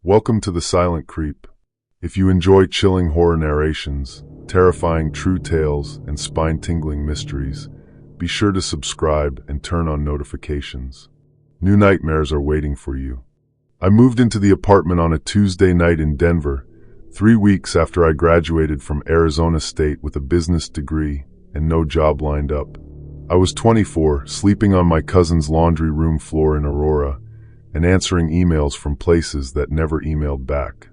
Welcome to The Silent Creep. If you enjoy chilling horror narrations, terrifying true tales, and spine-tingling mysteries, be sure to subscribe and turn on notifications. New nightmares are waiting for you. I moved into the apartment on a Tuesday night in Denver, 3 weeks after I graduated from Arizona State with a business degree and no job lined up. I was 24, sleeping on my cousin's laundry room floor in Aurora, and answering emails from places that never emailed back.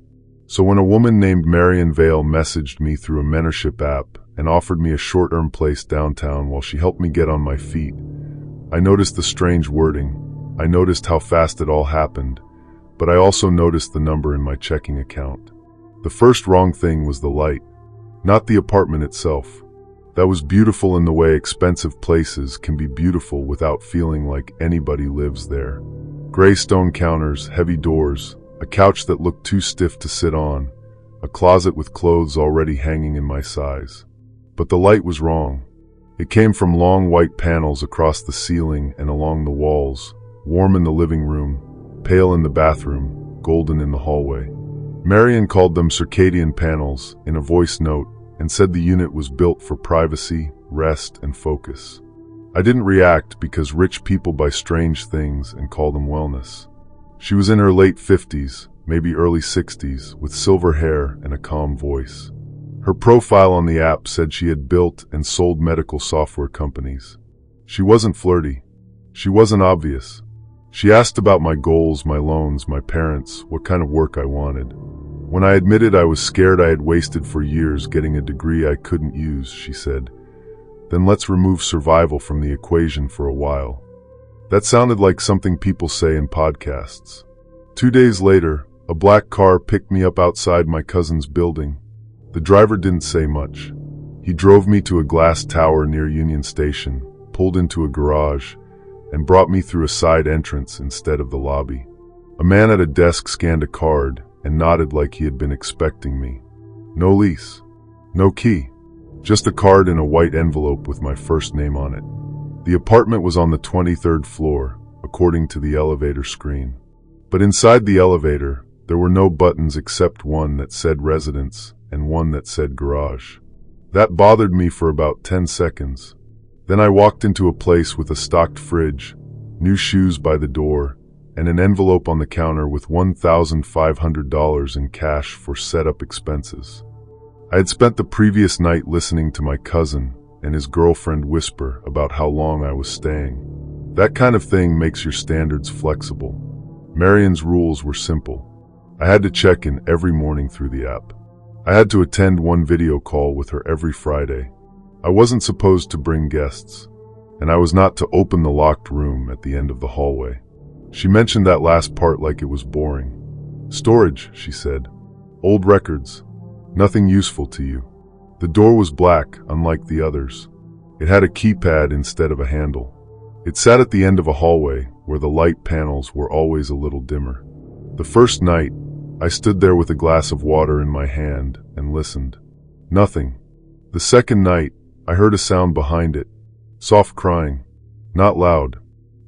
So when a woman named Marion Vale messaged me through a mentorship app and offered me a short-term place downtown while she helped me get on my feet, I noticed the strange wording. I noticed how fast it all happened, but I also noticed the number in my checking account. The first wrong thing was the light, not the apartment itself. That was beautiful in the way expensive places can be beautiful without feeling like anybody lives there. Gray stone counters, heavy doors, a couch that looked too stiff to sit on, a closet with clothes already hanging in my size. But the light was wrong. It came from long white panels across the ceiling and along the walls, warm in the living room, pale in the bathroom, golden in the hallway. Marion called them circadian panels in a voice note and said the unit was built for privacy, rest, and focus. I didn't react because rich people buy strange things and call them wellness. She was in her late 50s, maybe early 60s, with silver hair and a calm voice. Her profile on the app said she had built and sold medical software companies. She wasn't flirty. She wasn't obvious. She asked about my goals, my loans, my parents, what kind of work I wanted. When I admitted I was scared I had wasted for years getting a degree I couldn't use, she said, "Then let's remove survival from the equation for a while." That sounded like something people say in podcasts. 2 days later, a black car picked me up outside my cousin's building. The driver didn't say much. He drove me to a glass tower near Union Station, pulled into a garage, and brought me through a side entrance instead of the lobby. A man at a desk scanned a card and nodded like he had been expecting me. No lease, no key, just a card in a white envelope with my first name on it. The apartment was on the 23rd floor, according to the elevator screen. But inside the elevator, there were no buttons except one that said residence and one that said garage. That bothered me for about 10 seconds. Then I walked into a place with a stocked fridge, new shoes by the door, and an envelope on the counter with $1,500 in cash for setup expenses. I had spent the previous night listening to my cousin and his girlfriend whisper about how long I was staying. That kind of thing makes your standards flexible. Marion's rules were simple. I had to check in every morning through the app. I had to attend one video call with her every Friday. I wasn't supposed to bring guests, and I was not to open the locked room at the end of the hallway. She mentioned that last part like it was boring. Storage, she said. Old records. Nothing useful to you. The door was black, unlike the others. It had a keypad instead of a handle. It sat at the end of a hallway where the light panels were always a little dimmer. The first night, I stood there with a glass of water in my hand and listened. Nothing. The second night, I heard a sound behind it. Soft crying. Not loud.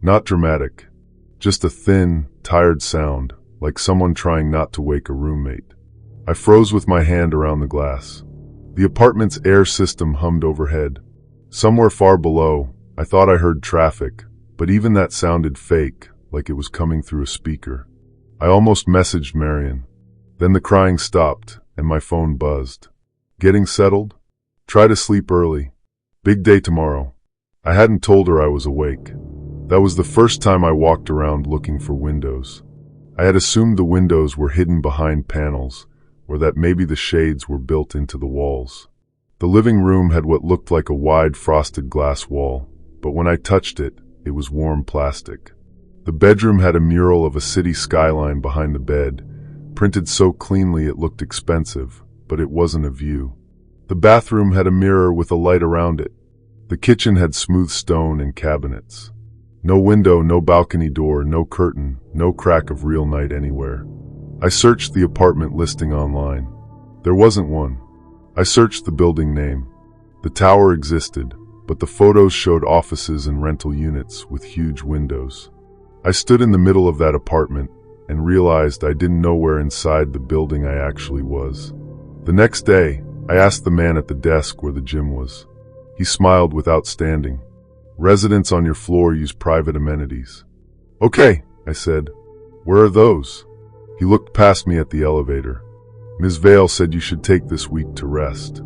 Not dramatic. Just a thin, tired sound, like someone trying not to wake a roommate. I froze with my hand around the glass. The apartment's air system hummed overhead. Somewhere far below, I thought I heard traffic, but even that sounded fake, like it was coming through a speaker. I almost messaged Marion. Then the crying stopped, and my phone buzzed. Getting settled? Try to sleep early. Big day tomorrow. I hadn't told her I was awake. That was the first time I walked around looking for windows. I had assumed the windows were hidden behind panels, or that maybe the shades were built into the walls. The living room had what looked like a wide frosted glass wall, but when I touched it, it was warm plastic. The bedroom had a mural of a city skyline behind the bed, printed so cleanly it looked expensive, but it wasn't a view. The bathroom had a mirror with a light around it. The kitchen had smooth stone and cabinets. No window, no balcony door, no curtain, no crack of real night anywhere. I searched the apartment listing online. There wasn't one. I searched the building name. The tower existed, but the photos showed offices and rental units with huge windows. I stood in the middle of that apartment, and realized I didn't know where inside the building I actually was. The next day, I asked the man at the desk where the gym was. He smiled without standing. "Residents on your floor use private amenities." "Okay," I said. "Where are those?" He looked past me at the elevator. "Ms. Vale said you should take this week to rest."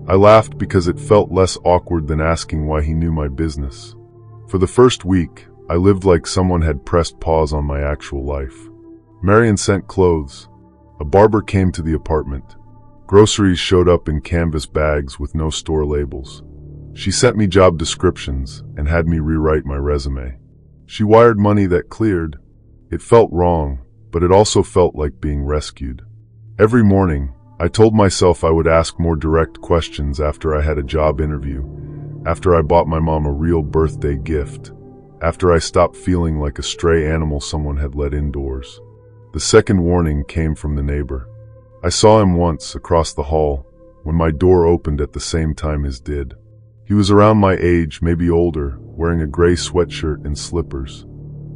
I laughed because it felt less awkward than asking why he knew my business. For the first week, I lived like someone had pressed pause on my actual life. Marion sent clothes. A barber came to the apartment. Groceries showed up in canvas bags with no store labels. She sent me job descriptions and had me rewrite my resume. She wired money that cleared. It felt wrong, but it also felt like being rescued. Every morning, I told myself I would ask more direct questions after I had a job interview, after I bought my mom a real birthday gift, after I stopped feeling like a stray animal someone had let indoors. The second warning came from the neighbor. I saw him once across the hall when my door opened at the same time his did. He was around my age, maybe older, wearing a gray sweatshirt and slippers.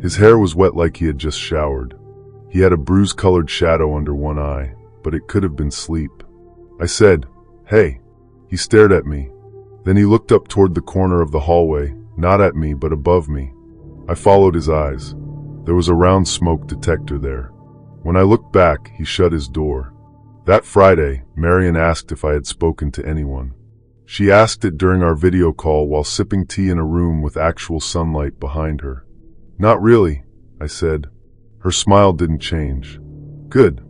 His hair was wet like he had just showered. He had a bruise-colored shadow under one eye, but it could have been sleep. I said, "Hey." He stared at me. Then he looked up toward the corner of the hallway, not at me, but above me. I followed his eyes. There was a round smoke detector there. When I looked back, he shut his door. That Friday, Marion asked if I had spoken to anyone. She asked it during our video call while sipping tea in a room with actual sunlight behind her. "Not really," I said. Her smile didn't change. "Good.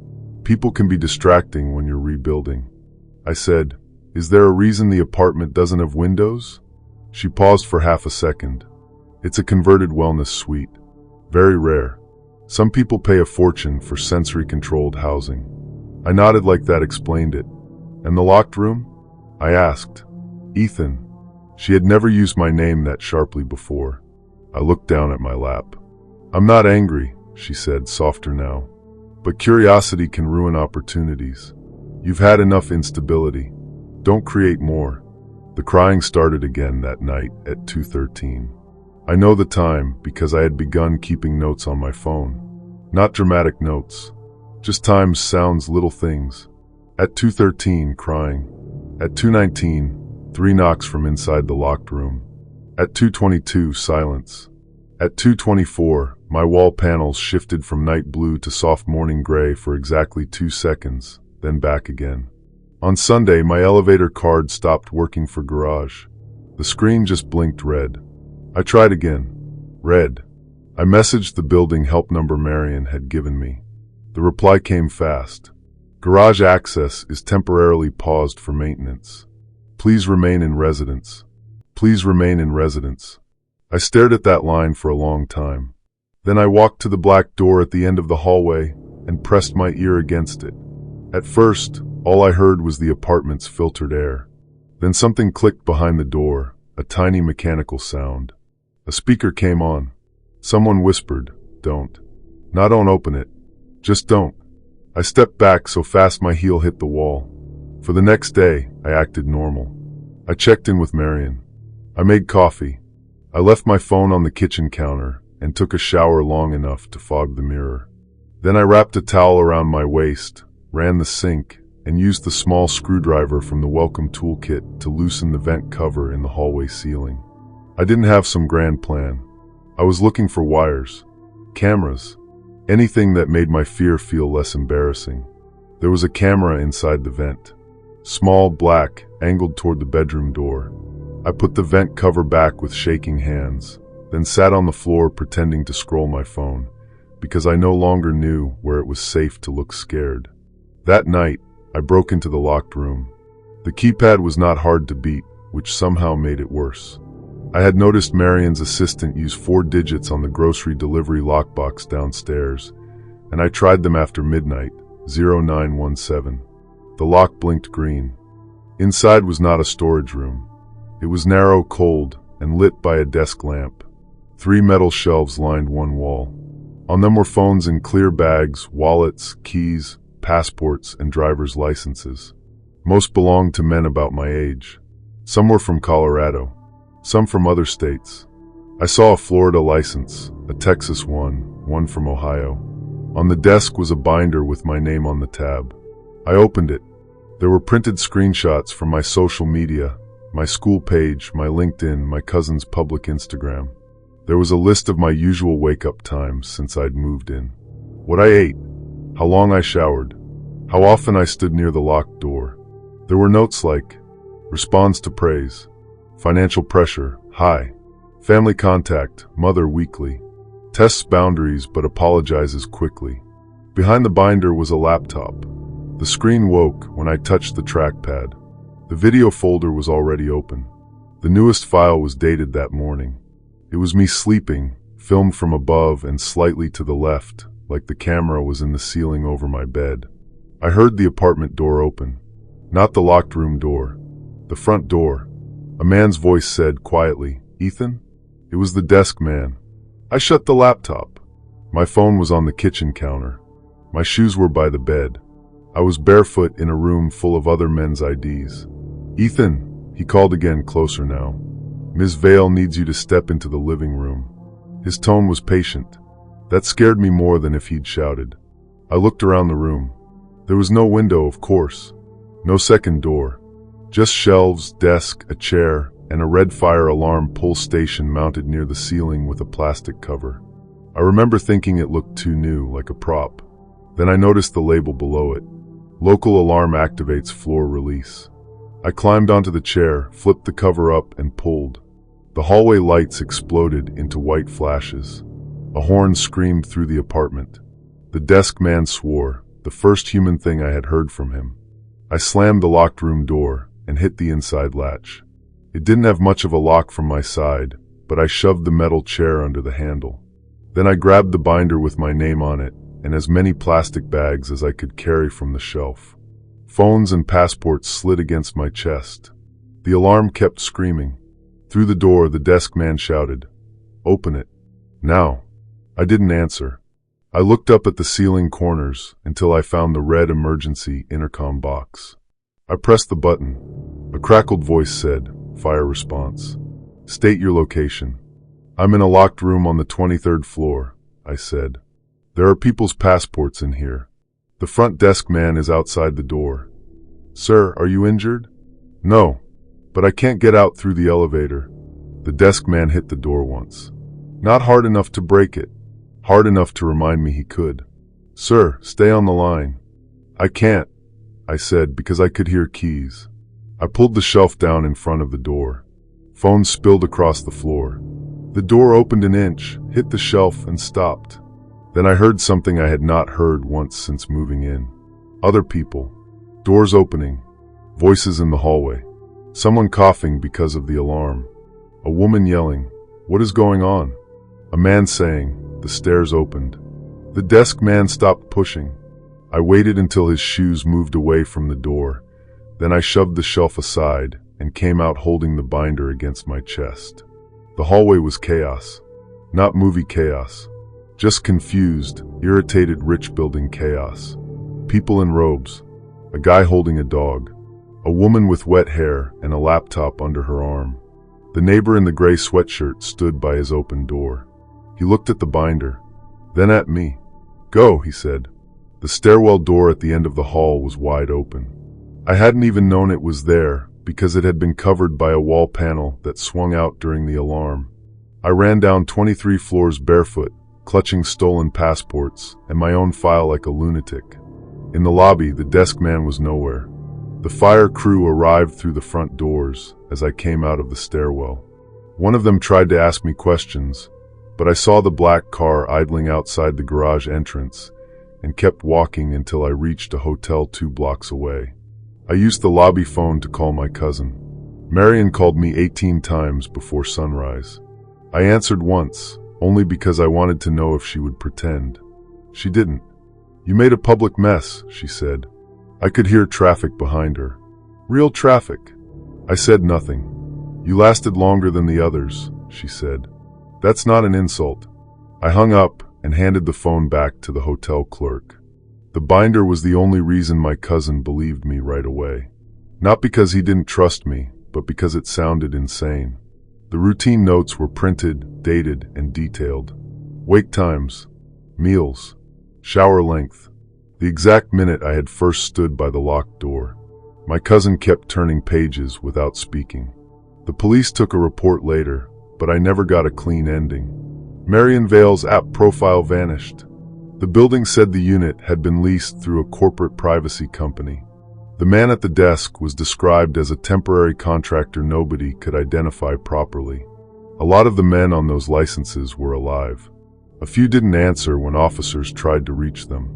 People can be distracting when you're rebuilding." I said, "Is there a reason the apartment doesn't have windows?" She paused for half a second. "It's a converted wellness suite. Very rare. Some people pay a fortune for sensory-controlled housing." I nodded like that explained it. "And the locked room?" I asked. "Ethan." She had never used my name that sharply before. I looked down at my lap. "I'm not angry," she said, softer now. "But curiosity can ruin opportunities. You've had enough instability. Don't create more." The crying started again that night at 2:13. I know the time because I had begun keeping notes on my phone. Not dramatic notes. Just times, sounds, little things. At 2:13, crying. At 2:19, 3 knocks from inside the locked room. At 2:22, silence. At 2:24, my wall panels shifted from night blue to soft morning gray for exactly 2 seconds, then back again. On Sunday, my elevator card stopped working for garage. The screen just blinked red. I tried again. Red. I messaged the building help number Marion had given me. The reply came fast. "Garage access is temporarily paused for maintenance. Please remain in residence. Please remain in residence." I stared at that line for a long time. Then I walked to the black door at the end of the hallway and pressed my ear against it. At first, all I heard was the apartment's filtered air. Then something clicked behind the door, a tiny mechanical sound. A speaker came on. Someone whispered, "Don't. Not don't open it. Just don't." I stepped back so fast my heel hit the wall. For the next day, I acted normal. I checked in with Marion. I made coffee. I left my phone on the kitchen counter and took a shower long enough to fog the mirror. Then I wrapped a towel around my waist, ran the sink, and used the small screwdriver from the welcome toolkit to loosen the vent cover in the hallway ceiling. I didn't have some grand plan. I was looking for wires, cameras, anything that made my fear feel less embarrassing. There was a camera inside the vent. Small, black, angled toward the bedroom door. I put the vent cover back with shaking hands, then sat on the floor pretending to scroll my phone, because I no longer knew where it was safe to look scared. That night, I broke into the locked room. The keypad was not hard to beat, which somehow made it worse. I had noticed Marion's assistant use 4 digits on the grocery delivery lockbox downstairs, and I tried them after midnight, 0917. The lock blinked green. Inside was not a storage room. It was narrow, cold, and lit by a desk lamp. 3 metal shelves lined one wall. On them were phones in clear bags, wallets, keys, passports, and driver's licenses. Most belonged to men about my age. Some were from Colorado. Some from other states. I saw a Florida license, a Texas one from Ohio. On the desk was a binder with my name on the tab. I opened it. There were printed screenshots from my social media, my school page, my LinkedIn, my cousin's public Instagram. There was a list of my usual wake-up times since I'd moved in. What I ate, how long I showered, how often I stood near the locked door. There were notes like, responds to praise, financial pressure, hi, family contact, mother weekly, tests boundaries but apologizes quickly. Behind the binder was a laptop. The screen woke when I touched the trackpad. The video folder was already open. The newest file was dated that morning. It was me sleeping, filmed from above and slightly to the left, like the camera was in the ceiling over my bed. I heard the apartment door open. Not the locked room door. The front door. A man's voice said quietly, "Ethan?" It was the desk man. I shut the laptop. My phone was on the kitchen counter. My shoes were by the bed. I was barefoot in a room full of other men's IDs. "Ethan," he called again, closer now. "Ms. Vale needs you to step into the living room." His tone was patient. That scared me more than if he'd shouted. I looked around the room. There was no window, of course. No second door. Just shelves, desk, a chair, and a red fire alarm pull station mounted near the ceiling with a plastic cover. I remember thinking it looked too new, like a prop. Then I noticed the label below it. Local alarm activates floor release. I climbed onto the chair, flipped the cover up, and pulled. The hallway lights exploded into white flashes. A horn screamed through the apartment. The desk man swore, the first human thing I had heard from him. I slammed the locked room door and hit the inside latch. It didn't have much of a lock from my side, but I shoved the metal chair under the handle. Then I grabbed the binder with my name on it and as many plastic bags as I could carry from the shelf. Phones and passports slid against my chest. The alarm kept screaming. Through the door, the desk man shouted, "Open it. Now." I didn't answer. I looked up at the ceiling corners until I found the red emergency intercom box. I pressed the button. A crackled voice said, "Fire response. State your location." "I'm in a locked room on the 23rd floor," I said. "There are people's passports in here. The front desk man is outside the door." "Sir, are you injured?" "No, but I can't get out through the elevator." The desk man hit the door once. Not hard enough to break it, hard enough to remind me he could. "Sir, stay on the line." "I can't," I said, because I could hear keys. I pulled the shelf down in front of the door. Phones spilled across the floor. The door opened an inch, hit the shelf, and stopped. Then I heard something I had not heard once since moving in. Other people. Doors opening. Voices in the hallway. Someone coughing because of the alarm. A woman yelling, "What is going on?" A man saying, "The stairs opened." The desk man stopped pushing. I waited until his shoes moved away from the door. Then I shoved the shelf aside and came out holding the binder against my chest. The hallway was chaos. Not movie chaos. Just confused, irritated rich building chaos. People in robes. A guy holding a dog. A woman with wet hair and a laptop under her arm. The neighbor in the gray sweatshirt stood by his open door. He looked at the binder, then at me. "Go," he said. The stairwell door at the end of the hall was wide open. I hadn't even known it was there because it had been covered by a wall panel that swung out during the alarm. I ran down 23 floors barefoot, clutching stolen passports and my own file like a lunatic. In the lobby, the desk man was nowhere. The fire crew arrived through the front doors as I came out of the stairwell. One of them tried to ask me questions, but I saw the black car idling outside the garage entrance and kept walking until I reached a hotel 2 blocks away. I used the lobby phone to call my cousin. Marion called me 18 times before sunrise. I answered once, only because I wanted to know if she would pretend. She didn't. "You made a public mess," she said. I could hear traffic behind her. "Real traffic." I said nothing. "You lasted longer than the others," she said. "That's not an insult." I hung up and handed the phone back to the hotel clerk. The binder was the only reason my cousin believed me right away. Not because he didn't trust me, but because it sounded insane. The routine notes were printed, dated, and detailed. Wake times, meals, Shower length. The exact minute I had first stood by the locked door. My cousin kept turning pages without speaking. The police took a report later, but I never got a clean ending. Marion Vale's app profile vanished. The building said the unit had been leased through a corporate privacy company. The man at the desk was described as a temporary contractor nobody could identify properly. A lot of the men on those licenses were alive. A few didn't answer when officers tried to reach them.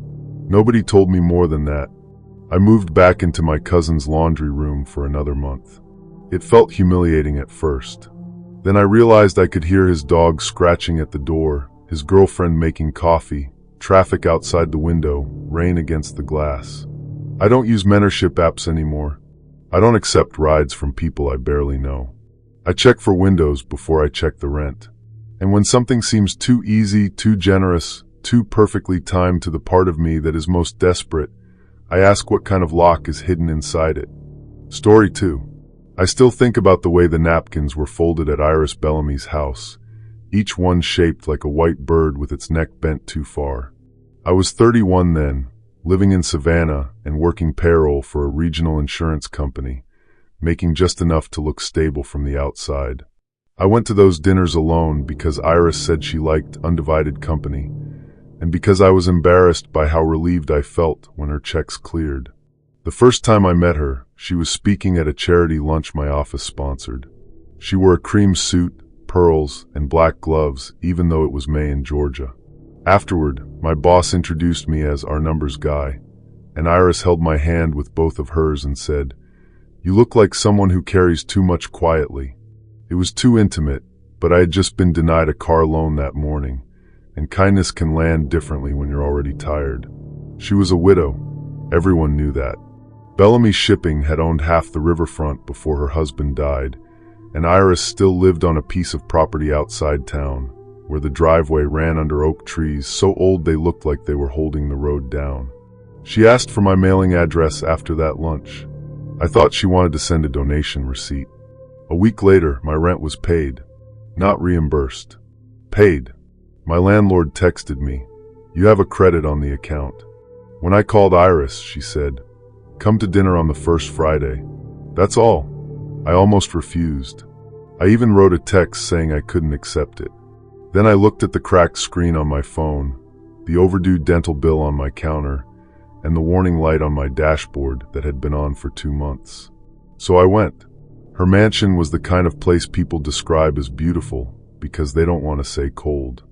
Nobody told me more than that. I moved back into my cousin's laundry room for another month. It felt humiliating at first. Then I realized I could hear his dog scratching at the door, his girlfriend making coffee, traffic outside the window, rain against the glass. I don't use mentorship apps anymore. I don't accept rides from people I barely know. I check for windows before I check the rent. And when something seems too easy, too generous, too perfectly timed to the part of me that is most desperate, I ask what kind of lock is hidden inside it. Story 2. I still think about the way the napkins were folded at Iris Bellamy's house, each one shaped like a white bird with its neck bent too far. I was 31 then, living in Savannah and working payroll for a regional insurance company, making just enough to look stable from the outside. I went to those dinners alone because Iris said she liked undivided company, and because I was embarrassed by how relieved I felt when her checks cleared. The first time I met her, she was speaking at a charity lunch my office sponsored. She wore a cream suit, pearls, and black gloves, even though it was May in Georgia. Afterward, my boss introduced me as our numbers guy, and Iris held my hand with both of hers and said, "You look like someone who carries too much quietly." It was too intimate, but I had just been denied a car loan that morning, and kindness can land differently when you're already tired. She was a widow. Everyone knew that. Bellamy Shipping had owned half the riverfront before her husband died, and Iris still lived on a piece of property outside town, where the driveway ran under oak trees so old they looked like they were holding the road down. She asked for my mailing address after that lunch. I thought she wanted to send a donation receipt. A week later, my rent was paid. Not reimbursed. Paid. My landlord texted me, "You have a credit on the account." When I called Iris, she said, "Come to dinner on the first Friday." That's all. I almost refused. I even wrote a text saying I couldn't accept it. Then I looked at the cracked screen on my phone, the overdue dental bill on my counter, and the warning light on my dashboard that had been on for 2 months. So I went. Her mansion was the kind of place people describe as beautiful because they don't want to say cold.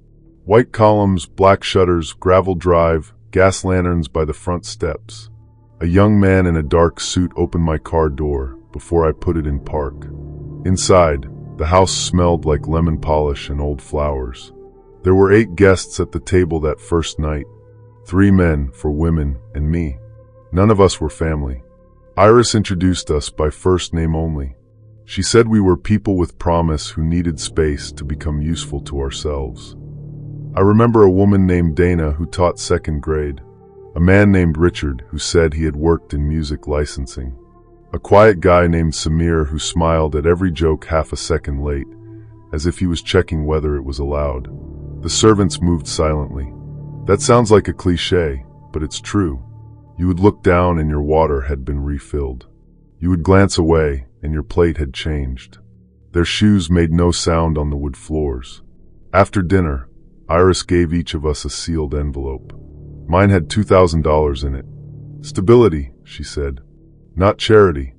White columns, black shutters, gravel drive, gas lanterns by the front steps. A young man in a dark suit opened my car door before I put it in park. Inside, the house smelled like lemon polish and old flowers. There were 8 guests at the table that first night. 3 men, 4 women, and me. None of us were family. Iris introduced us by first name only. She said we were people with promise who needed space to become useful to ourselves. I remember a woman named Dana who taught 2nd grade, a man named Richard who said he had worked in music licensing, a quiet guy named Samir who smiled at every joke half a second late, as if he was checking whether it was allowed. The servants moved silently. That sounds like a cliché, but it's true. You would look down and your water had been refilled. You would glance away and your plate had changed. Their shoes made no sound on the wood floors. After dinner, Iris gave each of us a sealed envelope. Mine had $2,000 in it. Stability, she said. Not charity.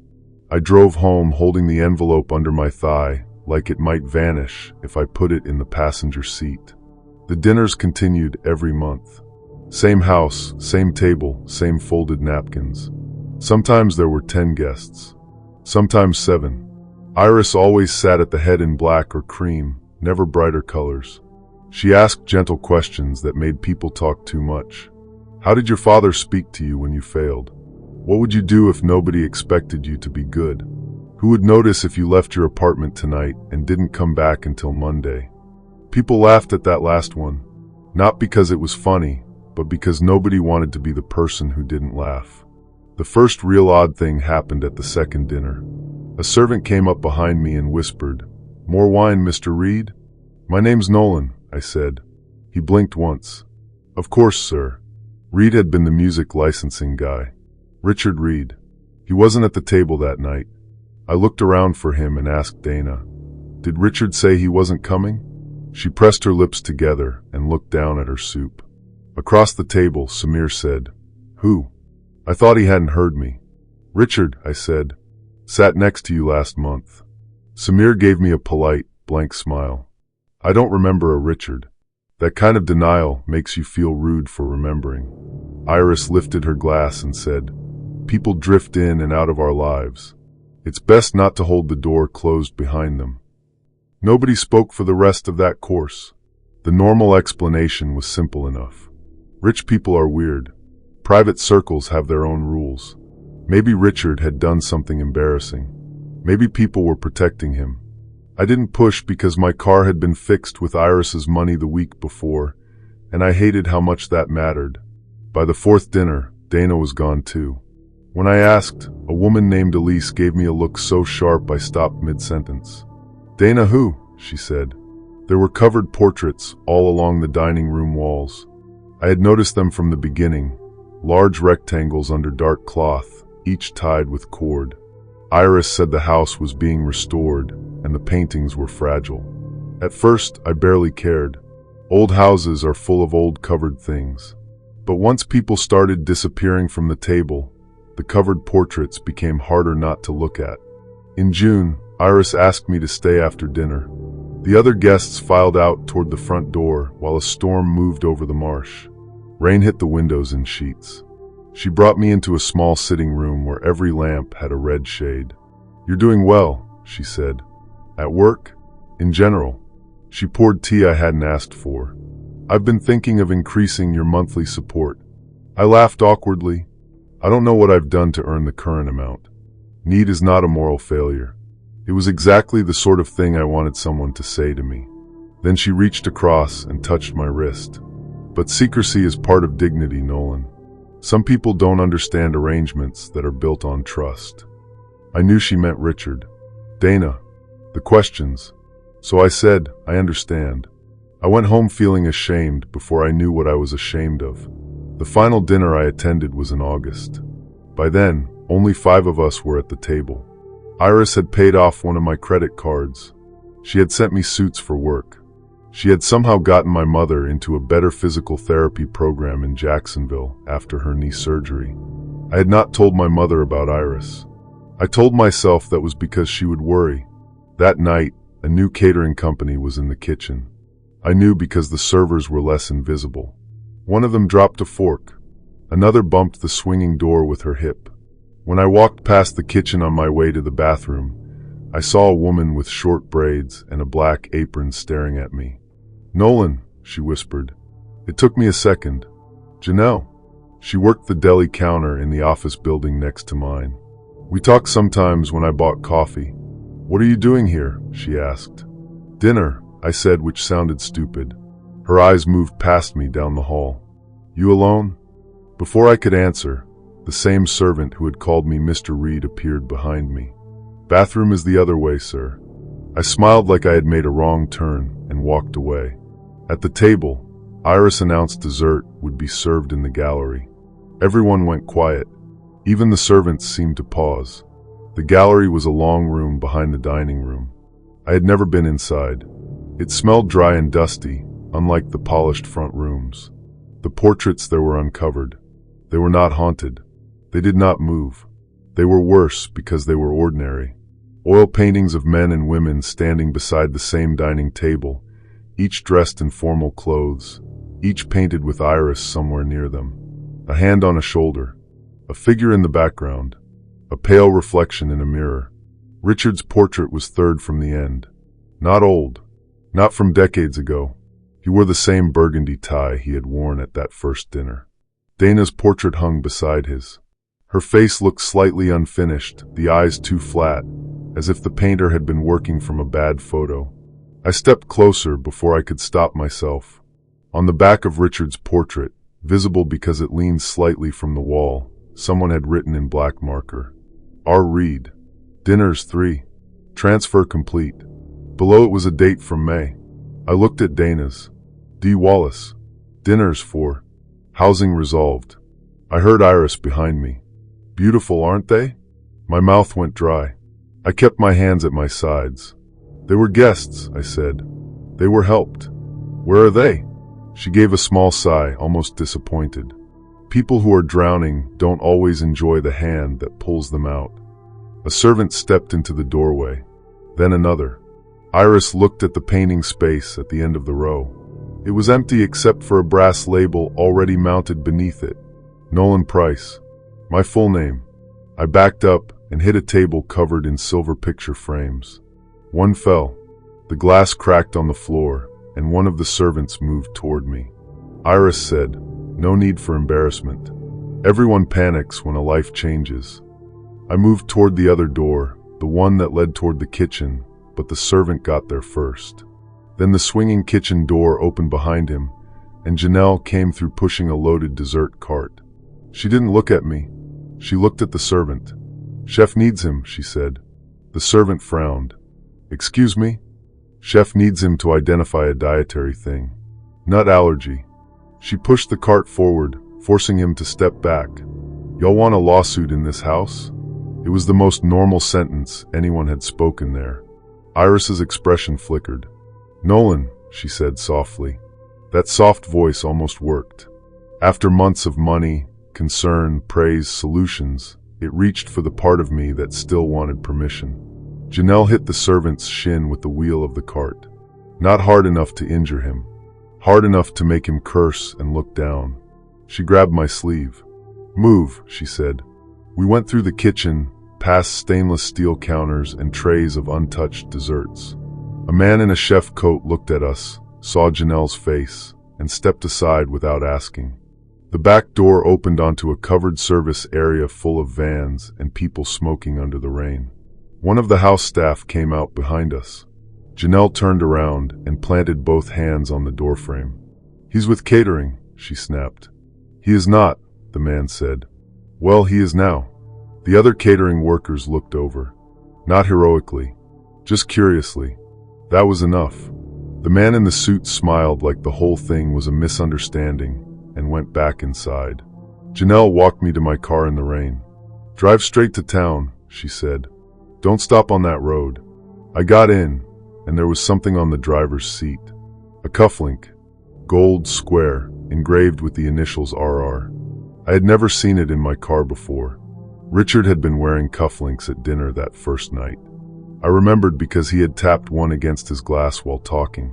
I drove home holding the envelope under my thigh, like it might vanish if I put it in the passenger seat. The dinners continued every month. Same house, same table, same folded napkins. Sometimes there were 10 guests. Sometimes 7. Iris always sat at the head in black or cream, never brighter colors. She asked gentle questions that made people talk too much. How did your father speak to you when you failed? What would you do if nobody expected you to be good? Who would notice if you left your apartment tonight and didn't come back until Monday? People laughed at that last one, not because it was funny, but because nobody wanted to be the person who didn't laugh. The first real odd thing happened at the second dinner. A servant came up behind me and whispered, "More wine, Mr. Reed?" "My name's Nolan," I said. He blinked once. "Of course, sir." Reed had been the music licensing guy. Richard Reed. He wasn't at the table that night. I looked around for him and asked Dana, "Did Richard say he wasn't coming?" She pressed her lips together and looked down at her soup. Across the table, Samir said, "Who?" I thought he hadn't heard me. "Richard," I said. "Sat next to you last month." Samir gave me a polite, blank smile. "I don't remember a Richard." That kind of denial makes you feel rude for remembering. Iris lifted her glass and said, "People drift in and out of our lives. It's best not to hold the door closed behind them." Nobody spoke for the rest of that course. The normal explanation was simple enough. Rich people are weird. Private circles have their own rules. Maybe Richard had done something embarrassing. Maybe people were protecting him. I didn't push because my car had been fixed with Iris's money the week before, and I hated how much that mattered. By the fourth dinner, Dana was gone too. When I asked, a woman named Elise gave me a look so sharp I stopped mid-sentence. "Dana who?" she said. There were covered portraits all along the dining room walls. I had noticed them from the beginning, large rectangles under dark cloth, each tied with cord. Iris said the house was being restored, and the paintings were fragile. At first, I barely cared. Old houses are full of old covered things. But once people started disappearing from the table, the covered portraits became harder not to look at. In June, Iris asked me to stay after dinner. The other guests filed out toward the front door while a storm moved over the marsh. Rain hit the windows in sheets. She brought me into a small sitting room where every lamp had a red shade. "You're doing well," she said. "At work?" "In general." She poured tea I hadn't asked for. "I've been thinking of increasing your monthly support." I laughed awkwardly. I don't know what I've done to earn the current amount. Need is not a moral failure. It was exactly the sort of thing I wanted someone to say to me. Then she reached across and touched my wrist. "But secrecy is part of dignity, Nolan. Some people don't understand arrangements that are built on trust." I knew she meant Richard. "Dana, the questions." So I said, "I understand." I went home feeling ashamed before I knew what I was ashamed of. The final dinner I attended was in August. By then, only 5 of us were at the table. Iris had paid off one of my credit cards. She had sent me suits for work. She had somehow gotten my mother into a better physical therapy program in Jacksonville after her knee surgery. I had not told my mother about Iris. I told myself that was because she would worry. That night, a new catering company was in the kitchen. I knew because the servers were less invisible. One of them dropped a fork. Another bumped the swinging door with her hip. When I walked past the kitchen on my way to the bathroom, I saw a woman with short braids and a black apron staring at me. "Nolan," she whispered. It took me a second. "Janelle." She worked the deli counter in the office building next to mine. We talked sometimes when I bought coffee. "What are you doing here?" she asked. "Dinner," I said, which sounded stupid. Her eyes moved past me down the hall. "You alone?" Before I could answer, the same servant who had called me Mr. Reed appeared behind me. "Bathroom is the other way, sir." I smiled like I had made a wrong turn and walked away. At the table, Iris announced dessert would be served in the gallery. Everyone went quiet. Even the servants seemed to pause. The gallery was a long room behind the dining room. I had never been inside. It smelled dry and dusty, unlike the polished front rooms. The portraits there were uncovered. They were not haunted. They did not move. They were worse because they were ordinary. Oil paintings of men and women standing beside the same dining table, each dressed in formal clothes, each painted with Iris somewhere near them. A hand on a shoulder. A figure in the background. A pale reflection in a mirror. Richard's portrait was third from the end. Not old. Not from decades ago. He wore the same burgundy tie he had worn at that first dinner. Dana's portrait hung beside his. Her face looked slightly unfinished, the eyes too flat, as if the painter had been working from a bad photo. I stepped closer before I could stop myself. On the back of Richard's portrait, visible because it leaned slightly from the wall, someone had written in black marker, "R. Reed. Dinner's 3. Transfer complete." Below it was a date from May. I looked at Dana's. "D. Wallace. Dinner's 4. Housing resolved. I heard Iris behind me. Beautiful, aren't they? My mouth went dry. I kept my hands at my sides. They were guests, I said. They were helped. Where are they? She gave a small sigh, almost disappointed. People who are drowning don't always enjoy the hand that pulls them out. A servant stepped into the doorway. Then another. Iris looked at the painting space at the end of the row. It was empty except for a brass label already mounted beneath it. Nolan Price. My full name. I backed up and hit a table covered in silver picture frames. One fell. The glass cracked on the floor, and one of the servants moved toward me. Iris said, "No need for embarrassment. Everyone panics when a life changes." I moved toward the other door, the one that led toward the kitchen, but the servant got there first. Then the swinging kitchen door opened behind him, and Janelle came through pushing a loaded dessert cart. She didn't look at me. She looked at the servant. "Chef needs him," she said. The servant frowned. "Excuse me?" "Chef needs him to identify a dietary thing. Nut allergy." She pushed the cart forward, forcing him to step back. "Y'all want a lawsuit in this house?" It was the most normal sentence anyone had spoken there. Iris's expression flickered. "Nolan," she said softly. That soft voice almost worked. After months of money, concern, praise, solutions, it reached for the part of me that still wanted permission. Janelle hit the servant's shin with the wheel of the cart. Not hard enough to injure him. Hard enough to make him curse and look down. She grabbed my sleeve. "Move," she said. We went through the kitchen, past stainless steel counters and trays of untouched desserts. A man in a chef coat looked at us, saw Janelle's face, and stepped aside without asking. The back door opened onto a covered service area full of vans and people smoking under the rain. One of the house staff came out behind us. Janelle turned around and planted both hands on the doorframe. "He's with catering," she snapped. "He is not," the man said. "Well, he is now." The other catering workers looked over. Not heroically, just curiously. That was enough. The man in the suit smiled like the whole thing was a misunderstanding and went back inside. Janelle walked me to my car in the rain. "Drive straight to town," she said. "Don't stop on that road." I got in, and there was something on the driver's seat. A cufflink. Gold, square, engraved with the initials RR. I had never seen it in my car before. Richard had been wearing cufflinks at dinner that first night. I remembered because he had tapped one against his glass while talking.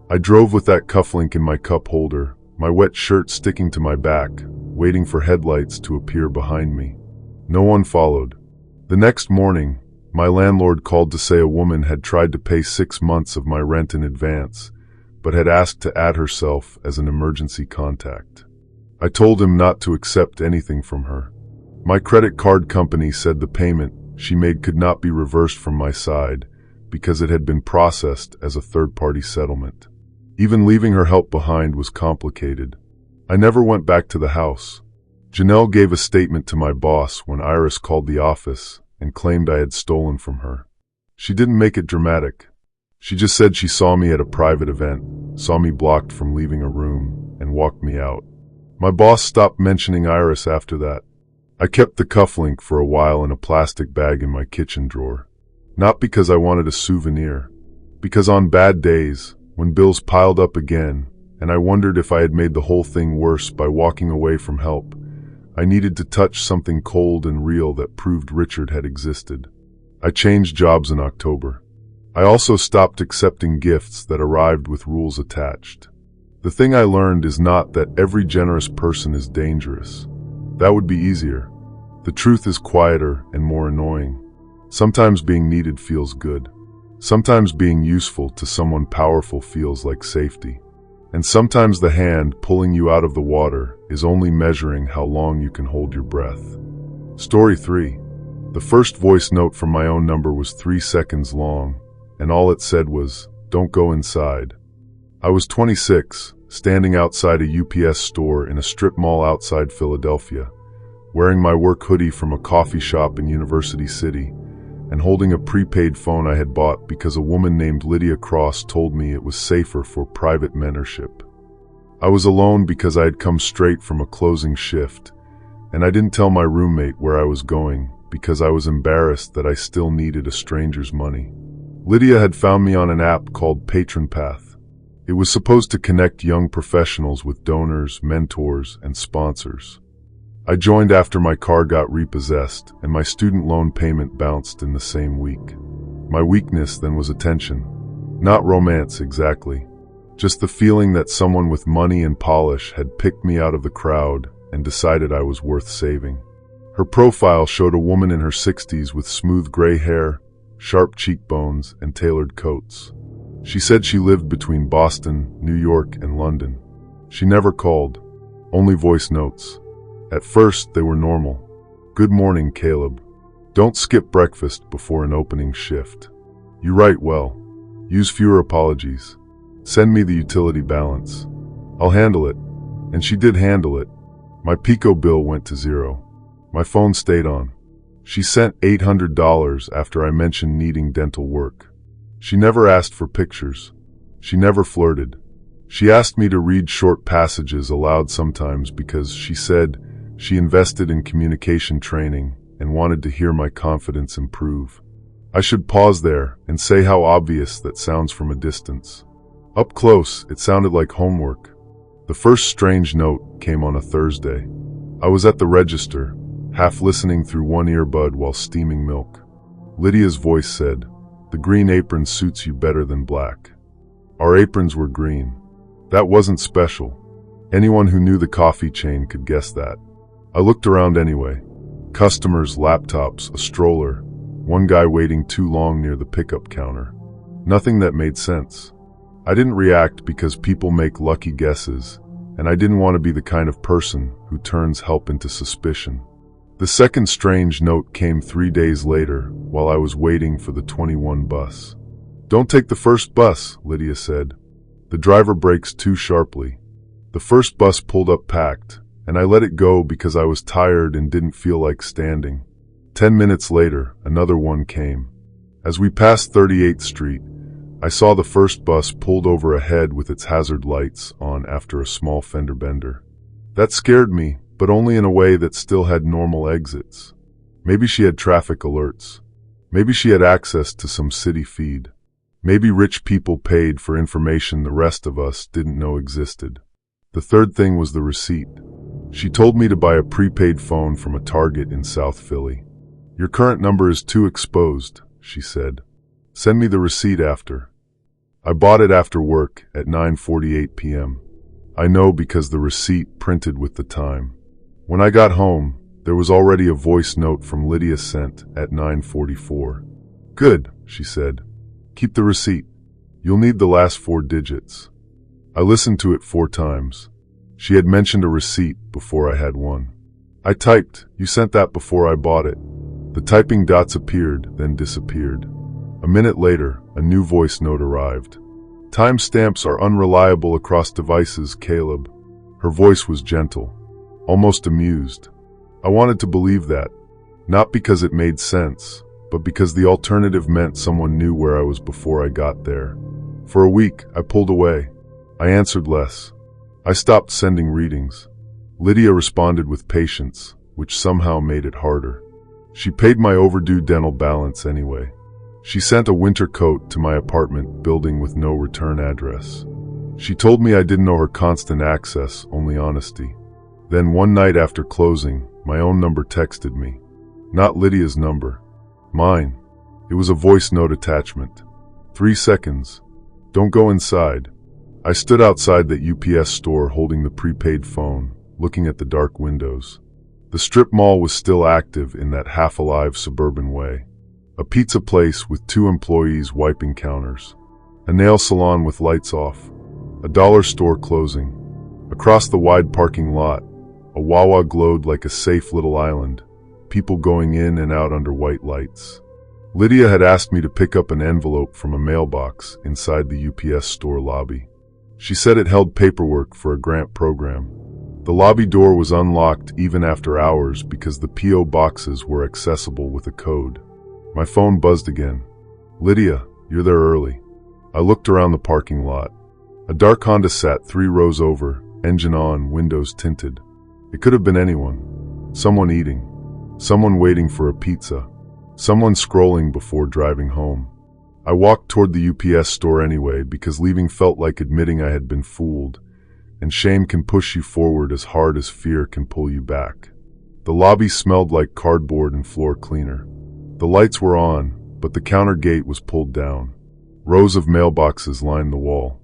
I drove with that cufflink in my cup holder, my wet shirt sticking to my back, waiting for headlights to appear behind me. No one followed. The next morning, my landlord called to say a woman had tried to pay 6 months of my rent in advance, but had asked to add herself as an emergency contact. I told him not to accept anything from her. My credit card company said the payment she made could not be reversed from my side because it had been processed as a third-party settlement. Even leaving her help behind was complicated. I never went back to the house. Janelle gave a statement to my boss when Iris called the office and claimed I had stolen from her. She didn't make it dramatic. She just said she saw me at a private event, saw me blocked from leaving a room, and walked me out. My boss stopped mentioning Iris after that. I kept the cufflink for a while in a plastic bag in my kitchen drawer. Not because I wanted a souvenir, because on bad days, when bills piled up again, and I wondered if I had made the whole thing worse by walking away from help, I needed to touch something cold and real that proved Richard had existed. I changed jobs in October. I also stopped accepting gifts that arrived with rules attached. The thing I learned is not that every generous person is dangerous. That would be easier. The truth is quieter and more annoying. Sometimes being needed feels good. Sometimes being useful to someone powerful feels like safety. And sometimes the hand pulling you out of the water is only measuring how long you can hold your breath. Story 3. The first voice note from my own number was 3 seconds long, and all it said was, "Don't go inside." I was 26, standing outside a UPS store in a strip mall outside Philadelphia, wearing my work hoodie from a coffee shop in University City, and holding a prepaid phone I had bought because a woman named Lydia Cross told me it was safer for private mentorship. I was alone because I had come straight from a closing shift, and I didn't tell my roommate where I was going because I was embarrassed that I still needed a stranger's money. Lydia had found me on an app called Patron Path. It was supposed to connect young professionals with donors, mentors, and sponsors. I joined after my car got repossessed and my student loan payment bounced in the same week. My weakness then was attention. Not romance exactly. Just the feeling that someone with money and polish had picked me out of the crowd and decided I was worth saving. Her profile showed a woman in her 60s with smooth gray hair, sharp cheekbones, and tailored coats. She said she lived between Boston, New York, and London. She never called, only voice notes. At first, they were normal. Good morning, Caleb. Don't skip breakfast before an opening shift. You write well. Use fewer apologies. Send me the utility balance. I'll handle it. And she did handle it. My Pico bill went to zero. My phone stayed on. She sent $800 after I mentioned needing dental work. She never asked for pictures. She never flirted. She asked me to read short passages aloud sometimes because she said she invested in communication training and wanted to hear my confidence improve. I should pause there and say how obvious that sounds from a distance. Up close, it sounded like homework. The first strange note came on a Thursday. I was at the register, half listening through one earbud while steaming milk. Lydia's voice said, "The green apron suits you better than black." Our aprons were green. That wasn't special. Anyone who knew the coffee chain could guess that. I looked around anyway. Customers, laptops, a stroller, one guy waiting too long near the pickup counter. Nothing that made sense. I didn't react because people make lucky guesses, and I didn't want to be the kind of person who turns help into suspicion. The second strange note came 3 days later while I was waiting for the 21 bus. "Don't take the first bus," Lydia said. "The driver brakes too sharply." The first bus pulled up packed, and I let it go because I was tired and didn't feel like standing. 10 minutes later, another one came. As we passed 38th Street, I saw the first bus pulled over ahead with its hazard lights on after a small fender bender. That scared me, but only in a way that still had normal exits. Maybe she had traffic alerts. Maybe she had access to some city feed. Maybe rich people paid for information the rest of us didn't know existed. The third thing was the receipt. She told me to buy a prepaid phone from a Target in South Philly. "Your current number is too exposed," she said. "Send me the receipt after." I bought it after work at 9:48 p.m. I know because the receipt printed with the time. When I got home, there was already a voice note from Lydia sent at 9:44. "Good," she said. "Keep the receipt. You'll need the last 4 digits." I listened to it 4 times. She had mentioned a receipt before I had one. I typed, "You sent that before I bought it." The typing dots appeared, then disappeared. A minute later, a new voice note arrived. "Timestamps are unreliable across devices, Caleb." Her voice was gentle, almost amused. I wanted to believe that, not because it made sense, but because the alternative meant someone knew where I was before I got there. For a week, I pulled away. I answered less. I stopped sending readings. Lydia responded with patience, which somehow made it harder. She paid my overdue dental balance anyway. She sent a winter coat to my apartment building with no return address. She told me I didn't know her constant access, only honesty. Then one night after closing, my own number texted me. Not Lydia's number. Mine. It was a voice note attachment. 3 seconds. "Don't go inside." I stood outside the UPS store holding the prepaid phone, looking at the dark windows. The strip mall was still active in that half-alive suburban way. A pizza place with 2 employees wiping counters. A nail salon with lights off. A dollar store closing. Across the wide parking lot, a Wawa glowed like a safe little island, people going in and out under white lights. Lydia had asked me to pick up an envelope from a mailbox inside the UPS store lobby. She said it held paperwork for a grant program. The lobby door was unlocked even after hours because the P.O. boxes were accessible with a code. My phone buzzed again. "Lydia, you're there early." I looked around the parking lot. A dark Honda sat 3 rows over, engine on, windows tinted. It could have been anyone. Someone eating. Someone waiting for a pizza. Someone scrolling before driving home. I walked toward the UPS store anyway because leaving felt like admitting I had been fooled, and shame can push you forward as hard as fear can pull you back. The lobby smelled like cardboard and floor cleaner. The lights were on, but the counter gate was pulled down. Rows of mailboxes lined the wall.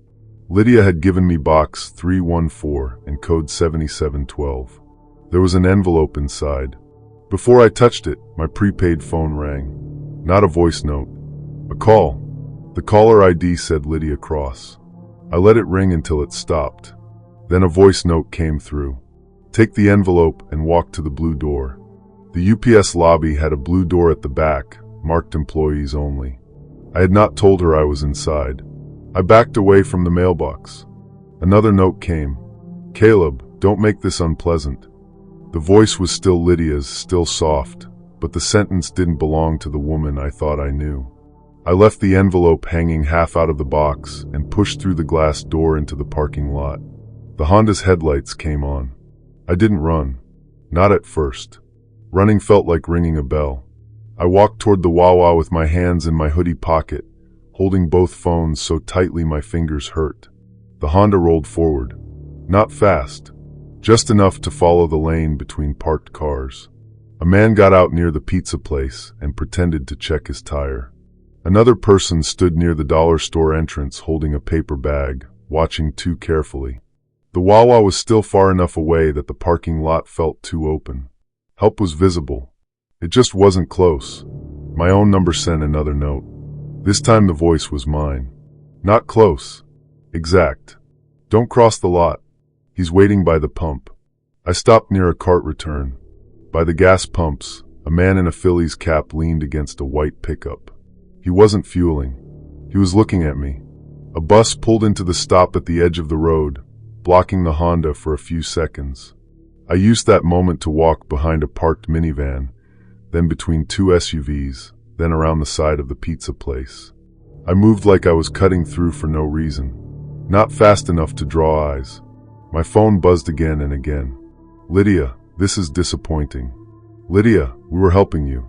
Lydia had given me box 314 and code 7712. There was an envelope inside. Before I touched it, my prepaid phone rang. Not a voice note. A call. The caller ID said Lydia Cross. I let it ring until it stopped. Then a voice note came through. Take the envelope and walk to the blue door. The UPS lobby had a blue door at the back, marked employees only. I had not told her I was inside. I backed away from the mailbox. Another note came. Caleb, don't make this unpleasant. The voice was still Lydia's, still soft, but the sentence didn't belong to the woman I thought I knew. I left the envelope hanging half out of the box and pushed through the glass door into the parking lot. The Honda's headlights came on. I didn't run. Not at first. Running felt like ringing a bell. I walked toward the Wawa with my hands in my hoodie pocket, holding both phones so tightly my fingers hurt. The Honda rolled forward. Not fast. Just enough to follow the lane between parked cars. A man got out near the pizza place and pretended to check his tire. Another person stood near the dollar store entrance holding a paper bag, watching too carefully. The Wawa was still far enough away that the parking lot felt too open. Help was visible. It just wasn't close. My own number sent another note. This time the voice was mine. Not close. Exact. Don't cross the lot. He's waiting by the pump. I stopped near a cart return. By the gas pumps, a man in a Phillies cap leaned against a white pickup. He wasn't fueling. He was looking at me. A bus pulled into the stop at the edge of the road, blocking the Honda for a few seconds. I used that moment to walk behind a parked minivan, then between two SUVs, then around the side of the pizza place. I moved like I was cutting through for no reason. Not fast enough to draw eyes. My phone buzzed again and again. Lydia, this is disappointing. Lydia, we were helping you.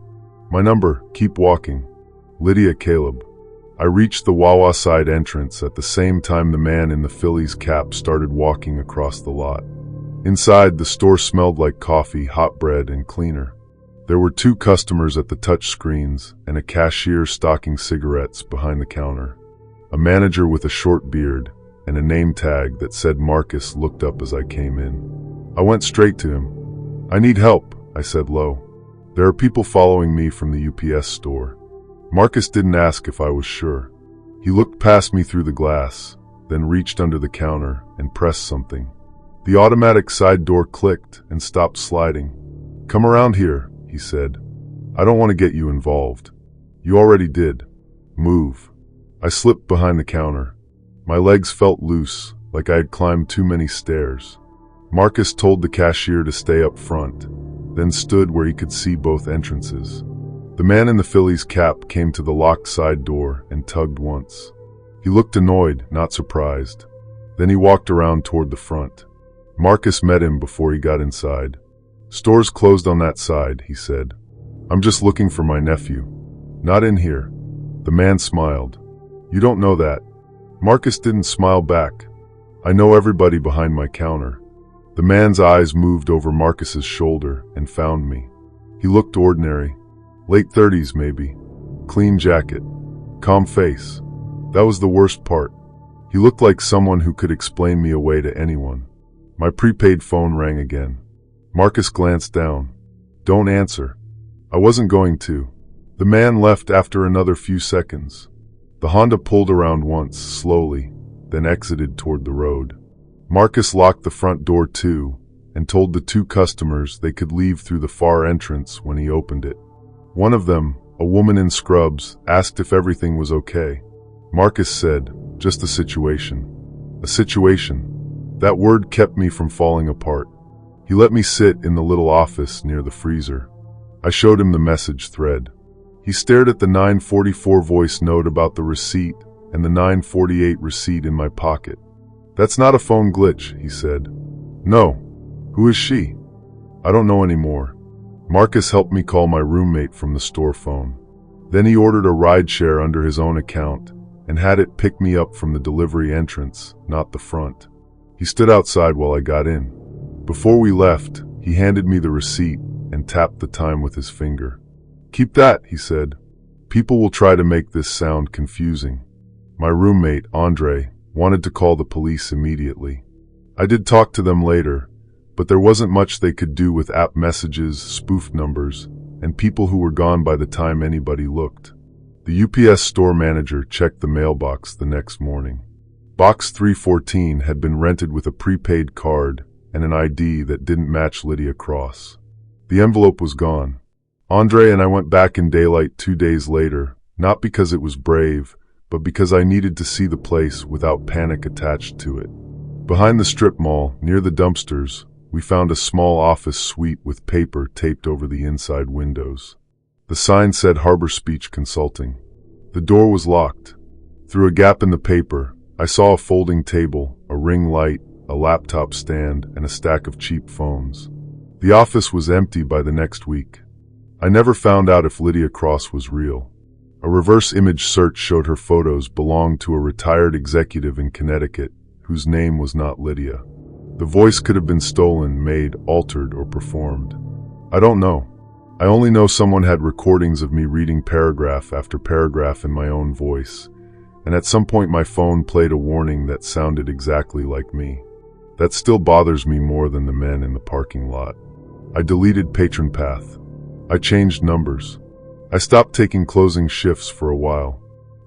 My number, keep walking. Lydia, Caleb. I reached the Wawa side entrance at the same time the man in the Phillies cap started walking across the lot. Inside, the store smelled like coffee, hot bread, and cleaner. There were 2 customers at the touch screens and a cashier stocking cigarettes behind the counter. A manager with a short beard and a name tag that said Marcus looked up as I came in. I went straight to him. I need help, I said low. There are people following me from the UPS store. Marcus didn't ask if I was sure. He looked past me through the glass, then reached under the counter and pressed something. The automatic side door clicked and stopped sliding. Come around here, he said. I don't want to get you involved. You already did. Move. I slipped behind the counter. My legs felt loose, like I had climbed too many stairs. Marcus told the cashier to stay up front, then stood where he could see both entrances. The man in the Phillies cap came to the locked side door and tugged once. He looked annoyed, not surprised. Then he walked around toward the front. Marcus met him before he got inside. Store's closed on that side, he said. I'm just looking for my nephew. Not in here. The man smiled. You don't know that. Marcus didn't smile back. I know everybody behind my counter. The man's eyes moved over Marcus's shoulder and found me. He looked ordinary. Late 30s maybe. Clean jacket. Calm face. That was the worst part. He looked like someone who could explain me away to anyone. My prepaid phone rang again. Marcus glanced down. Don't answer. I wasn't going to. The man left after another few seconds. The Honda pulled around once, slowly, then exited toward the road. Marcus locked the front door too, and told the 2 customers they could leave through the far entrance when he opened it. One of them, a woman in scrubs, asked if everything was okay. Marcus said, just a situation. A situation. That word kept me from falling apart. He let me sit in the little office near the freezer. I showed him the message thread. He stared at the 944 voice note about the receipt and the 948 receipt in my pocket. "That's not a phone glitch," he said. "No. Who is she?" "I don't know anymore. Marcus helped me call my roommate from the store phone. Then he ordered a rideshare under his own account and had it pick me up from the delivery entrance, not the front. He stood outside while I got in. Before we left, he handed me the receipt and tapped the time with his finger. "Keep that," he said. "People will try to make this sound confusing." My roommate, Andre, wanted to call the police immediately. I did talk to them later, but there wasn't much they could do with app messages, spoofed numbers, and people who were gone by the time anybody looked. The UPS store manager checked the mailbox the next morning. Box 314 had been rented with a prepaid card and an ID that didn't match Lydia Cross. The envelope was gone. Andre and I went back in daylight 2 days later, not because it was brave, but because I needed to see the place without panic attached to it. Behind the strip mall, near the dumpsters, we found a small office suite with paper taped over the inside windows. The sign said Harbor Speech Consulting. The door was locked. Through a gap in the paper, I saw a folding table, a ring light, a laptop stand, and a stack of cheap phones. The office was empty by the next week. I never found out if Lydia Cross was real. A reverse image search showed her photos belonged to a retired executive in Connecticut whose name was not Lydia. The voice could have been stolen, made, altered, or performed. I don't know. I only know someone had recordings of me reading paragraph after paragraph in my own voice, and at some point my phone played a warning that sounded exactly like me. That still bothers me more than the men in the parking lot. I deleted Patron Path. I changed numbers. I stopped taking closing shifts for a while.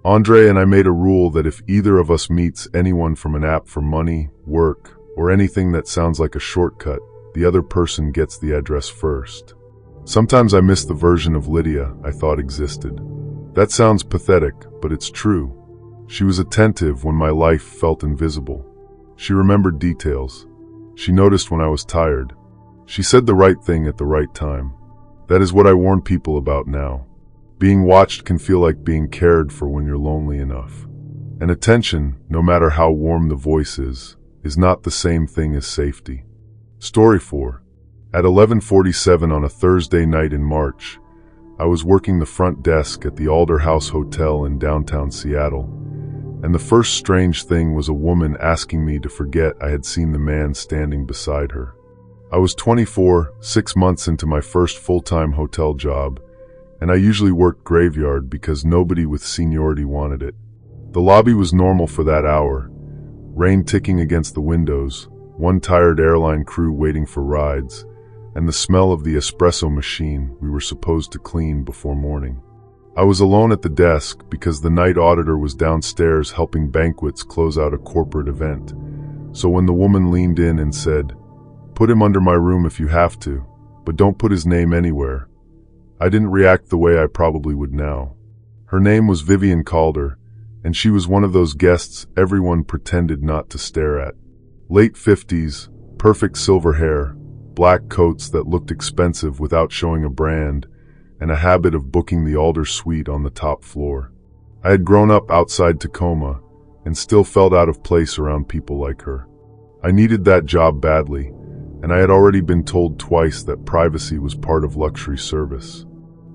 Andre and I made a rule that if either of us meets anyone from an app for money, work, or anything that sounds like a shortcut, the other person gets the address first. Sometimes I miss the version of Lydia I thought existed. That sounds pathetic, but it's true. She was attentive when my life felt invisible. She remembered details. She noticed when I was tired. She said the right thing at the right time. That is what I warn people about now. Being watched can feel like being cared for when you're lonely enough. And attention, no matter how warm the voice is not the same thing as safety. Story 4. At 11:47 on a Thursday night in March, I was working the front desk at the Alder House Hotel in downtown Seattle, and the first strange thing was a woman asking me to forget I had seen the man standing beside her. I was 24, 6 months into my first full-time hotel job, and I usually worked graveyard because nobody with seniority wanted it. The lobby was normal for that hour, rain ticking against the windows, one tired airline crew waiting for rides, and the smell of the espresso machine we were supposed to clean before morning. I was alone at the desk because the night auditor was downstairs helping banquets close out a corporate event. So when the woman leaned in and said, "Put him under my room if you have to, but don't put his name anywhere," I didn't react the way I probably would now. Her name was Vivian Calder, and she was one of those guests everyone pretended not to stare at. Late 50s, perfect silver hair, black coats that looked expensive without showing a brand, and a habit of booking the Alder suite on the top floor. I had grown up outside Tacoma and still felt out of place around people like her. I needed that job badly, and I had already been told twice that privacy was part of luxury service.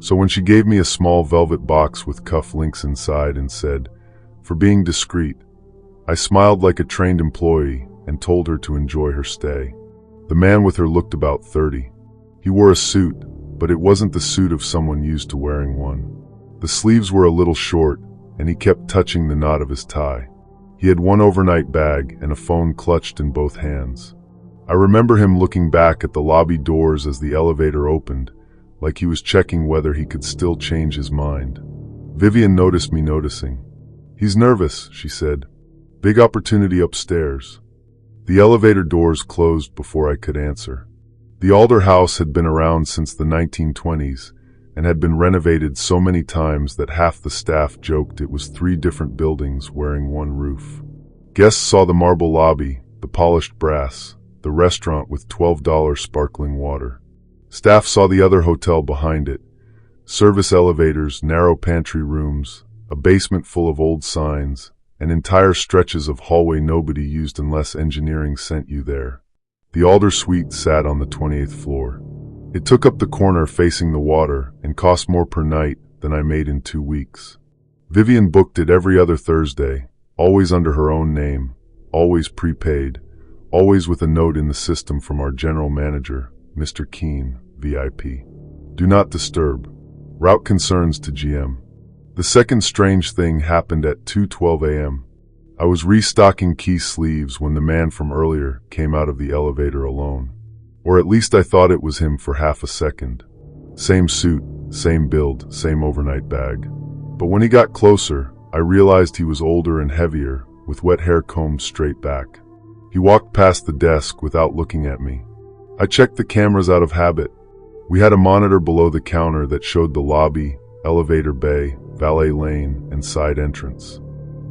So when she gave me a small velvet box with cuff links inside and said, "For being discreet," I smiled like a trained employee and told her to enjoy her stay. The man with her looked about 30. He wore a suit, but it wasn't the suit of someone used to wearing one. The sleeves were a little short, and he kept touching the knot of his tie. He had one overnight bag and a phone clutched in both hands. I remember him looking back at the lobby doors as the elevator opened, like he was checking whether he could still change his mind. Vivian noticed me noticing. "He's nervous," she said. "Big opportunity upstairs." The elevator doors closed before I could answer. The Alder House had been around since the 1920s and had been renovated so many times that half the staff joked it was 3 different buildings wearing one roof. Guests saw the marble lobby, the polished brass, the restaurant with $12 sparkling water. Staff saw the other hotel behind it, service elevators, narrow pantry rooms, a basement full of old signs, and entire stretches of hallway nobody used unless engineering sent you there. The Alder Suite sat on the 28th floor. It took up the corner facing the water and cost more per night than I made in 2 weeks. Vivian booked it every other Thursday, always under her own name, always prepaid, always with a note in the system from our general manager, Mr. Keene, VIP. Do not disturb. Route concerns to GM. The second strange thing happened at 2:12 a.m. I was restocking key sleeves when the man from earlier came out of the elevator alone. Or at least I thought it was him for half a second. Same suit, same build, same overnight bag. But when he got closer, I realized he was older and heavier, with wet hair combed straight back. He walked past the desk without looking at me. I checked the cameras out of habit. We had a monitor below the counter that showed the lobby, elevator bay, valet lane, and side entrance.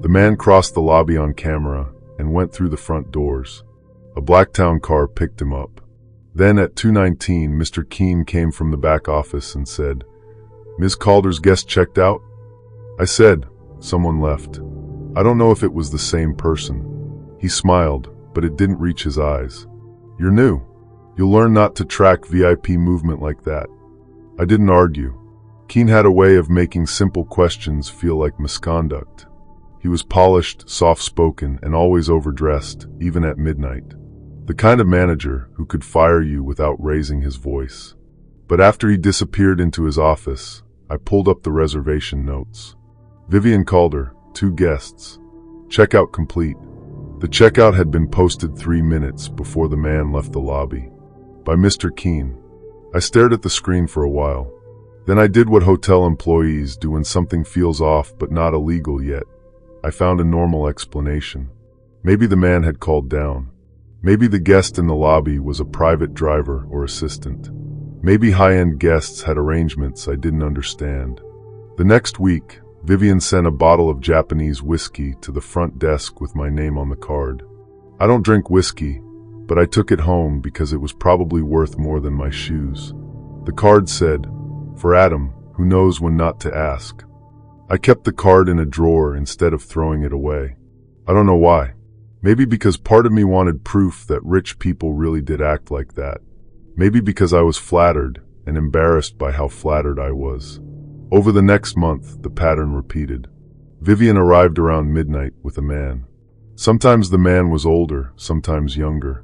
The man crossed the lobby on camera and went through the front doors. A Blacktown car picked him up. Then at 2:19, Mr. Keene came from the back office and said, "Ms. Calder's guest checked out?" I said, "Someone left." I don't know if it was the same person. He smiled, but it didn't reach his eyes. "You're new. You'll learn not to track VIP movement like that." I didn't argue. Keene had a way of making simple questions feel like misconduct. He was polished, soft-spoken, and always overdressed, even at midnight. The kind of manager who could fire you without raising his voice. But after he disappeared into his office, I pulled up the reservation notes. Vivian Calder, 2 guests. Checkout complete. The checkout had been posted 3 minutes before the man left the lobby. By Mr. Keene. I stared at the screen for a while. Then I did what hotel employees do when something feels off but not illegal yet. I found a normal explanation. Maybe the man had called down. Maybe the guest in the lobby was a private driver or assistant. Maybe high-end guests had arrangements I didn't understand. The next week, Vivian sent a bottle of Japanese whiskey to the front desk with my name on the card. I don't drink whiskey, but I took it home because it was probably worth more than my shoes. The card said, "For Adam, who knows when not to ask." I kept the card in a drawer instead of throwing it away. I don't know why. Maybe because part of me wanted proof that rich people really did act like that. Maybe because I was flattered and embarrassed by how flattered I was. Over the next month, the pattern repeated. Vivian arrived around midnight with a man. Sometimes the man was older, sometimes younger.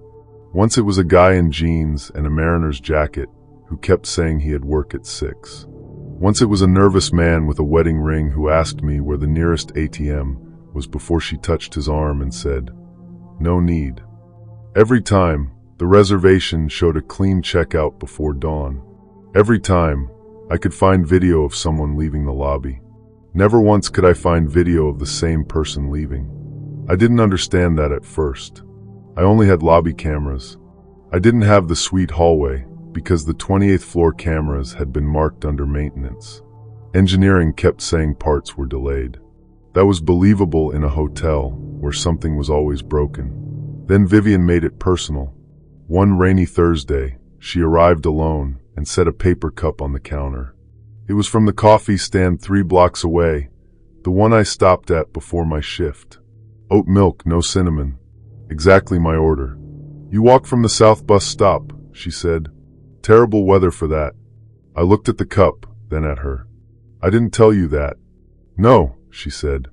Once it was a guy in jeans and a mariner's jacket who kept saying he had work at 6. Once it was a nervous man with a wedding ring who asked me where the nearest ATM was before she touched his arm and said, "No need." Every time, the reservation showed a clean checkout before dawn. Every time, I could find video of someone leaving the lobby. Never once could I find video of the same person leaving. I didn't understand that at first. I only had lobby cameras. I didn't have the suite hallway because the 28th floor cameras had been marked under maintenance. Engineering kept saying parts were delayed. That was believable in a hotel where something was always broken. Then Vivian made it personal. One rainy Thursday, she arrived alone and set a paper cup on the counter. It was from the coffee stand 3 blocks away, the one I stopped at before my shift. Oat milk, no cinnamon. Exactly my order. "You walk from the South bus stop," she said. "Terrible weather for that." I looked at the cup, then at her. "I didn't tell you that." "No," she said.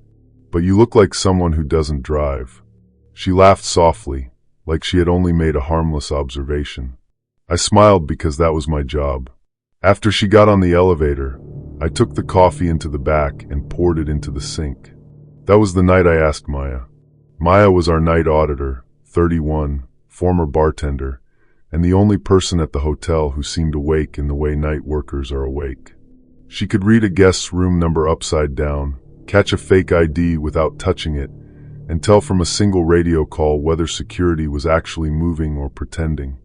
"But you look like someone who doesn't drive." She laughed softly, like she had only made a harmless observation. I smiled because that was my job. After she got on the elevator, I took the coffee into the back and poured it into the sink. That was the night I asked Maya. Maya was our night auditor, 31, former bartender, and the only person at the hotel who seemed awake in the way night workers are awake. She could read a guest's room number upside down, catch a fake ID without touching it, and tell from a single radio call whether security was actually moving or pretending.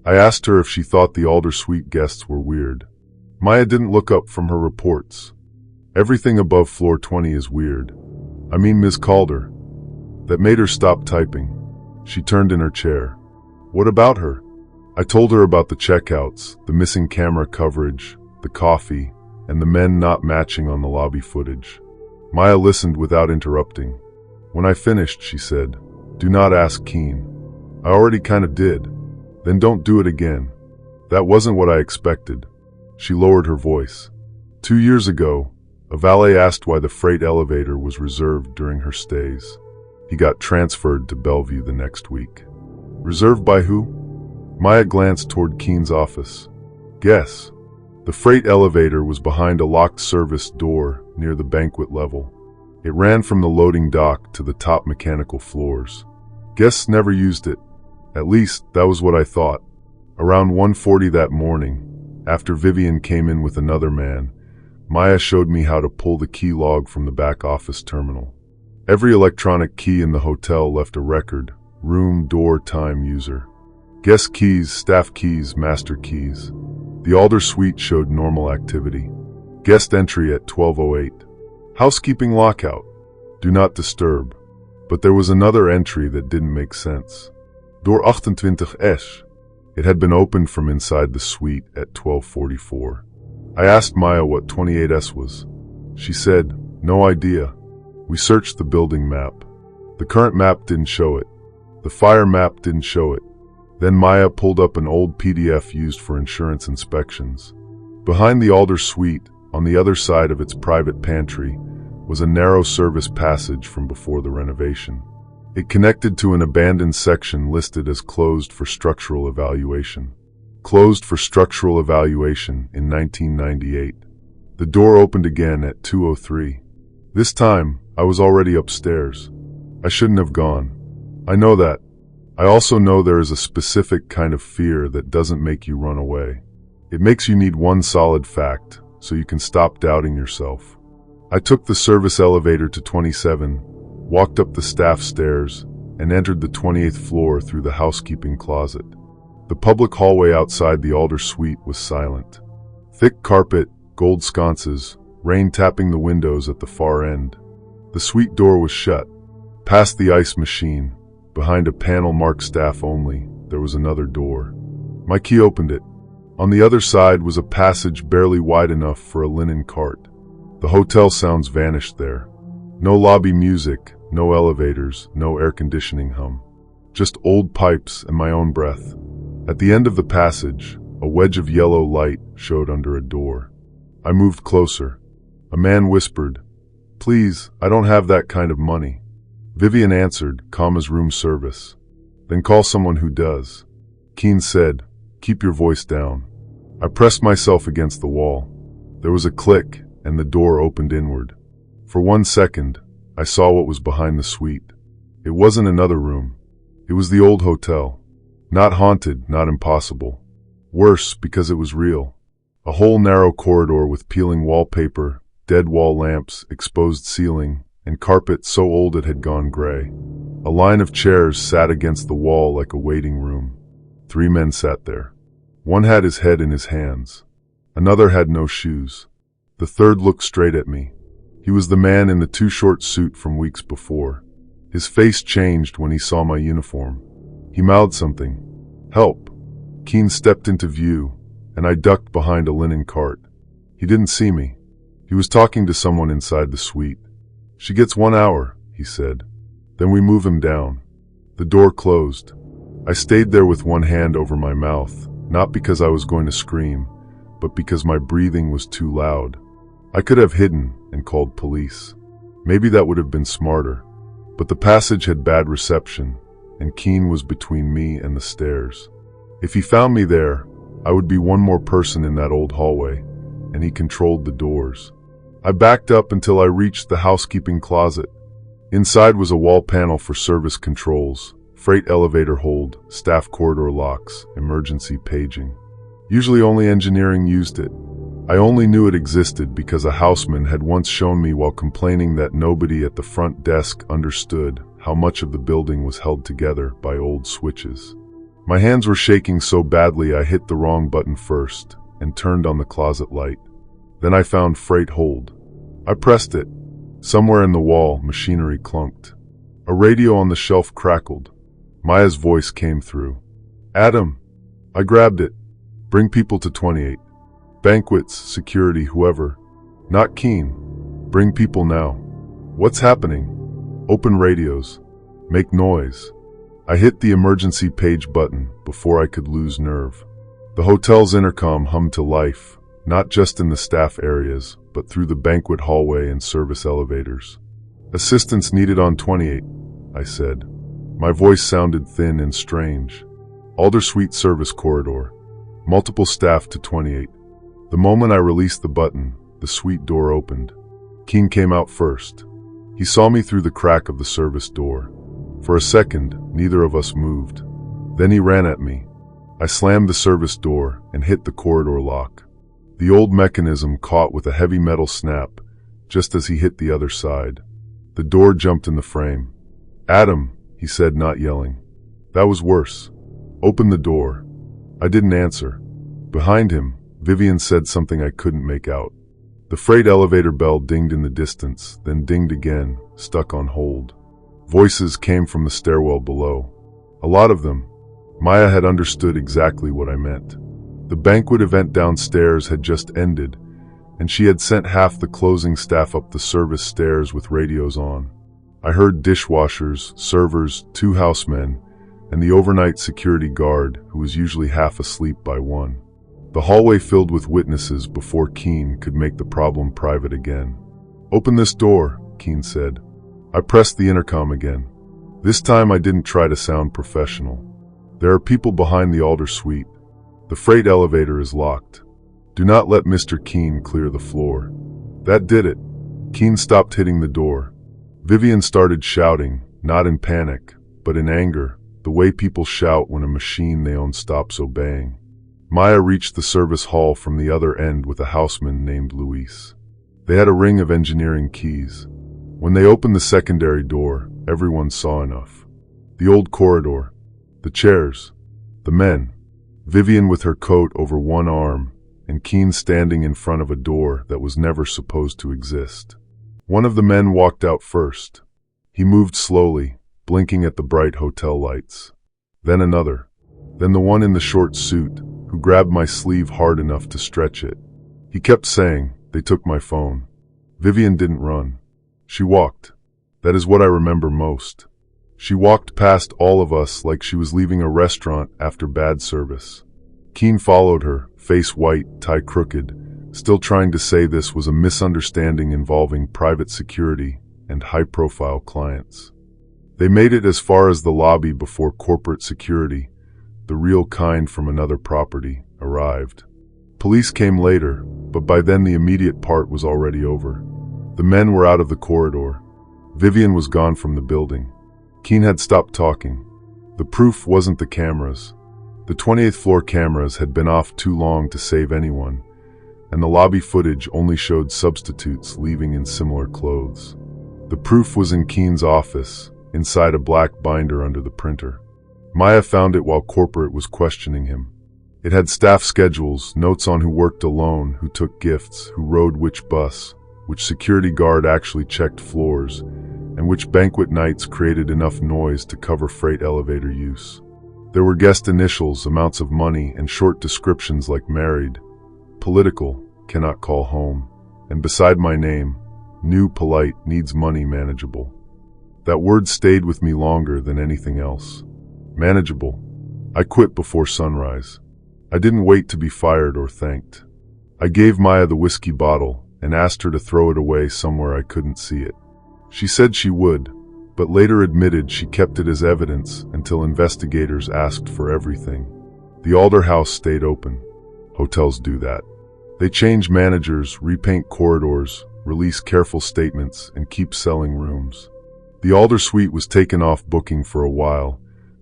I asked her if she thought the Alder Suite guests were weird. Maya didn't look up from her reports. "Everything above floor 20 is weird. I mean Ms. Calder." That made her stop typing. She turned in her chair. "What about her?" I told her about the checkouts, the missing camera coverage, the coffee, and the men not matching on the lobby footage. Maya listened without interrupting. When I finished, she said, "Do not ask Keen." "I already kind of did." "Then don't do it again." "That wasn't what I expected." She lowered her voice. 2 years ago, a valet asked why the freight elevator was reserved during her stays. He got transferred to Bellevue the next week. Reserved by who? Maya glanced toward Keen's office. Guess. The freight elevator was behind a locked service door near the banquet level. It ran from the loading dock to the top mechanical floors. Guests never used it. At least, that was what I thought. Around 1:40 that morning, after Vivian came in with another man, Maya showed me how to pull the key log from the back office terminal. Every electronic key in the hotel left a record: room, door, time, user. Guest keys, staff keys, master keys. The Alder suite showed normal activity. Guest entry at 12:08. Housekeeping lockout. Do not disturb. But there was another entry that didn't make sense. Door 28S. It had been opened from inside the suite at 12:44. I asked Maya what 28S was. She said, "No idea. We searched the building map. The current map didn't show it. The fire map didn't show it." Then Maya pulled up an old PDF used for insurance inspections. Behind the Alder suite, on the other side of its private pantry, was a narrow service passage from before the renovation. It connected to an abandoned section listed as closed for structural evaluation. Closed for structural evaluation in 1998. The door opened again at 2:03. This time, I was already upstairs. I shouldn't have gone. I know that. I also know there is a specific kind of fear that doesn't make you run away. It makes you need one solid fact, so you can stop doubting yourself. I took the service elevator to 27, walked up the staff stairs, and entered the 28th floor through the housekeeping closet. The public hallway outside the Alder suite was silent. Thick carpet, gold sconces, rain tapping the windows at the far end. The suite door was shut. Past the ice machine, behind a panel marked staff only, there was another door. My key opened it. On the other side was a passage barely wide enough for a linen cart. The hotel sounds vanished there. No lobby music, no elevators, no air conditioning hum. Just old pipes and my own breath. At the end of the passage, a wedge of yellow light showed under a door. I moved closer. A man whispered, "Please, I don't have that kind of money." Vivian answered, "Calm as room service." "Then call someone who does." Keen said, "Keep your voice down." I pressed myself against the wall. There was a click, and the door opened inward. For 1 second, I saw what was behind the suite. It wasn't another room. It was the old hotel. Not haunted, not impossible. Worse, because it was real. A whole narrow corridor with peeling wallpaper, dead wall lamps, exposed ceiling, and carpet so old it had gone gray. A line of chairs sat against the wall like a waiting room. 3 men sat there. One had his head in his hands. Another had no shoes. The third looked straight at me. He was the man in the too-short suit from weeks before. His face changed when he saw my uniform. He mouthed something. "Help." Keen stepped into view, and I ducked behind a linen cart. He didn't see me. He was talking to someone inside the suite. "She gets 1 hour," he said. "Then we move him down." The door closed. I stayed there with one hand over my mouth, not because I was going to scream, but because my breathing was too loud. I could have hidden and called police. Maybe that would have been smarter. But the passage had bad reception, and Keen was between me and the stairs. If he found me there, I would be one more person in that old hallway, and he controlled the doors. I backed up until I reached the housekeeping closet. Inside was a wall panel for service controls, freight elevator hold, staff corridor locks, emergency paging. Usually only engineering used it. I only knew it existed because a houseman had once shown me while complaining that nobody at the front desk understood how much of the building was held together by old switches. My hands were shaking so badly I hit the wrong button first and turned on the closet light. Then I found freight hold. I pressed it. Somewhere in the wall, machinery clunked. A radio on the shelf crackled. Maya's voice came through. "Adam." I grabbed it. "Bring people to 28. Banquets, security, whoever. Not Keen. Bring people now." "What's happening?" Open radios. Make noise. I hit the emergency page button before I could lose nerve. The hotel's intercom hummed to life, not just in the staff areas, but through the banquet hallway and service elevators. Assistance needed on 28, I said. My voice sounded thin and strange. Alder Suite service corridor. Multiple staff to 28. The moment I released the button, the suite door opened. Keen came out first. He saw me through the crack of the service door. For a second, neither of us moved. Then he ran at me. I slammed the service door and hit the corridor lock. The old mechanism caught with a heavy metal snap, just as he hit the other side. The door jumped in the frame. "Adam," he said, not yelling. That was worse. "Open the door." I didn't answer. Behind him, Vivian said something I couldn't make out. The freight elevator bell dinged in the distance, then dinged again, stuck on hold. Voices came from the stairwell below. A lot of them. Maya had understood exactly what I meant. The banquet event downstairs had just ended, and she had sent half the closing staff up the service stairs with radios on. I heard dishwashers, servers, 2 housemen, and the overnight security guard, who was usually half asleep by 1. The hallway filled with witnesses before Keen could make the problem private again. "Open this door," Keen said. I pressed the intercom again. This time I didn't try to sound professional. "There are people behind the Alder Suite. The freight elevator is locked. Do not let Mr. Keen clear the floor." That did it. Keen stopped hitting the door. Vivian started shouting, not in panic, but in anger, the way people shout when a machine they own stops obeying. Maya reached the service hall from the other end with a houseman named Luis. They had a ring of engineering keys. When they opened the secondary door, everyone saw enough. The old corridor, the chairs, the men, Vivian with her coat over one arm, and Keen standing in front of a door that was never supposed to exist. One of the men walked out first. He moved slowly, blinking at the bright hotel lights. Then another. Then the one in the short suit, who grabbed my sleeve hard enough to stretch it. He kept saying, "They took my phone." Vivian didn't run. She walked. That is what I remember most. She walked past all of us like she was leaving a restaurant after bad service. Keen followed her, face white, tie crooked, still trying to say this was a misunderstanding involving private security and high-profile clients. They made it as far as the lobby before corporate security, the real kind from another property, arrived. Police came later, but by then the immediate part was already over. The men were out of the corridor. Vivian was gone from the building. Keen had stopped talking. The proof wasn't the cameras. The 28th floor cameras had been off too long to save anyone, and the lobby footage only showed substitutes leaving in similar clothes. The proof was in Keen's office, inside a black binder under the printer. Maya found it while corporate was questioning him. It had staff schedules, notes on who worked alone, who took gifts, who rode which bus, which security guard actually checked floors, and which banquet nights created enough noise to cover freight elevator use. There were guest initials, amounts of money, and short descriptions like married, political, cannot call home, and beside my name, new, polite, needs money, manageable. That word stayed with me longer than anything else. Manageable. I quit before sunrise. I didn't wait to be fired or thanked. I gave Maya the whiskey bottle and asked her to throw it away somewhere I couldn't see it. She said she would, but later admitted she kept it as evidence until investigators asked for everything. The Alder House stayed open. Hotels do that. They change managers, repaint corridors, release careful statements, and keep selling rooms. The Alder Suite was taken off booking for a while,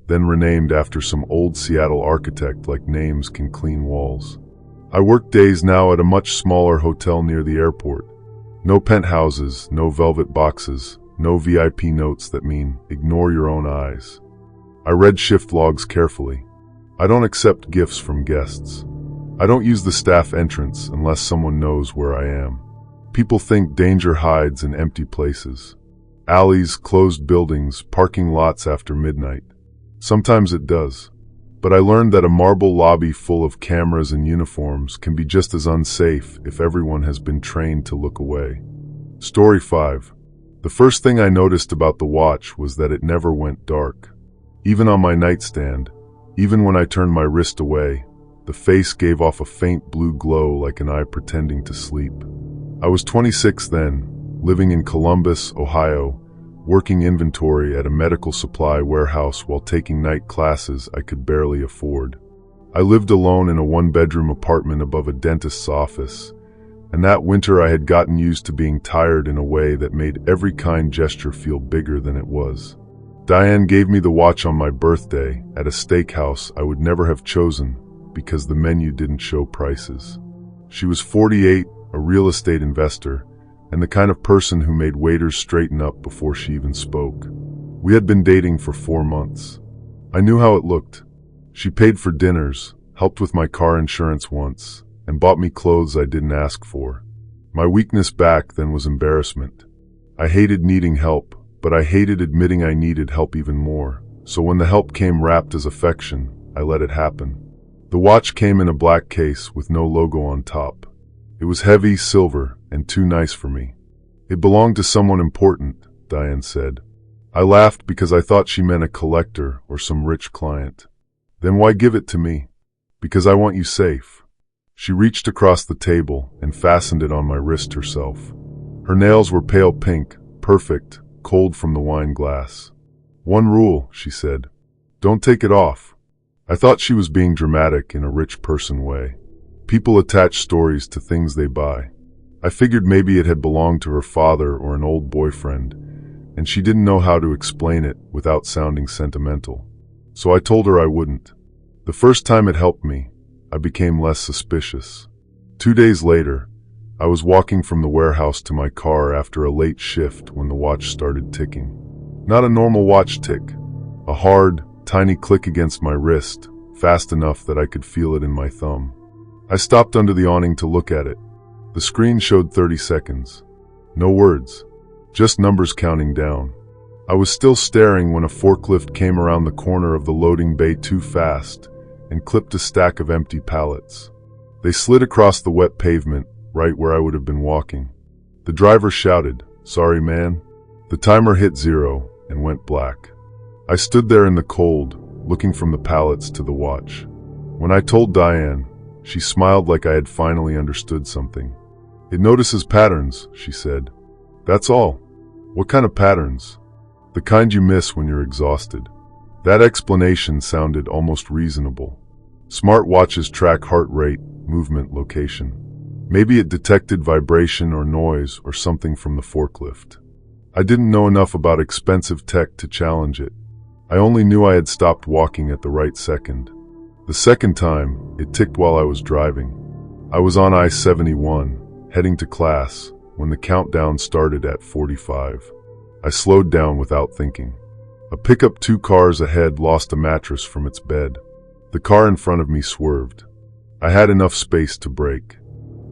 then renamed after some old Seattle architect like names can clean walls. I work days now at a much smaller hotel near the airport. No penthouses, no velvet boxes, no VIP notes that mean ignore your own eyes. I read shift logs carefully. I don't accept gifts from guests. I don't use the staff entrance unless someone knows where I am. People think danger hides in empty places. Alleys, closed buildings, parking lots after midnight. Sometimes it does. But I learned that a marble lobby full of cameras and uniforms can be just as unsafe if everyone has been trained to look away. Story 5. The first thing I noticed about the watch was that it never went dark. Even on my nightstand, even when I turned my wrist away, the face gave off a faint blue glow like an eye pretending to sleep. I was 26 then, living in Columbus, Ohio, working inventory at a medical supply warehouse while taking night classes I could barely afford. I lived alone in a one-bedroom apartment above a dentist's office, and that winter I had gotten used to being tired in a way that made every kind gesture feel bigger than it was. Diane gave me the watch on my birthday at a steakhouse I would never have chosen because the menu didn't show prices. She was 48, a real estate investor, and the kind of person who made waiters straighten up before she even spoke. We had been dating for 4 months. I knew how it looked. She paid for dinners, helped with my car insurance once, and bought me clothes I didn't ask for. My weakness back then was embarrassment. I hated needing help, but I hated admitting I needed help even more. So when the help came wrapped as affection, I let it happen. The watch came in a black case with no logo on top. It was heavy, silver, and too nice for me. It belonged to someone important, Diane said. I laughed because I thought she meant a collector or some rich client. Then why give it to me? Because I want you safe. She reached across the table and fastened it on my wrist herself. Her nails were pale pink, perfect, cold from the wine glass. One rule, she said. Don't take it off. I thought she was being dramatic in a rich person way. People attach stories to things they buy. I figured maybe it had belonged to her father or an old boyfriend, and she didn't know how to explain it without sounding sentimental. So I told her I wouldn't. The first time it helped me, I became less suspicious. 2 days later, I was walking from the warehouse to my car after a late shift when the watch started ticking. Not a normal watch tick. A hard, tiny click against my wrist, fast enough that I could feel it in my thumb. I stopped under the awning to look at it. The screen showed 30 seconds. No words, just numbers counting down. I was still staring when a forklift came around the corner of the loading bay too fast and clipped a stack of empty pallets. They slid across the wet pavement, right where I would have been walking. The driver shouted, "Sorry, man." The timer hit 0 and went black. I stood there in the cold, looking from the pallets to the watch. When I told Diane, she smiled like I had finally understood something. "It notices patterns," she said. "That's all." "What kind of patterns?" "The kind you miss when you're exhausted." That explanation sounded almost reasonable. Smart watches track heart rate, movement, location. Maybe it detected vibration or noise or something from the forklift. I didn't know enough about expensive tech to challenge it. I only knew I had stopped walking at the right second. The second time, it ticked while I was driving. I was on I-71, heading to class, when the countdown started at 45. I slowed down without thinking. A pickup 2 cars ahead lost a mattress from its bed. The car in front of me swerved. I had enough space to brake.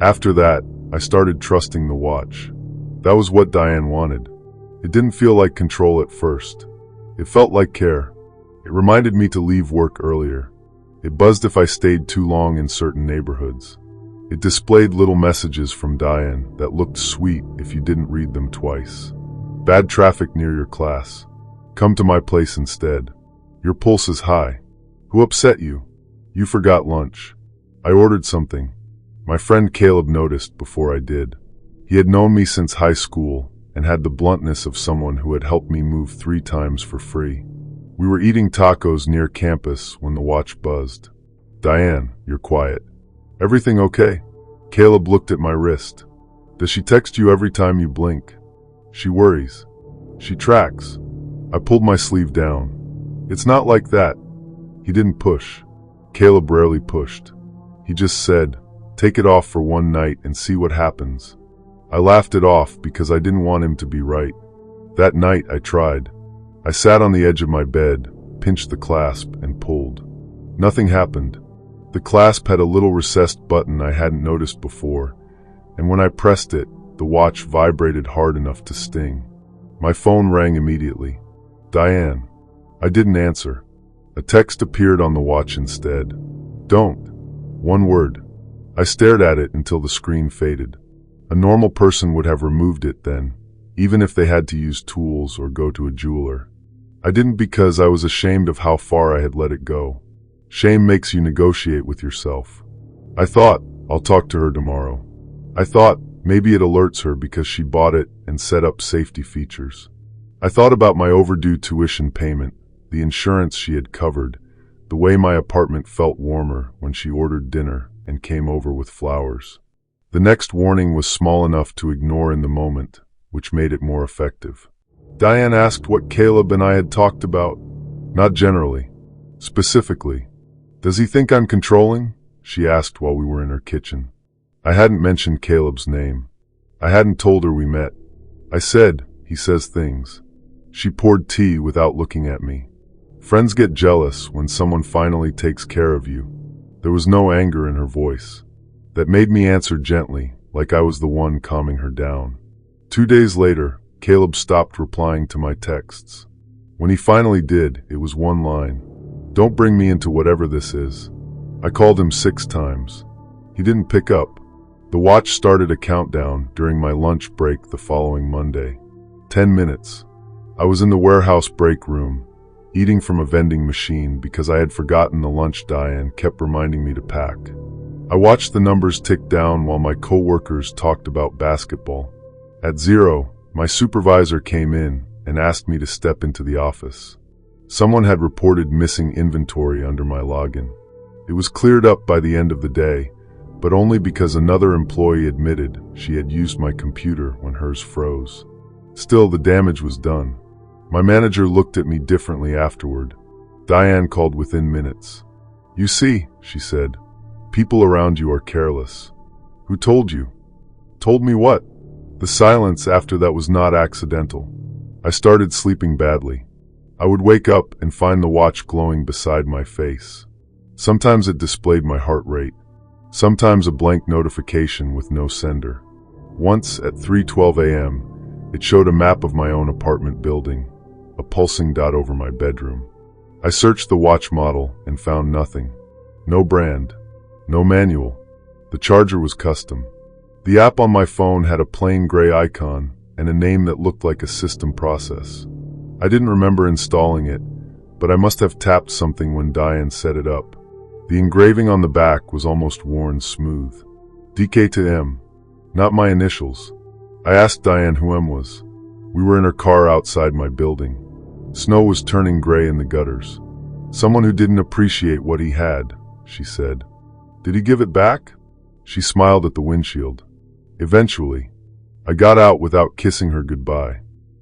After that, I started trusting the watch. That was what Diane wanted. It didn't feel like control at first. It felt like care. It reminded me to leave work earlier. It buzzed if I stayed too long in certain neighborhoods. It displayed little messages from Diane that looked sweet if you didn't read them twice. Bad traffic near your class. Come to my place instead. Your pulse is high. Who upset you? You forgot lunch. I ordered something. My friend Caleb noticed before I did. He had known me since high school and had the bluntness of someone who had helped me move 3 times for free. We were eating tacos near campus when the watch buzzed. "Diane, you're quiet. Everything okay?" Caleb looked at my wrist. "Does she text you every time you blink?" "She worries. She tracks." I pulled my sleeve down. "It's not like that." He didn't push. Caleb rarely pushed. He just said, "Take it off for one night and see what happens." I laughed it off because I didn't want him to be right. That night I tried. I sat on the edge of my bed, pinched the clasp, and pulled. Nothing happened. The clasp had a little recessed button I hadn't noticed before, and when I pressed it, the watch vibrated hard enough to sting. My phone rang immediately. "Diane." I didn't answer. A text appeared on the watch instead. "Don't." One word. I stared at it until the screen faded. A normal person would have removed it then, even if they had to use tools or go to a jeweler. I didn't because I was ashamed of how far I had let it go. Shame makes you negotiate with yourself. I thought, I'll talk to her tomorrow. I thought, maybe it alerts her because she bought it and set up safety features. I thought about my overdue tuition payment, the insurance she had covered, the way my apartment felt warmer when she ordered dinner and came over with flowers. The next warning was small enough to ignore in the moment, which made it more effective. Diane asked what Caleb and I had talked about. Not generally. Specifically. Does he think I'm controlling? She asked while we were in her kitchen. I hadn't mentioned Caleb's name. I hadn't told her we met. I said, he says things. She poured tea without looking at me. Friends get jealous when someone finally takes care of you. There was no anger in her voice. That made me answer gently, like I was the one calming her down. 2 days later, Caleb stopped replying to my texts. When he finally did, it was one line. Don't bring me into whatever this is. I called him 6 times. He didn't pick up. The watch started a countdown during my lunch break the following Monday. 10 minutes. I was in the warehouse break room, eating from a vending machine because I had forgotten the lunch Diane kept reminding me to pack. I watched the numbers tick down while my coworkers talked about basketball. At 0, my supervisor came in and asked me to step into the office. Someone had reported missing inventory under my login. It was cleared up by the end of the day, but only because another employee admitted she had used my computer when hers froze. Still, the damage was done. My manager looked at me differently afterward. Diane called within minutes. You see, she said, people around you are careless. Who told you? Told me what? The silence after that was not accidental. I started sleeping badly. I would wake up and find the watch glowing beside my face. Sometimes it displayed my heart rate. Sometimes a blank notification with no sender. Once at 3:12 a.m., it showed a map of my own apartment building, a pulsing dot over my bedroom. I searched the watch model and found nothing. No brand. No manual. The charger was custom. The app on my phone had a plain gray icon and a name that looked like a system process. I didn't remember installing it, but I must have tapped something when Diane set it up. The engraving on the back was almost worn smooth. DK to M. Not my initials. I asked Diane who M was. We were in her car outside my building. Snow was turning gray in the gutters. Someone who didn't appreciate what he had, she said. Did he give it back? She smiled at the windshield. Eventually. I got out without kissing her goodbye.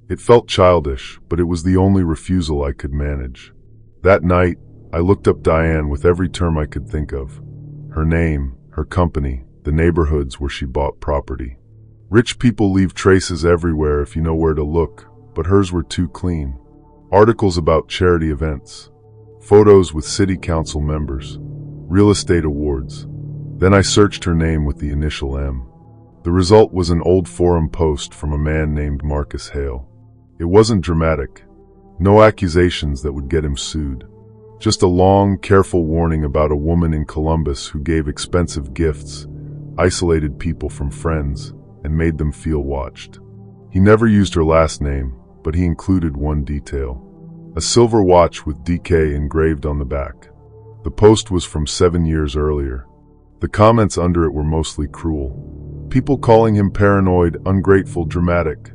It felt childish, but it was the only refusal I could manage. That night, I looked up Diane with every term I could think of. Her name, her company, the neighborhoods where she bought property. Rich people leave traces everywhere if you know where to look, but hers were too clean. Articles about charity events. Photos with city council members. Real estate awards. Then I searched her name with the initial M. The result was an old forum post from a man named Marcus Hale. It wasn't dramatic. No accusations that would get him sued. Just a long, careful warning about a woman in Columbus who gave expensive gifts, isolated people from friends, and made them feel watched. He never used her last name, but he included one detail. A silver watch with DK engraved on the back. The post was from 7 years earlier. The comments under it were mostly cruel. People calling him paranoid, ungrateful, dramatic.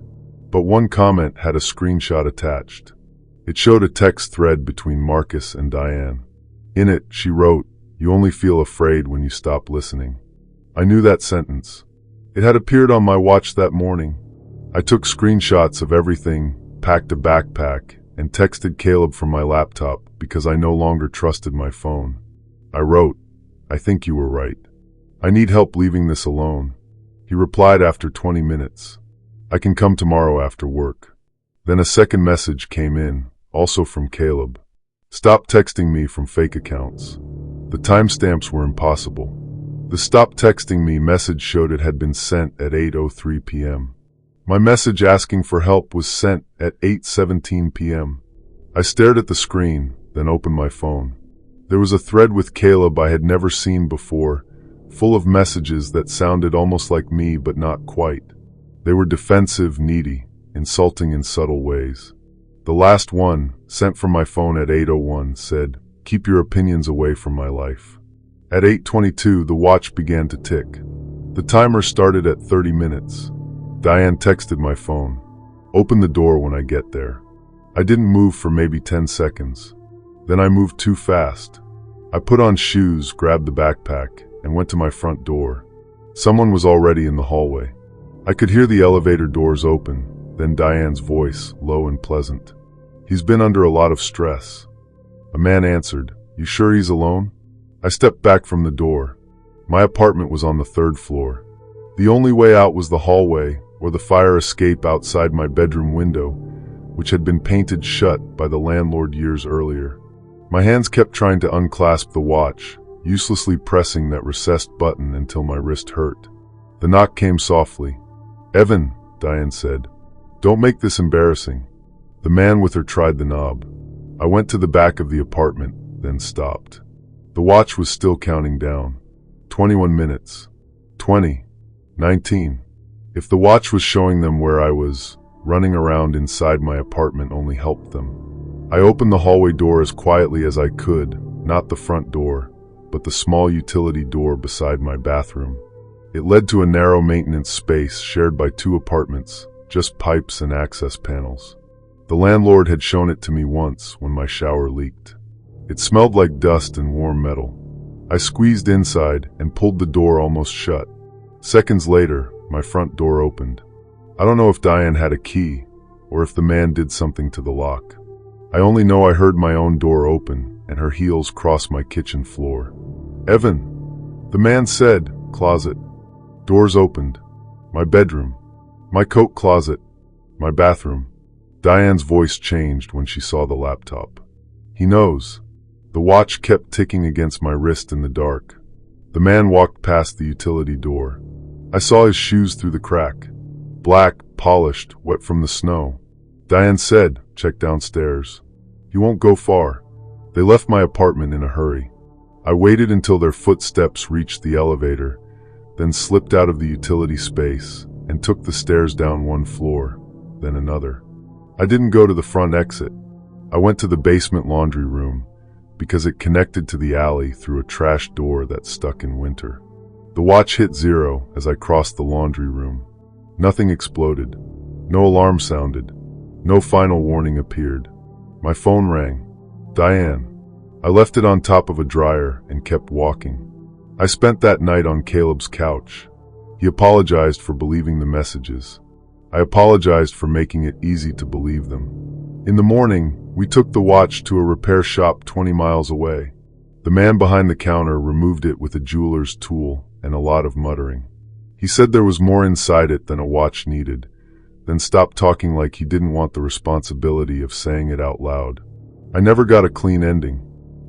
But one comment had a screenshot attached. It showed a text thread between Marcus and Diane. In it, she wrote, "You only feel afraid when you stop listening." I knew that sentence. It had appeared on my watch that morning. I took screenshots of everything, packed a backpack, and texted Caleb from my laptop because I no longer trusted my phone. I wrote, "I think you were right. I need help leaving this alone." He replied after 20 minutes. "I can come tomorrow after work." Then a second message came in, also from Caleb. "Stop texting me from fake accounts." The timestamps were impossible. The "stop texting me" message showed it had been sent at 8:03 p.m. My message asking for help was sent at 8:17 p.m. I stared at the screen, then opened my phone. There was a thread with Caleb I had never seen before, full of messages that sounded almost like me but not quite. They were defensive, needy, insulting in subtle ways. The last one, sent from my phone at 8:01, said, "Keep your opinions away from my life." At 8:22, the watch began to tick. The timer started at 30 minutes. Diane texted my phone, "Open the door when I get there." I didn't move for maybe 10 seconds. Then I moved too fast. I put on shoes, grabbed the backpack, and went to my front door. Someone was already in the hallway. I could hear the elevator doors open, then Diane's voice, low and pleasant. "He's been under a lot of stress." A man answered, "You sure he's alone?" I stepped back from the door. My apartment was on the 3rd floor. The only way out was the hallway or the fire escape outside my bedroom window, which had been painted shut by the landlord years earlier. My hands kept trying to unclasp the watch, uselessly pressing that recessed button until my wrist hurt. The knock came softly. "Evan," Diane said, "don't make this embarrassing." The man with her tried the knob. I went to the back of the apartment, then stopped. The watch was still counting down. 21 minutes. 20. 19. If the watch was showing them where I was, running around inside my apartment only helped them. I opened the hallway door as quietly as I could, not the front door, but the small utility door beside my bathroom. It led to a narrow maintenance space shared by 2 apartments, just pipes and access panels. The landlord had shown it to me once when my shower leaked. It smelled like dust and warm metal. I squeezed inside and pulled the door almost shut. Seconds later, my front door opened. I don't know if Diane had a key, or if the man did something to the lock. I only know I heard my own door open and her heels cross my kitchen floor. "Evan," the man said, "closet." Doors opened. My bedroom. My coat closet. My bathroom. Diane's voice changed when she saw the laptop. "He knows." The watch kept ticking against my wrist in the dark. The man walked past the utility door. I saw his shoes through the crack. Black, polished, wet from the snow. Diane said, "Check downstairs. He won't go far." They left my apartment in a hurry. I waited until their footsteps reached the elevator, then slipped out of the utility space and took the stairs down 1 floor, then another. I didn't go to the front exit. I went to the basement laundry room, because it connected to the alley through a trash door that stuck in winter. The watch hit 0 as I crossed the laundry room. Nothing exploded. No alarm sounded. No final warning appeared. My phone rang. "Diane." I left it on top of a dryer and kept walking. I spent that night on Caleb's couch. He apologized for believing the messages. I apologized for making it easy to believe them. In the morning, we took the watch to a repair shop 20 miles away. The man behind the counter removed it with a jeweler's tool and a lot of muttering. He said there was more inside it than a watch needed, then stopped talking like he didn't want the responsibility of saying it out loud. I never got a clean ending.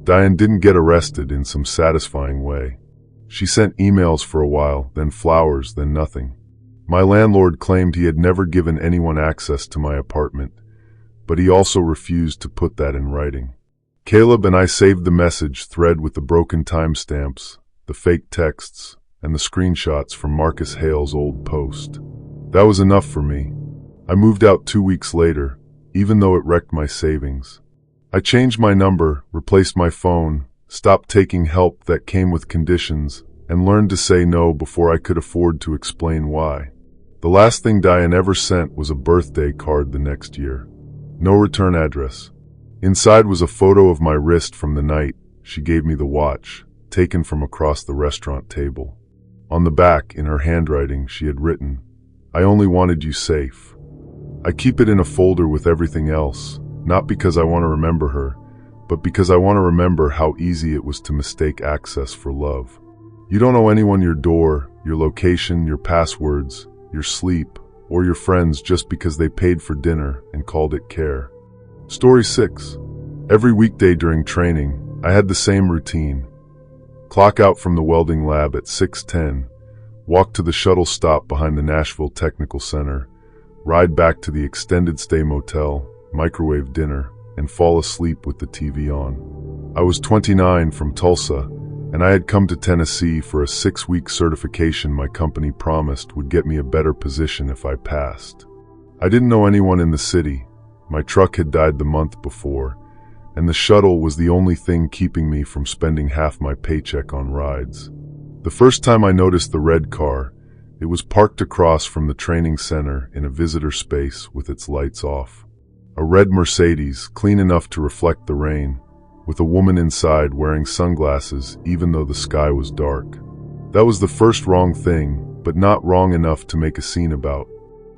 Diane didn't get arrested in some satisfying way. She sent emails for a while, then flowers, then nothing. My landlord claimed he had never given anyone access to my apartment, but he also refused to put that in writing. Caleb and I saved the message thread with the broken timestamps, the fake texts, and the screenshots from Marcus Hale's old post. That was enough for me. I moved out 2 weeks later, even though it wrecked my savings. I changed my number, replaced my phone, stopped taking help that came with conditions, and learned to say no before I could afford to explain why. The last thing Diane ever sent was a birthday card the next year. No return address. Inside was a photo of my wrist from the night she gave me the watch, taken from across the restaurant table. On the back, in her handwriting, she had written, "I only wanted you safe." I keep it in a folder with everything else, not because I want to remember her, but because I want to remember how easy it was to mistake access for love. You don't owe anyone your door, your location, your passwords, your sleep, or your friends just because they paid for dinner and called it care. Story 6. Every weekday during training, I had the same routine. Clock out from the welding lab at 6:10, walk to the shuttle stop behind the Nashville Technical Center, ride back to the extended stay motel, microwave dinner, and fall asleep with the TV on. I was 29 from Tulsa, and I had come to Tennessee for a 6-week certification my company promised would get me a better position if I passed. I didn't know anyone in the city. My truck had died the month before, and the shuttle was the only thing keeping me from spending half my paycheck on rides. The first time I noticed the red car, it was parked across from the training center in a visitor space with its lights off. A red Mercedes, clean enough to reflect the rain, with a woman inside wearing sunglasses even though the sky was dark. That was the first wrong thing, but not wrong enough to make a scene about.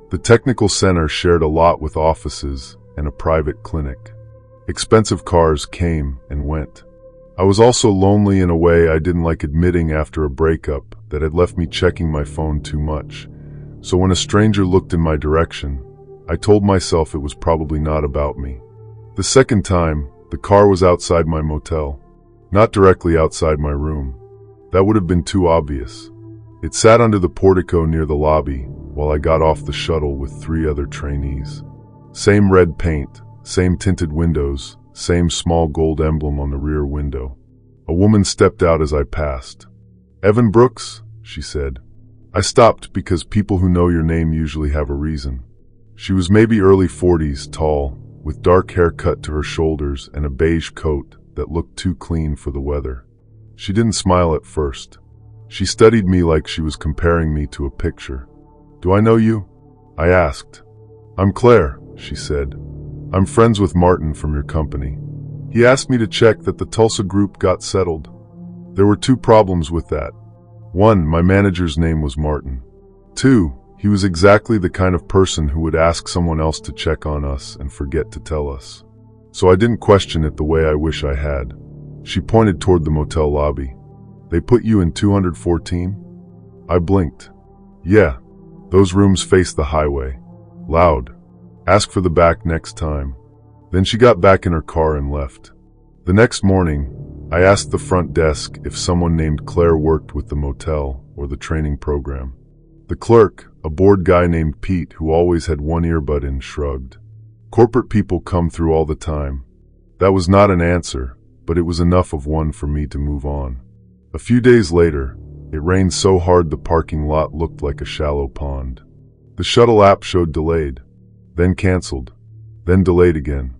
The technical center shared a lot with offices and a private clinic. Expensive cars came and went. I was also lonely in a way I didn't like admitting after a breakup that had left me checking my phone too much. So when a stranger looked in my direction, I told myself it was probably not about me. The second time, the car was outside my motel, not directly outside my room. That would have been too obvious. It sat under the portico near the lobby while I got off the shuttle with 3 other trainees. Same red paint, same tinted windows, same small gold emblem on the rear window. A woman stepped out as I passed. "Evan Brooks?" she said. I stopped because people who know your name usually have a reason. She was maybe early 40s, tall, with dark hair cut to her shoulders and a beige coat that looked too clean for the weather. She didn't smile at first. She studied me like she was comparing me to a picture. "Do I know you?" I asked. "I'm Claire," she said. "I'm friends with Martin from your company. He asked me to check that the Tulsa group got settled." There were 2 problems with that. 1, my manager's name was Martin. 2, he was exactly the kind of person who would ask someone else to check on us and forget to tell us. So I didn't question it the way I wish I had. She pointed toward the motel lobby. "They put you in 214? I blinked. "Yeah, those rooms face the highway." Loud. "Ask for the back next time." Then she got back in her car and left. The next morning, I asked the front desk if someone named Claire worked with the motel or the training program. The clerk, a bored guy named Pete who always had one earbud in, shrugged. "Corporate people come through all the time." That was not an answer, but it was enough of one for me to move on. A few days later, it rained so hard the parking lot looked like a shallow pond. The shuttle app showed delayed, then canceled, then delayed again.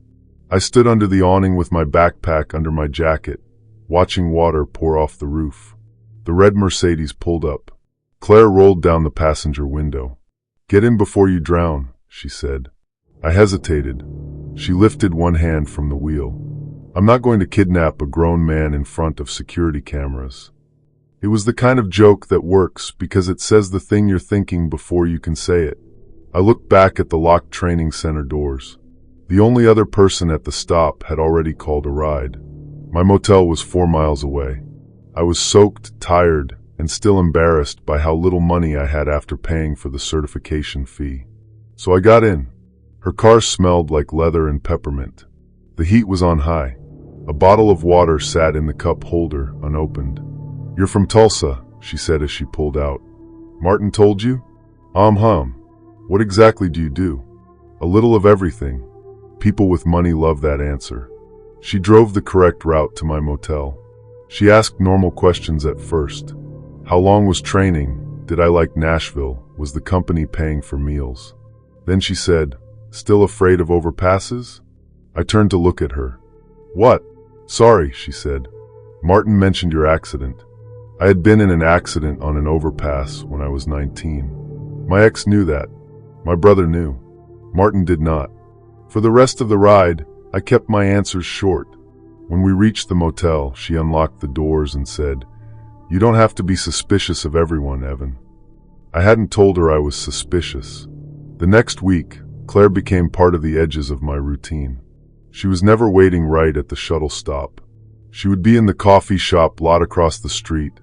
I stood under the awning with my backpack under my jacket, watching water pour off the roof. The red Mercedes pulled up. Claire rolled down the passenger window. "Get in before you drown," she said. I hesitated. She lifted one hand from the wheel. "I'm not going to kidnap a grown man in front of security cameras." It was the kind of joke that works because it says the thing you're thinking before you can say it. I looked back at the locked training center doors. The only other person at the stop had already called a ride. My motel was 4 miles away. I was soaked, tired, and still embarrassed by how little money I had after paying for the certification fee. So I got in. Her car smelled like leather and peppermint. The heat was on high. A bottle of water sat in the cup holder, unopened. "You're from Tulsa," she said as she pulled out. "Martin told you?" What exactly do you do?" "A little of everything." People with money love that answer. She drove the correct route to my motel. She asked normal questions at first. How long was training? Did I like Nashville? Was the company paying for meals? Then she said, "Still afraid of overpasses?" I turned to look at her. "What?" "Sorry," she said. "Martin mentioned your accident." I had been in an accident on an overpass when I was 19. My ex knew that. My brother knew. Martin did not. For the rest of the ride, I kept my answers short. When we reached the motel, she unlocked the doors and said, "You don't have to be suspicious of everyone, Evan." I hadn't told her I was suspicious. The next week, Claire became part of the edges of my routine. She was never waiting right at the shuttle stop. She would be in the coffee shop lot across the street,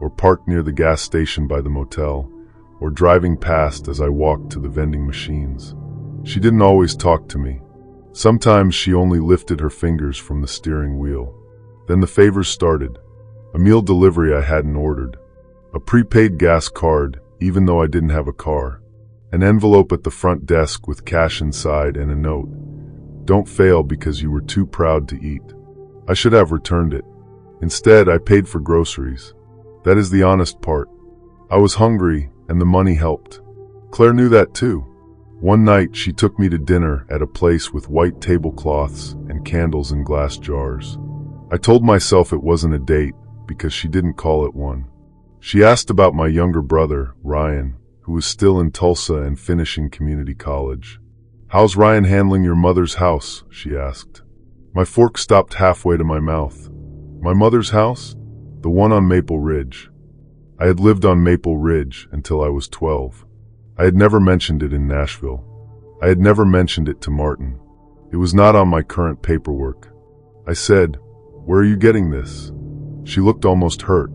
or parked near the gas station by the motel, or driving past as I walked to the vending machines. She didn't always talk to me. Sometimes she only lifted her fingers from the steering wheel. Then the favors started. A meal delivery I hadn't ordered. A prepaid gas card, even though I didn't have a car. An envelope at the front desk with cash inside and a note. "Don't fail because you were too proud to eat." I should have returned it. Instead, I paid for groceries. That is the honest part. I was hungry, and the money helped. Claire knew that too. One night, she took me to dinner at a place with white tablecloths and candles in glass jars. I told myself it wasn't a date because she didn't call it one. She asked about my younger brother, Ryan, who was still in Tulsa and finishing community college. "How's Ryan handling your mother's house?" she asked. My fork stopped halfway to my mouth. My mother's house? The one on Maple Ridge. I had lived on Maple Ridge until I was 12. I had never mentioned it in Nashville. I had never mentioned it to Martin. It was not on my current paperwork. I said, "Where are you getting this?" She looked almost hurt.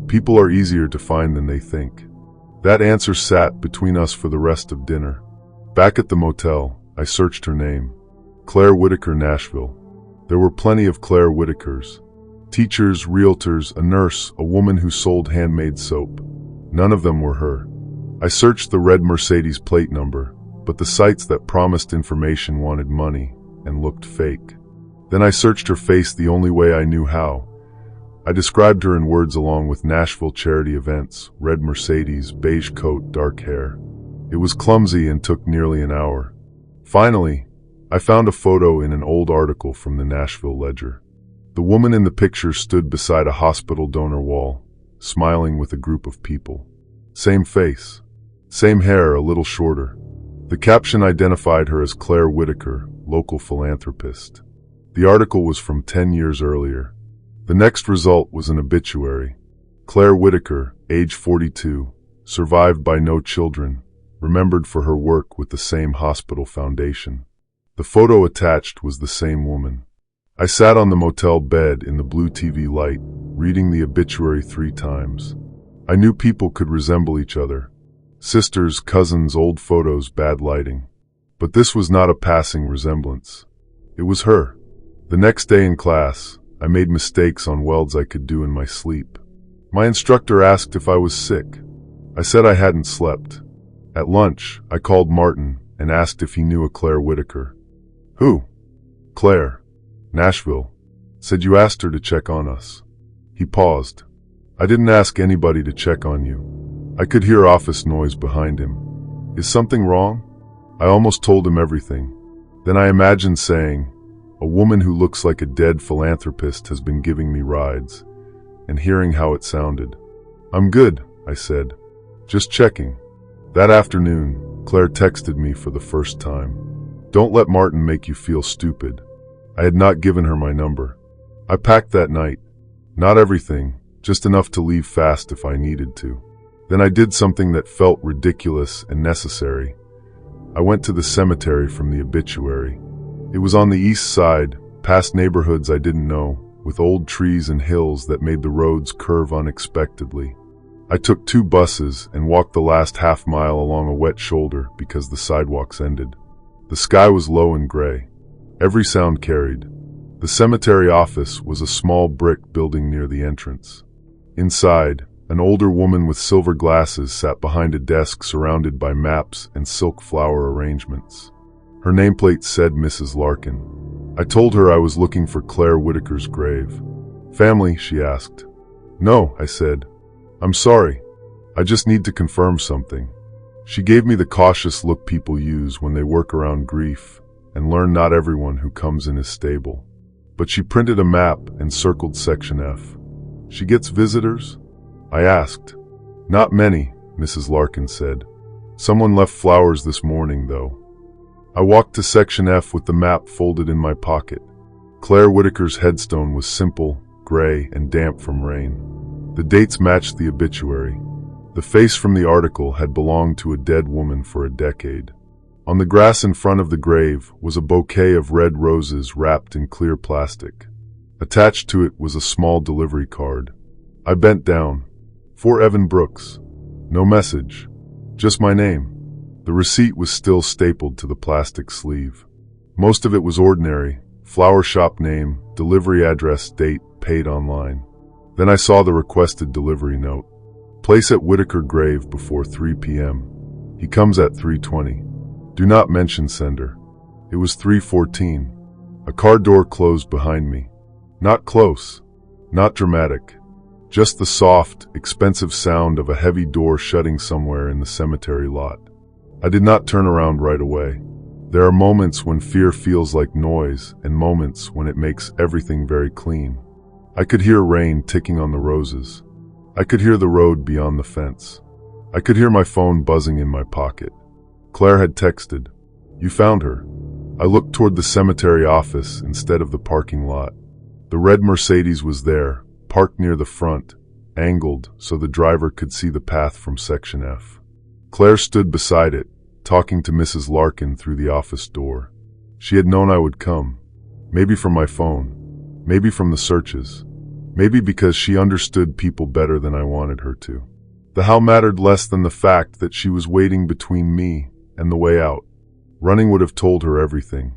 People are easier to find than they think. That answer sat between us for the rest of dinner. Back at the motel, I searched her name. Claire Whitaker, Nashville. There were plenty of Claire Whitakers. Teachers, realtors, a nurse, a woman who sold handmade soap. None of them were her. I searched the red Mercedes plate number, but the sites that promised information wanted money and looked fake. Then I searched her face the only way I knew how. I described her in words along with Nashville charity events, red Mercedes, beige coat, dark hair. It was clumsy and took nearly an hour. Finally, I found a photo in an old article from the Nashville Ledger. The woman in the picture stood beside a hospital donor wall, smiling with a group of people. Same face. Same hair, a little shorter. The caption identified her as Claire Whitaker, local philanthropist. The article was from 10 years earlier. The next result was an obituary. Claire Whitaker, age 42, survived by no children, remembered for her work with the same hospital foundation. The photo attached was the same woman. I sat on the motel bed in the blue TV light, reading the obituary 3 times. I knew people could resemble each other. Sisters, cousins, old photos, bad lighting. But this was not a passing resemblance. It was her. The next day in class, I made mistakes on welds I could do in my sleep. My instructor asked if I was sick. I said I hadn't slept. At lunch, I called Martin and asked if he knew a Claire Whitaker. "Who?" "Claire. Nashville. Said you asked her to check on us." He paused. "I didn't ask anybody to check on you." I could hear office noise behind him. "Is something wrong?" I almost told him everything. Then I imagined saying, "A woman who looks like a dead philanthropist has been giving me rides," and hearing how it sounded. "I'm good," I said. "Just checking." That afternoon, Claire texted me for the first time. "Don't let Martin make you feel stupid." I had not given her my number. I packed that night. Not everything, just enough to leave fast if I needed to. Then I did something that felt ridiculous and necessary. I went to the cemetery from the obituary. It was on the east side, past neighborhoods I didn't know, with old trees and hills that made the roads curve unexpectedly. I took 2 buses and walked the last half-mile along a wet shoulder because the sidewalks ended. The sky was low and gray. Every sound carried. The cemetery office was a small brick building near the entrance. Inside, an older woman with silver glasses sat behind a desk surrounded by maps and silk flower arrangements. Her nameplate said Mrs. Larkin. I told her I was looking for Claire Whitaker's grave. "Family?" she asked. "No," I said. "I'm sorry. I just need to confirm something." She gave me the cautious look people use when they work around grief and learn not everyone who comes in is stable. But she printed a map and circled Section F. "She gets visitors?" I asked. "Not many," Mrs. Larkin said. "Someone left flowers this morning, though." I walked to Section F with the map folded in my pocket. Claire Whitaker's headstone was simple, gray, and damp from rain. The dates matched the obituary. The face from the article had belonged to a dead woman for a decade. On the grass in front of the grave was a bouquet of red roses wrapped in clear plastic. Attached to it was a small delivery card. I bent down. "For Evan Brooks." No message. Just my name. The receipt was still stapled to the plastic sleeve. Most of it was ordinary. Flower shop name, delivery address, date, paid online. Then I saw the requested delivery note. "Place at Whitaker grave before 3 p.m. He comes at 3:20. Do not mention sender." It was 3:14. A car door closed behind me. Not close. Not dramatic. Just the soft, expensive sound of a heavy door shutting somewhere in the cemetery lot. I did not turn around right away. There are moments when fear feels like noise and moments when it makes everything very clean. I could hear rain ticking on the roses. I could hear the road beyond the fence. I could hear my phone buzzing in my pocket. Claire had texted, "You found her." I looked toward the cemetery office instead of the parking lot. The red Mercedes was there, parked near the front, angled so the driver could see the path from Section F. Claire stood beside it, talking to Mrs. Larkin through the office door. She had known I would come. Maybe from my phone. Maybe from the searches. Maybe because she understood people better than I wanted her to. The how mattered less than the fact that she was waiting between me and the way out. Running would have told her everything.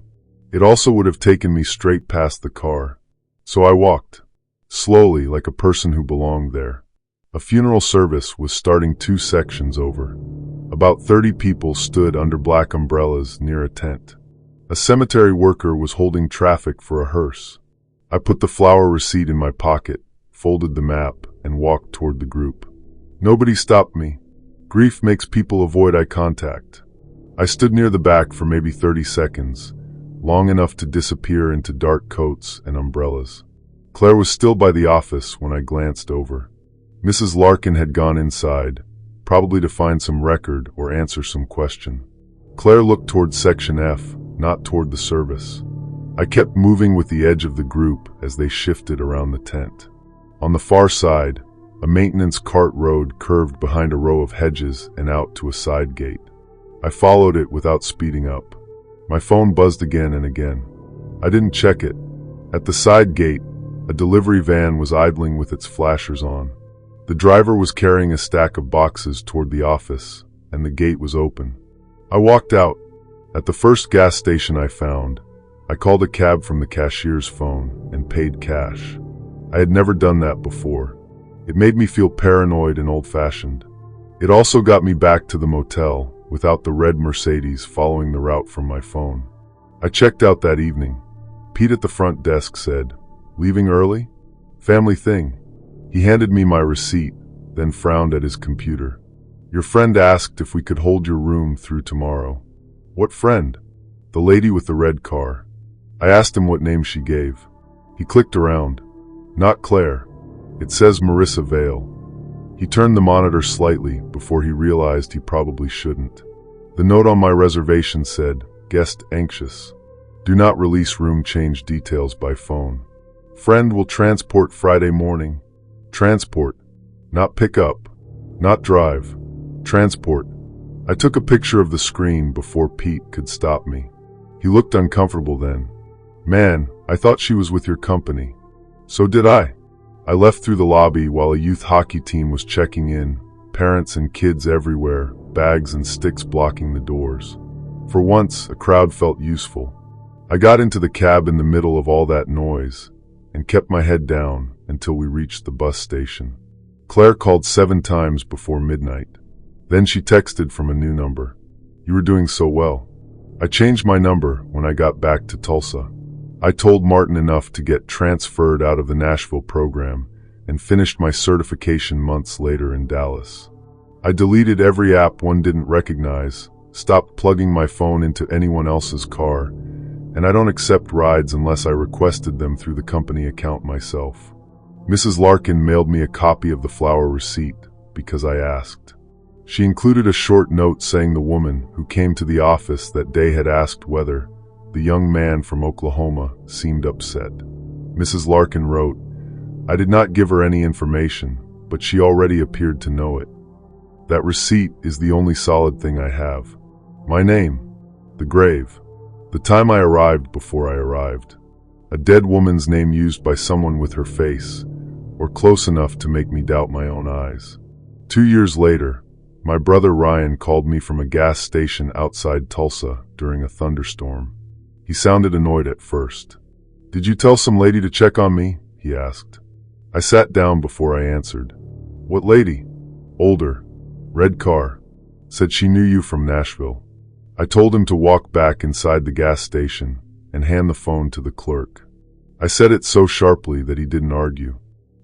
It also would have taken me straight past the car. So I walked, slowly like a person who belonged there. A funeral service was starting 2 sections over. About 30 people stood under black umbrellas near a tent. A cemetery worker was holding traffic for a hearse. I put the flower receipt in my pocket, folded the map, and walked toward the group. Nobody stopped me. Grief makes people avoid eye contact. I stood near the back for maybe 30 seconds, long enough to disappear into dark coats and umbrellas. Claire was still by the office when I glanced over. Mrs. Larkin had gone inside, probably to find some record or answer some question. Claire looked toward Section F, not toward the service. I kept moving with the edge of the group as they shifted around the tent. On the far side, a maintenance cart road curved behind a row of hedges and out to a side gate. I followed it without speeding up. My phone buzzed again and again. I didn't check it. At the side gate, a delivery van was idling with its flashers on. The driver was carrying a stack of boxes toward the office, and the gate was open. I walked out. At the first gas station I found, I called a cab from the cashier's phone and paid cash. I had never done that before. It made me feel paranoid and old-fashioned. It also got me back to the motel without the red Mercedes following the route from my phone. I checked out that evening. Pete at the front desk said, "Leaving early?" "Family thing." He handed me my receipt, then frowned at his computer. "Your friend asked if we could hold your room through tomorrow." "What friend?" "The lady with the red car." I asked him what name she gave. He clicked around. "Not Claire. It says Marissa Vale." He turned the monitor slightly before he realized he probably shouldn't. The note on my reservation said, "Guest anxious. Do not release room change details by phone. Friend will transport Friday morning." Transport. Not pick up. Not drive. Transport. I took a picture of the screen before Pete could stop me. He looked uncomfortable then. "Man, I thought she was with your company." "So did I." I left through the lobby while a youth hockey team was checking in, parents and kids everywhere, bags and sticks blocking the doors. For once, a crowd felt useful. I got into the cab in the middle of all that noise and kept my head down until we reached the bus station. Claire called 7 times before midnight. Then she texted from a new number. "You were doing so well." I changed my number when I got back to Tulsa. I told Martin enough to get transferred out of the Nashville program and finished my certification months later in Dallas. I deleted every app one didn't recognize, stopped plugging my phone into anyone else's car, and I don't accept rides unless I requested them through the company account myself. Mrs. Larkin mailed me a copy of the flower receipt because I asked. She included a short note saying the woman who came to the office that day had asked whether the young man from Oklahoma seemed upset. Mrs. Larkin wrote, "I did not give her any information, but she already appeared to know it. That receipt is the only solid thing I have. My name, the grave, the time I arrived before I arrived. A dead woman's name used by someone with her face, or close enough to make me doubt my own eyes." 2 years later, my brother Ryan called me from a gas station outside Tulsa during a thunderstorm. He sounded annoyed at first. "Did you tell some lady to check on me?" he asked. I sat down before I answered. "What lady?" "Older. Red car. Said she knew you from Nashville." I told him to walk back inside the gas station and hand the phone to the clerk. I said it so sharply that he didn't argue.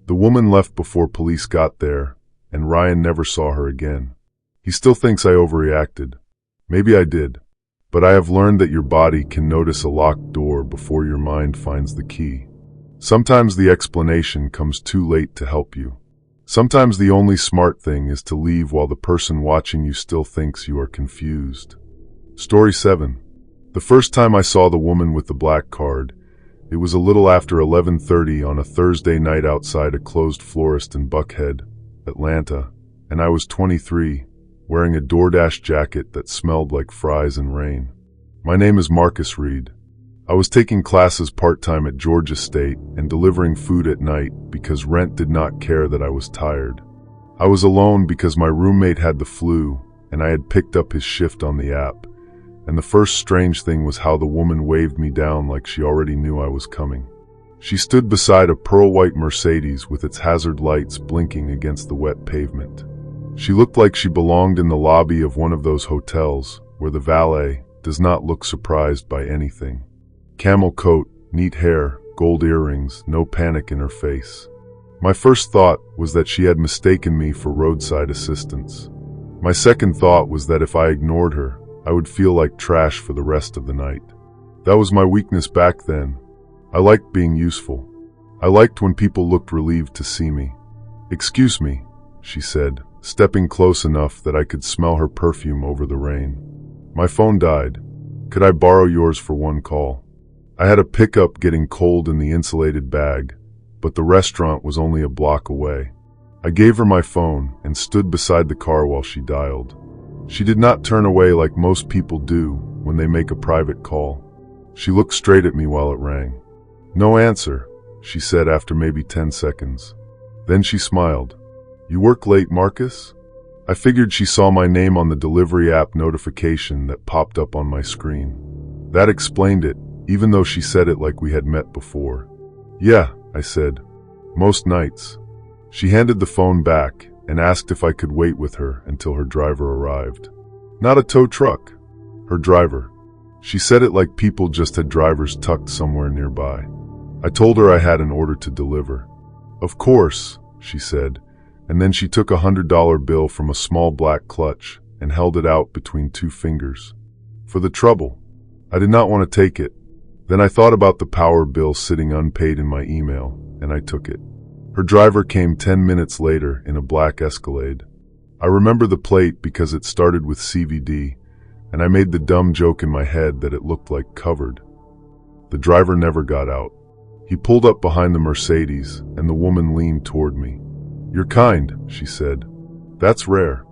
The woman left before police got there, and Ryan never saw her again. He still thinks I overreacted. Maybe I did, but I have learned that your body can notice a locked door before your mind finds the key. Sometimes the explanation comes too late to help you. Sometimes the only smart thing is to leave while the person watching you still thinks you are confused. Story 7. The first time I saw the woman with the black card, it was a little after 11:30 on a Thursday night outside a closed florist in Buckhead, Atlanta, and I was 23, wearing a DoorDash jacket that smelled like fries and rain. My name is Marcus Reed. I was taking classes part-time at Georgia State and delivering food at night because rent did not care that I was tired. I was alone because my roommate had the flu and I had picked up his shift on the app, and the first strange thing was how the woman waved me down like she already knew I was coming. She stood beside a pearl-white Mercedes with its hazard lights blinking against the wet pavement. She looked like she belonged in the lobby of one of those hotels where the valet does not look surprised by anything. Camel coat, neat hair, gold earrings, no panic in her face. My first thought was that she had mistaken me for roadside assistance. My second thought was that if I ignored her, I would feel like trash for the rest of the night. That was my weakness back then. I liked being useful. I liked when people looked relieved to see me. "Excuse me," she said, stepping close enough that I could smell her perfume over the rain. "My phone died. Could I borrow yours for one call?" I had a pickup getting cold in the insulated bag, but the restaurant was only a block away. I gave her my phone and stood beside the car while she dialed. She did not turn away like most people do when they make a private call. She looked straight at me while it rang. "No answer," she said after maybe 10 seconds. Then she smiled. "You work late, Marcus?" I figured she saw my name on the delivery app notification that popped up on my screen. That explained it, even though she said it like we had met before. "Yeah," I said. "Most nights." She handed the phone back and asked if I could wait with her until her driver arrived. Not a tow truck. Her driver. She said it like people just had drivers tucked somewhere nearby. I told her I had an order to deliver. "Of course," she said, and then she took a $100 bill from a small black clutch and held it out between two fingers. "For the trouble." I did not want to take it. Then I thought about the power bill sitting unpaid in my email, and I took it. Her driver came 10 minutes later in a black Escalade. I remember the plate because it started with CVD, and I made the dumb joke in my head that it looked like covered. The driver never got out. He pulled up behind the Mercedes, and the woman leaned toward me. "You're kind," she said. "That's rare."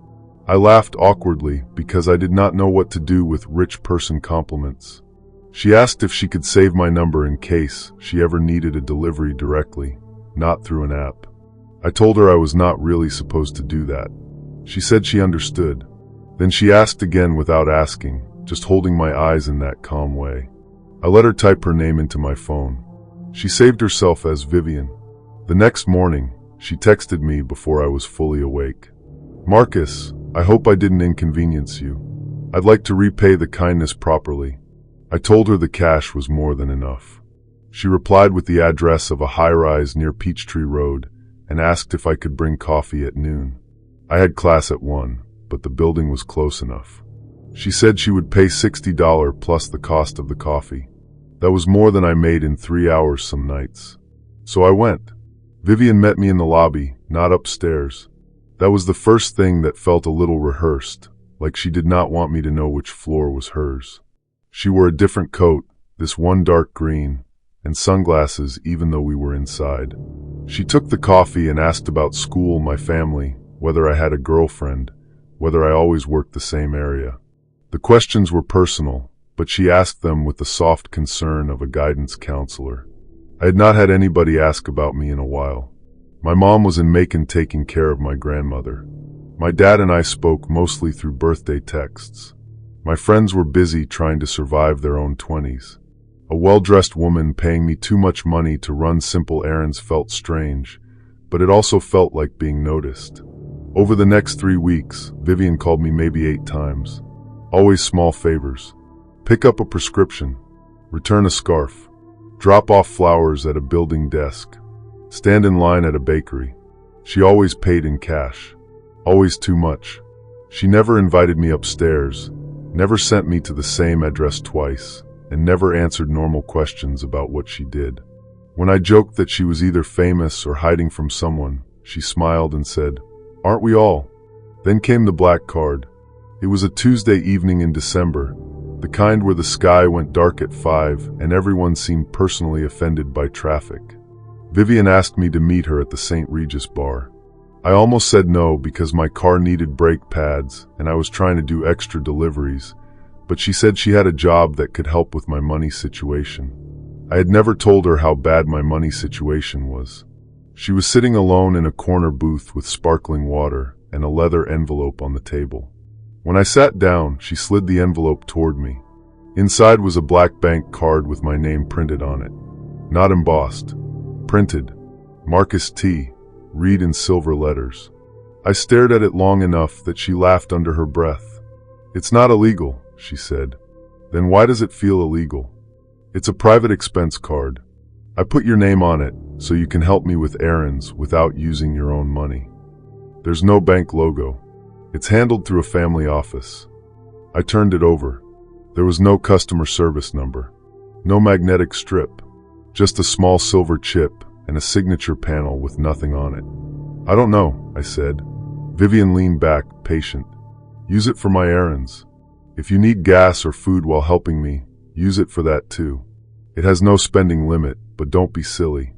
I laughed awkwardly because I did not know what to do with rich person compliments. She asked if she could save my number in case she ever needed a delivery directly, not through an app. I told her I was not really supposed to do that. She said she understood. Then she asked again without asking, just holding my eyes in that calm way. I let her type her name into my phone. She saved herself as Vivian. The next morning, she texted me before I was fully awake. "Marcus, I hope I didn't inconvenience you. I'd like to repay the kindness properly." I told her the cash was more than enough. She replied with the address of a high-rise near Peachtree Road and asked if I could bring coffee at noon. I had class at 1, but the building was close enough. She said she would pay $60 plus the cost of the coffee. That was more than I made in 3 hours some nights. So I went. Vivian met me in the lobby, not upstairs. That was the first thing that felt a little rehearsed, like she did not want me to know which floor was hers. She wore a different coat, this one dark green, and sunglasses even though we were inside. She took the coffee and asked about school, my family, whether I had a girlfriend, whether I always worked the same area. The questions were personal, but she asked them with the soft concern of a guidance counselor. I had not had anybody ask about me in a while. My mom was in Macon taking care of my grandmother. My dad and I spoke mostly through birthday texts. My friends were busy trying to survive their own 20s. A well-dressed woman paying me too much money to run simple errands felt strange, but it also felt like being noticed. Over the next 3 weeks, Vivian called me maybe 8 times. Always small favors. Pick up a prescription. Return a scarf. Drop off flowers at a building desk. Stand in line at a bakery. She always paid in cash. Always too much. She never invited me upstairs, never sent me to the same address twice, and never answered normal questions about what she did. When I joked that she was either famous or hiding from someone, she smiled and said, "Aren't we all?" Then came the black card. It was a Tuesday evening in December, the kind where the sky went dark at 5 and everyone seemed personally offended by traffic. Vivian asked me to meet her at the St. Regis bar. I almost said no because my car needed brake pads and I was trying to do extra deliveries, but she said she had a job that could help with my money situation. I had never told her how bad my money situation was. She was sitting alone in a corner booth with sparkling water and a leather envelope on the table. When I sat down, she slid the envelope toward me. Inside was a black bank card with my name printed on it. Not embossed. Printed. Marcus T. Reed in silver letters. I stared at it long enough that she laughed under her breath. "It's not illegal," she said. "Then why does it feel illegal?" "It's a private expense card. I put your name on it so you can help me with errands without using your own money. There's no bank logo. It's handled through a family office." I turned it over. There was no customer service number. No magnetic strip. Just a small silver chip and a signature panel with nothing on it. "I don't know," I said. Vivian leaned back, patient. "Use it for my errands. If you need gas or food while helping me, use it for that too. It has no spending limit, but don't be silly."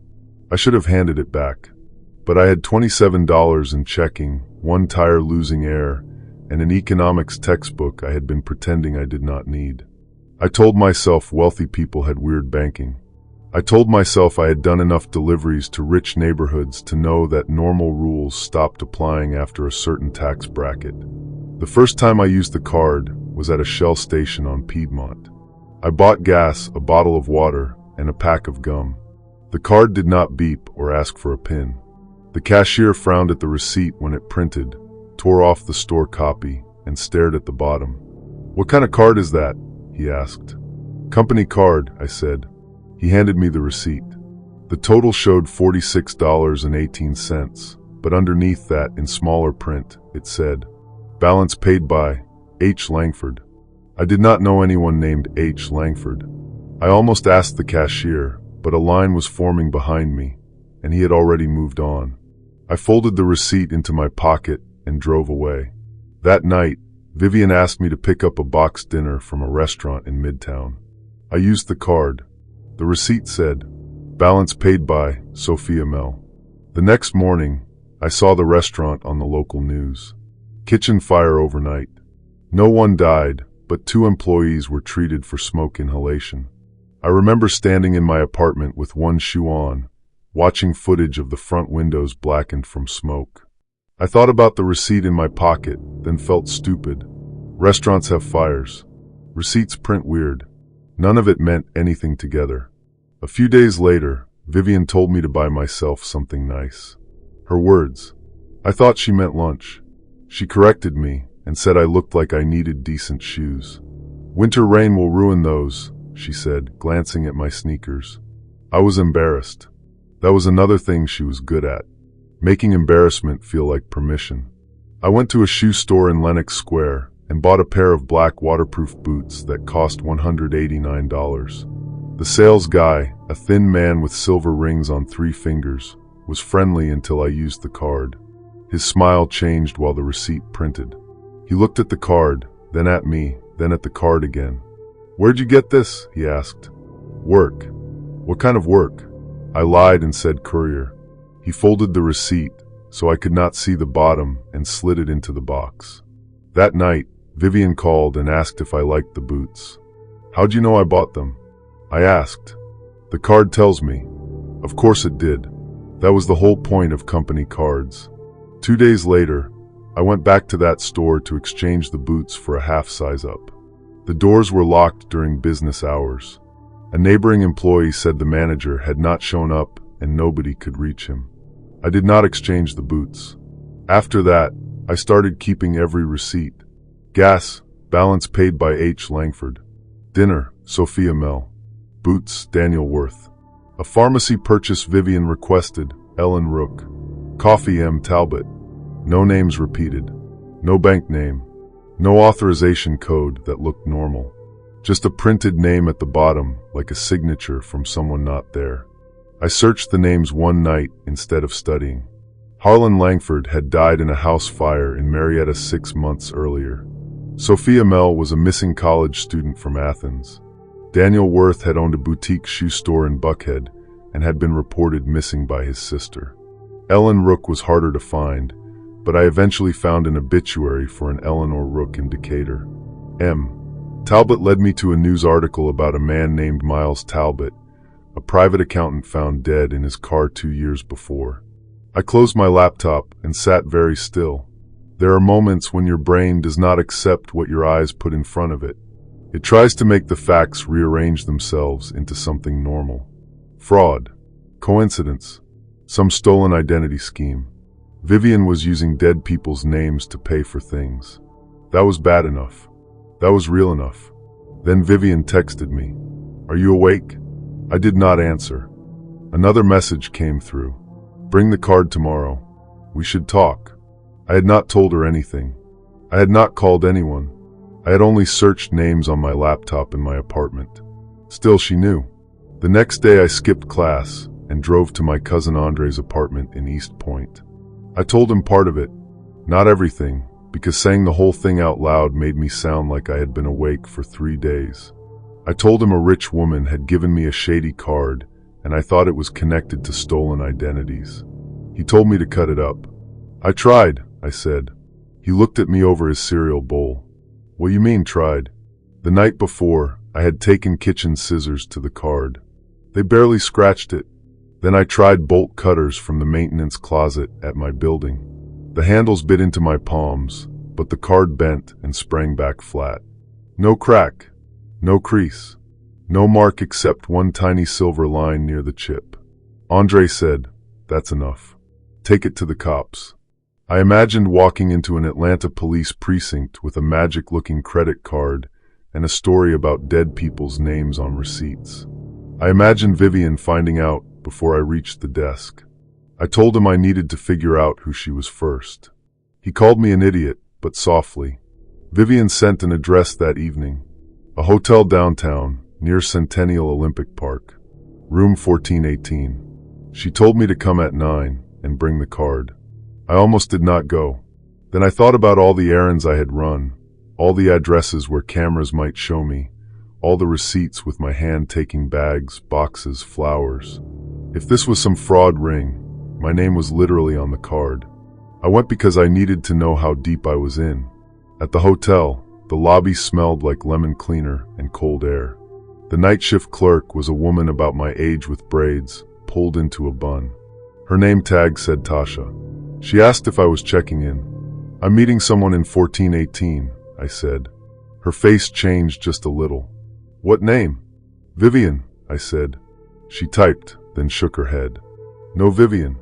I should have handed it back. But I had $27 in checking, one tire losing air, and an economics textbook I had been pretending I did not need. I told myself wealthy people had weird banking. I told myself I had done enough deliveries to rich neighborhoods to know that normal rules stopped applying after a certain tax bracket. The first time I used the card was at a Shell station on Piedmont. I bought gas, a bottle of water, and a pack of gum. The card did not beep or ask for a PIN. The cashier frowned at the receipt when it printed, tore off the store copy, and stared at the bottom. "What kind of card is that?" he asked. "Company card," I said. He handed me the receipt. The total showed $46.18, but underneath that, in smaller print, it said, "Balance paid by H. Langford." I did not know anyone named H. Langford. I almost asked the cashier, but a line was forming behind me, and he had already moved on. I folded the receipt into my pocket and drove away. That night, Vivian asked me to pick up a boxed dinner from a restaurant in Midtown. I used the card. The receipt said, "Balance paid by Sophia Mel." The next morning, I saw the restaurant on the local news. Kitchen fire overnight. No one died, but 2 employees were treated for smoke inhalation. I remember standing in my apartment with one shoe on, watching footage of the front windows blackened from smoke. I thought about the receipt in my pocket, then felt stupid. Restaurants have fires. Receipts print weird. None of it meant anything together. A few days later, Vivian told me to buy myself something nice. Her words. I thought she meant lunch. She corrected me and said I looked like I needed decent shoes. "Winter rain will ruin those," she said, glancing at my sneakers. I was embarrassed. That was another thing she was good at. Making embarrassment feel like permission. I went to a shoe store in Lenox Square and bought a pair of black waterproof boots that cost $189. The sales guy, a thin man with silver rings on 3 fingers, was friendly until I used the card. His smile changed while the receipt printed. He looked at the card, then at me, then at the card again. "Where'd you get this?" he asked. "Work." "What kind of work?" I lied and said courier. He folded the receipt so I could not see the bottom and slid it into the box. That night, Vivian called and asked if I liked the boots. "How'd you know I bought them?" I asked. "The card tells me." Of course it did. That was the whole point of company cards. 2 days later, I went back to that store to exchange the boots for a half size up. The doors were locked during business hours. A neighboring employee said the manager had not shown up and nobody could reach him. I did not exchange the boots. After that, I started keeping every receipt. Gas, balance paid by H. Langford. Dinner, Sophia Mel. Boots, Daniel Worth. A pharmacy purchase Vivian requested, Ellen Rook. Coffee, M. Talbot. No names repeated. No bank name. No authorization code that looked normal. Just a printed name at the bottom, like a signature from someone not there. I searched the names one night instead of studying. Harlan Langford had died in a house fire in Marietta 6 months earlier. Sophia Mell was a missing college student from Athens. Daniel Worth had owned a boutique shoe store in Buckhead and had been reported missing by his sister. Ellen Rook was harder to find, but I eventually found an obituary for an Eleanor Rook in Decatur. Talbot led me to a news article about a man named Miles Talbot, a private accountant found dead in his car 2 years before. I closed my laptop and sat very still. There are moments when your brain does not accept what your eyes put in front of it. It tries to make the facts rearrange themselves into something normal. Fraud. Coincidence. Some stolen identity scheme. Vivian was using dead people's names to pay for things. That was bad enough. That was real enough. Then Vivian texted me. "Are you awake?" I did not answer. Another message came through. "Bring the card tomorrow. We should talk." I had not told her anything. I had not called anyone. I had only searched names on my laptop in my apartment. Still, she knew. The next day I skipped class and drove to my cousin Andre's apartment in East Point. I told him part of it, not everything, because saying the whole thing out loud made me sound like I had been awake for 3 days. I told him a rich woman had given me a shady card, and I thought it was connected to stolen identities. He told me to cut it up. "I tried," I said. He looked at me over his cereal bowl. "What you mean, tried?" The night before, I had taken kitchen scissors to the card. They barely scratched it. Then I tried bolt cutters from the maintenance closet at my building. The handles bit into my palms, but the card bent and sprang back flat. No crack. No crease. No mark except one tiny silver line near the chip. Andre said, "That's enough. Take it to the cops." I imagined walking into an Atlanta police precinct with a magic-looking credit card and a story about dead people's names on receipts. I imagined Vivian finding out before I reached the desk. I told him I needed to figure out who she was first. He called me an idiot, but softly. Vivian sent an address that evening. A hotel downtown, near Centennial Olympic Park. Room 1418. She told me to come at 9 and bring the card. I almost did not go. Then I thought about all the errands I had run, all the addresses where cameras might show me, all the receipts with my hand taking bags, boxes, flowers. If this was some fraud ring, my name was literally on the card. I went because I needed to know how deep I was in. At the hotel, the lobby smelled like lemon cleaner and cold air. The night shift clerk was a woman about my age with braids, pulled into a bun. Her name tag said Tasha. She asked if I was checking in. "I'm meeting someone in 1418, I said. Her face changed just a little. "What name?" "Vivian," I said. She typed, then shook her head. "No Vivian."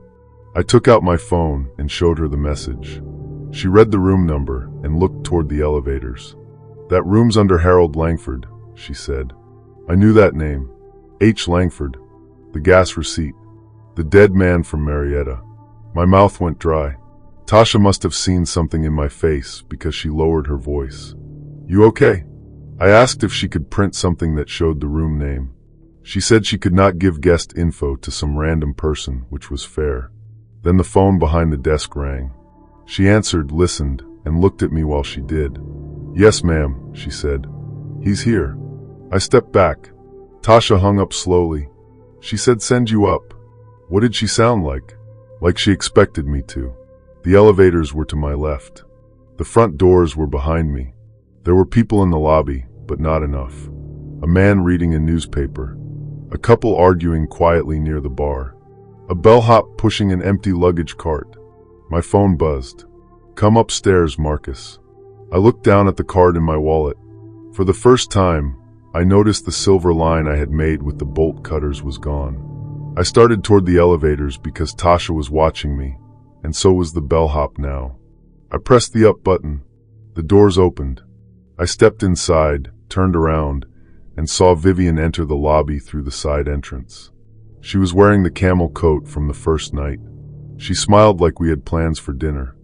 I took out my phone and showed her the message. She read the room number and looked toward the elevators. "That room's under Harold Langford," she said. I knew that name. H. Langford. The gas receipt. The dead man from Marietta. My mouth went dry. Tasha must have seen something in my face because she lowered her voice. "You okay?" I asked if she could print something that showed the room name. She said she could not give guest info to some random person, which was fair. Then the phone behind the desk rang. She answered, listened, and looked at me while she did. "Yes, ma'am," she said. "He's here." I stepped back. Tasha hung up slowly. She said, "Send you up." What did she sound like? Like she expected me to. The elevators were to my left. The front doors were behind me. There were people in the lobby, but not enough. A man reading a newspaper. A couple arguing quietly near the bar. A bellhop pushing an empty luggage cart. My phone buzzed. "Come upstairs, Marcus." I looked down at the card in my wallet. For the first time, I noticed the silver line I had made with the bolt cutters was gone. I started toward the elevators because Tasha was watching me, and so was the bellhop now. I pressed the up button. The doors opened. I stepped inside, turned around, and saw Vivian enter the lobby through the side entrance. She was wearing the camel coat from the first night. She smiled like we had plans for dinner.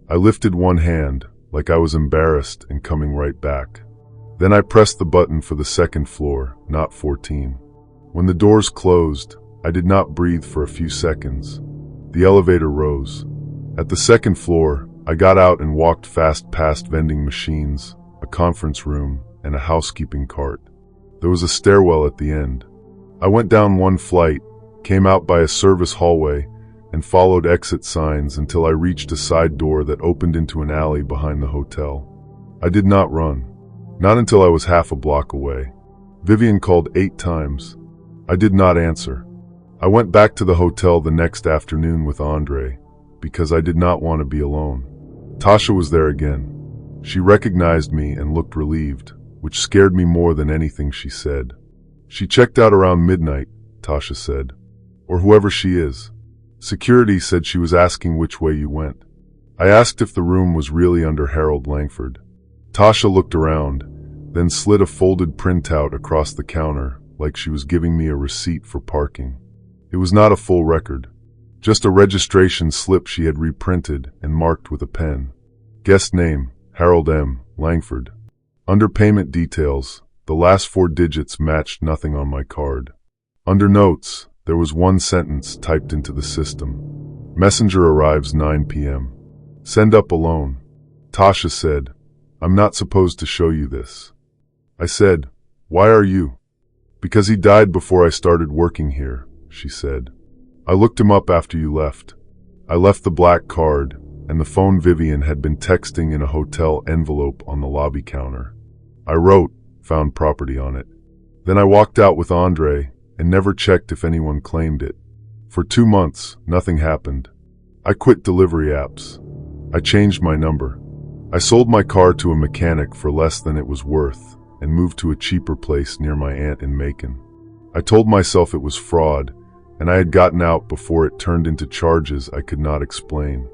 I lifted one hand, like I was embarrassed and coming right back. Then I pressed the button for the second floor, not 14. When the doors closed, I did not breathe for a few seconds. The elevator rose. At the second floor, I got out and walked fast past vending machines, a conference room, and a housekeeping cart. There was a stairwell at the end. I went down one flight, came out by a service hallway, and followed exit signs until I reached a side door that opened into an alley behind the hotel. I did not run. Not until I was half a block away. Vivian called 8 times. I did not answer. I went back to the hotel the next afternoon with Andre, because I did not want to be alone. Tasha was there again. She recognized me and looked relieved, which scared me more than anything she said. She checked out around midnight, Tasha said. Or whoever she is. Security said she was asking which way you went. I asked if the room was really under Harold Langford. Tasha looked around, then slid a folded printout across the counter like she was giving me a receipt for parking. It was not a full record, just a registration slip she had reprinted and marked with a pen. Guest name, Harold M. Langford. Under payment details, the last 4 digits matched nothing on my card. Under notes, there was one sentence typed into the system. Messenger arrives 9 p.m. Send up alone. Tasha said, I'm not supposed to show you this. I said, why are you? Because he died before I started working here, she said. I looked him up after you left. I left the black card and the phone Vivian had been texting in a hotel envelope on the lobby counter. I wrote, found property on it. Then I walked out with Andre and never checked if anyone claimed it. For 2 months, nothing happened. I quit delivery apps. I changed my number. I sold my car to a mechanic for less than it was worth and moved to a cheaper place near my aunt in Macon. I told myself it was fraud, and I had gotten out before it turned into charges I could not explain.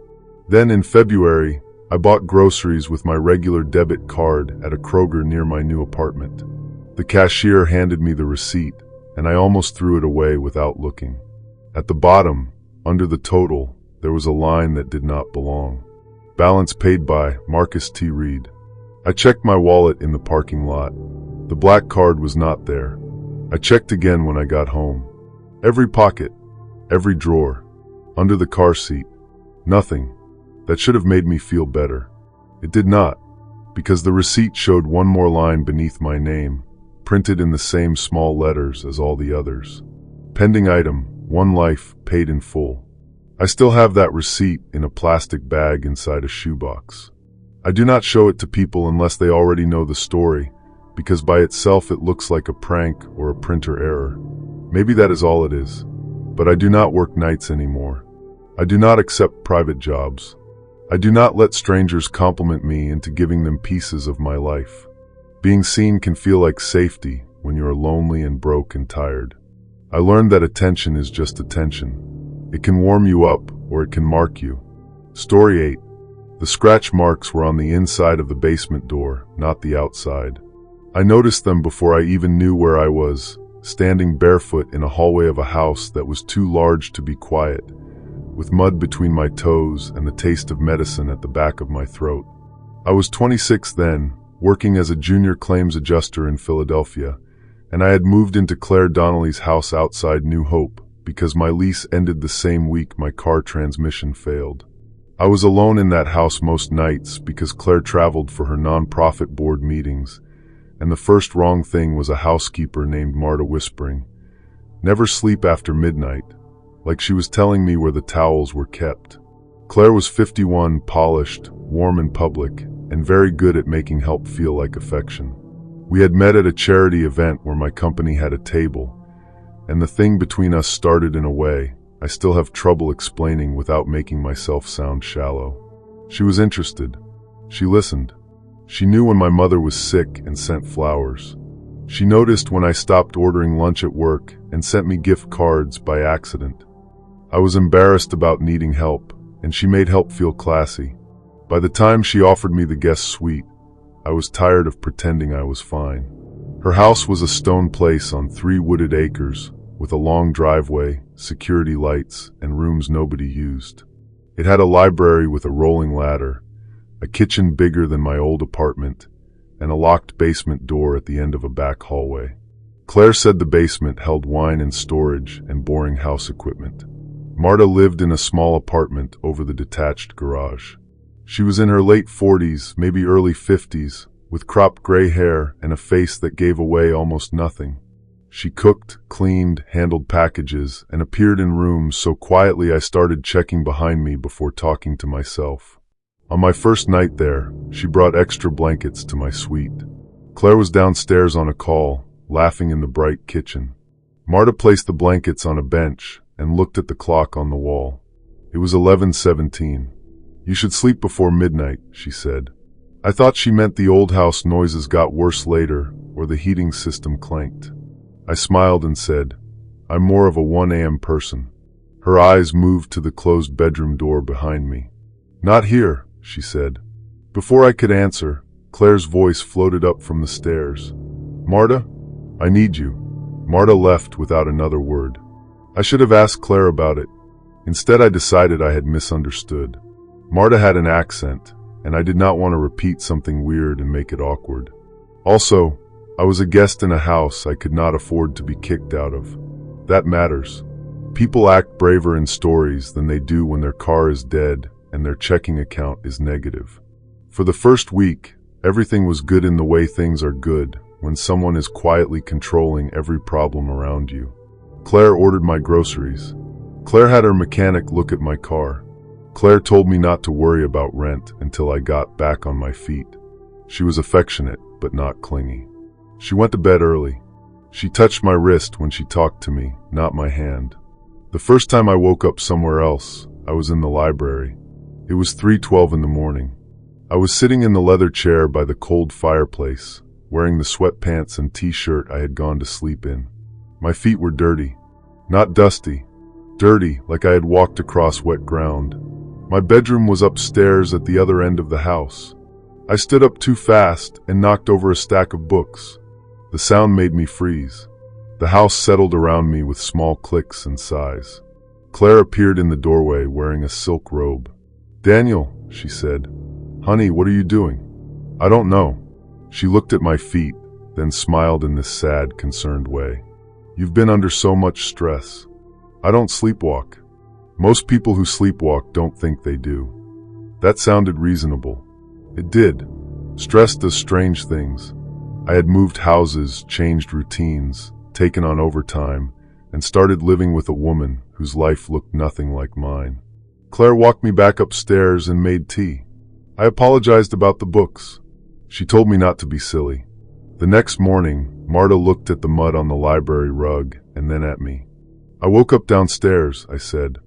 Then in February, I bought groceries with my regular debit card at a Kroger near my new apartment. The cashier handed me the receipt, and I almost threw it away without looking. At the bottom, under the total, there was a line that did not belong. Balance paid by Marcus T. Reed. I checked my wallet in the parking lot. The black card was not there. I checked again when I got home. Every pocket, every drawer, under the car seat. Nothing. That should have made me feel better. It did not, because the receipt showed one more line beneath my name, printed in the same small letters as all the others. Pending item, 1 life, paid in full. I still have that receipt in a plastic bag inside a shoebox. I do not show it to people unless they already know the story, because by itself it looks like a prank or a printer error. Maybe that is all it is. But I do not work nights anymore. I do not accept private jobs. I do not let strangers compliment me into giving them pieces of my life. Being seen can feel like safety when you are lonely and broke and tired. I learned that attention is just attention. It can warm you up or it can mark you. Story 8. The scratch marks were on the inside of the basement door, not the outside. I noticed them before I even knew where I was, standing barefoot in a hallway of a house that was too large to be quiet, with mud between my toes and the taste of medicine at the back of my throat. I was 26 then, working as a junior claims adjuster in Philadelphia, and I had moved into Claire Donnelly's house outside New Hope because my lease ended the same week my car transmission failed. I was alone in that house most nights because Claire traveled for her nonprofit board meetings, and the first wrong thing was a housekeeper named Marta whispering, "Never sleep after midnight," like she was telling me where the towels were kept. Claire was 51, polished, warm in public, and very good at making help feel like affection. We had met at a charity event where my company had a table, and the thing between us started in a way I still have trouble explaining without making myself sound shallow. She was interested. She listened. She knew when my mother was sick and sent flowers. She noticed when I stopped ordering lunch at work and sent me gift cards by accident. I was embarrassed about needing help, and she made help feel classy. By the time she offered me the guest suite, I was tired of pretending I was fine. Her house was a stone place on 3 wooded acres, with a long driveway, security lights, and rooms nobody used. It had a library with a rolling ladder, a kitchen bigger than my old apartment, and a locked basement door at the end of a back hallway. Claire said the basement held wine and storage and boring house equipment. Marta lived in a small apartment over the detached garage. She was in her late 40s, maybe early 50s, with cropped gray hair and a face that gave away almost nothing. She cooked, cleaned, handled packages, and appeared in rooms so quietly I started checking behind me before talking to myself. On my first night there, she brought extra blankets to my suite. Claire was downstairs on a call, laughing in the bright kitchen. Marta placed the blankets on a bench and looked at the clock on the wall. It was 11:17. "You should sleep before midnight," she said. I thought she meant the old house noises got worse later, or the heating system clanked. I smiled and said, "I'm more of a 1 a.m. person." Her eyes moved to the closed bedroom door behind me. "Not here," she said. Before I could answer, Claire's voice floated up from the stairs. "Marta, I need you." Marta left without another word. I should have asked Claire about it. Instead, I decided I had misunderstood. Marta had an accent, and I did not want to repeat something weird and make it awkward. Also, I was a guest in a house I could not afford to be kicked out of. That matters. People act braver in stories than they do when their car is dead and their checking account is negative. For the first week, everything was good in the way things are good when someone is quietly controlling every problem around you. Claire ordered my groceries. Claire had her mechanic look at my car. Claire told me not to worry about rent until I got back on my feet. She was affectionate, but not clingy. She went to bed early. She touched my wrist when she talked to me, not my hand. The first time I woke up somewhere else, I was in the library. It was 3:12 in the morning. I was sitting in the leather chair by the cold fireplace, wearing the sweatpants and t-shirt I had gone to sleep in. My feet were dirty. Not dusty. Dirty, like I had walked across wet ground. My bedroom was upstairs at the other end of the house. I stood up too fast and knocked over a stack of books. The sound made me freeze. The house settled around me with small clicks and sighs. Claire appeared in the doorway wearing a silk robe. "Daniel," she said. "Honey, what are you doing?" "I don't know." She looked at my feet, then smiled in this sad, concerned way. "You've been under so much stress." "I don't sleepwalk." "Most people who sleepwalk don't think they do." That sounded reasonable. It did. Stress does strange things. I had moved houses, changed routines, taken on overtime, and started living with a woman whose life looked nothing like mine. Claire walked me back upstairs and made tea. I apologized about the books. She told me not to be silly. The next morning, Marta looked at the mud on the library rug and then at me. "I woke up downstairs," I said.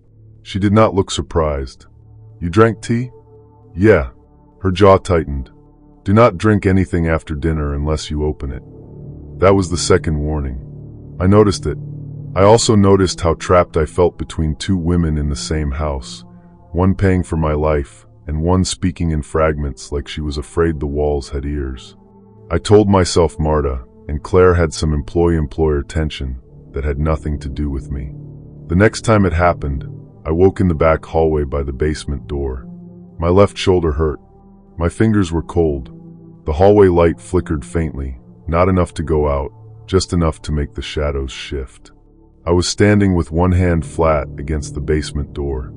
She did not look surprised. "You drank tea?" "Yeah." Her jaw tightened. "Do not drink anything after dinner unless you open it." That was the second warning. I noticed it. I also noticed how trapped I felt between two women in the same house, one paying for my life and one speaking in fragments like she was afraid the walls had ears. I told myself Marta and Claire had some employee-employer tension that had nothing to do with me. The next time it happened, I woke in the back hallway by the basement door. My left shoulder hurt. My fingers were cold. The hallway light flickered faintly, not enough to go out, just enough to make the shadows shift. I was standing with one hand flat against the basement door.